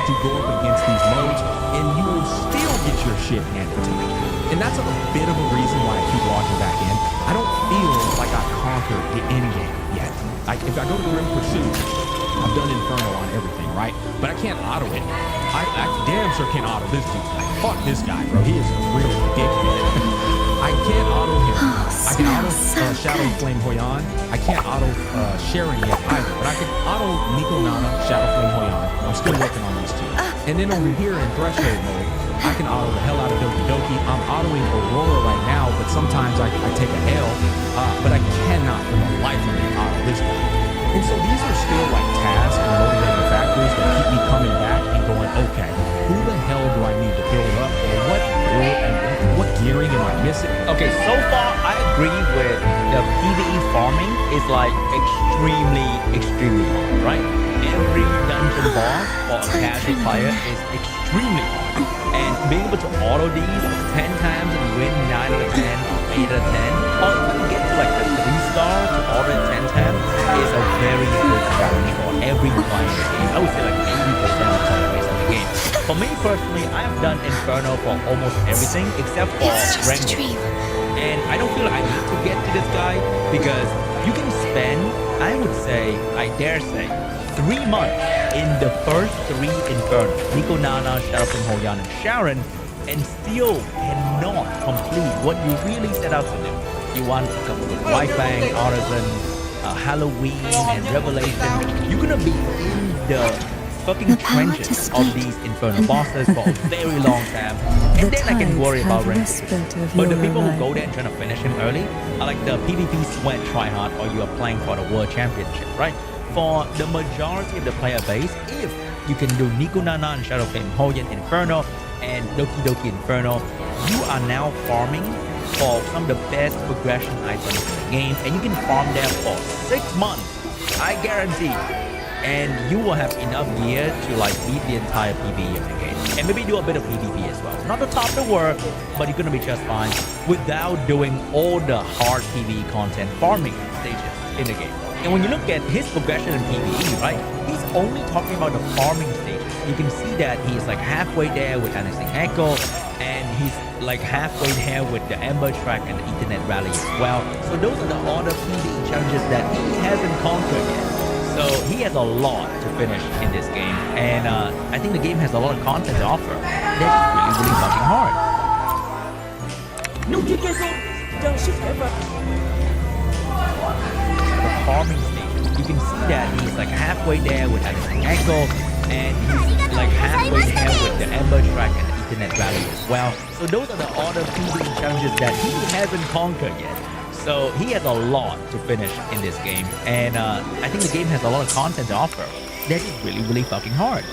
to go up against these modes, and you will still get your shit handed to you. And that's a bit of a reason why I keep logging back in. I don't feel like I've conquered the end game yet. If I go to Grim Pursuit, I've done Inferno on everything, right? But I can't auto it. I damn sure can't auto this dude. Like, fuck this guy, bro. He is a real dickhead. I can't auto him. I can auto Shadow Flame Hoyan. I can't auto Sharon yet either, but I can auto Nico Nana, Shadow Flame Hoyan. I'm still working on these two. And then over here in Threshold mode, I can auto the hell out of Doki Doki. I'm autoing Aurora right now, but sometimes I take a L, but I cannot for the life of me auto this guy. And so these are still like tasks and motivating factors that keep me coming back and going, okay, who the hell do I need to build up, or what build and what gearing am I missing? Okay, so far I agree with the PvE farming is like extremely hard, right? Every dungeon boss for a casual player is extremely hard. And being able to auto these 10 times and win 9 out of 10, 8 out of 10, or even get to like the 3-star to auto it 10 times is a very good strategy for every player in the game. I would say like 80% of players in the game. For me personally, I've done Inferno for almost everything except for Rango. And I don't feel like I need to get to this guy because you can spend, I would say, I dare say, 3 months in the first 3 Inferno, Nico Nana, Shadow Flame Hoyan, and Sharon, and still cannot complete what you really set out to do. You want to come with White Fang, Artisan, Halloween, and Revelation. You're gonna be in the fucking trenches of these Inferno bosses for a very long time, and then I can worry about ranking. But the people who go there and try to finish him early are like the PvP sweat tryhard, or you are playing for the World Championship, right? For the majority of the player base, if you can do Nico Nana and Shadow Flame Hoyan Inferno and Doki Doki Inferno, you are now farming for some of the best progression items in the game, and you can farm them for 6 months, I guarantee. And you will have enough gear to like beat the entire PvE of the game, and maybe do a bit of PvP as well. Not the top of the world, but you're gonna be just fine without doing all the hard PvE content farming stages in the game. And when you look at his progression in PvE, right, he's only talking about the farming stages. You can see that he's like halfway there with Annexing Echo, and he's like halfway there with the Ember Track and the Ethernet Rally as well. So those are the other PvE challenges that he hasn't conquered yet. So he has a lot to finish in this game, and I think the game has a lot of content to offer. That's really fucking hard. The farming station, you can see that he's like halfway there with Annexing Echo, and he's like halfway there with the Ember Track and the Ethernet Rally as well. So those are the other PvE challenges that he hasn't conquered yet. So he has a lot to finish in this game, and I think the game has a lot of content to offer. That is really fucking hard.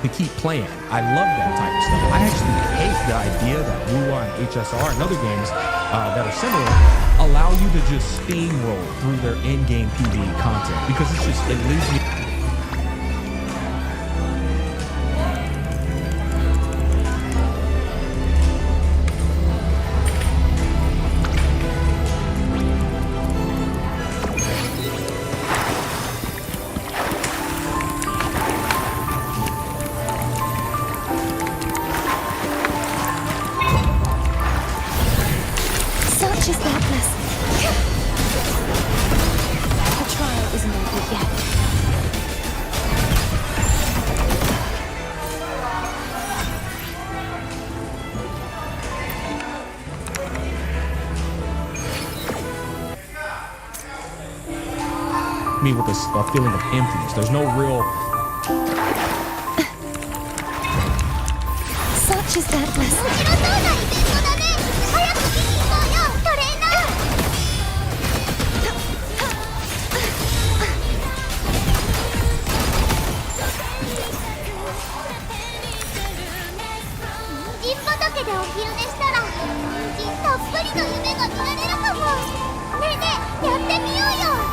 To keep playing, I love that type of stuff. I actually hate the idea that Lua and HSR and other games that are similar allow you to just steamroll through their in-game PvE content, because it's just, it leaves me. Me with a feeling of emptiness. There's no real. Such is that blessing.人畑でお昼寝したら人参たっぷりの夢が見られるかも。ねえねえ、やってみようよ。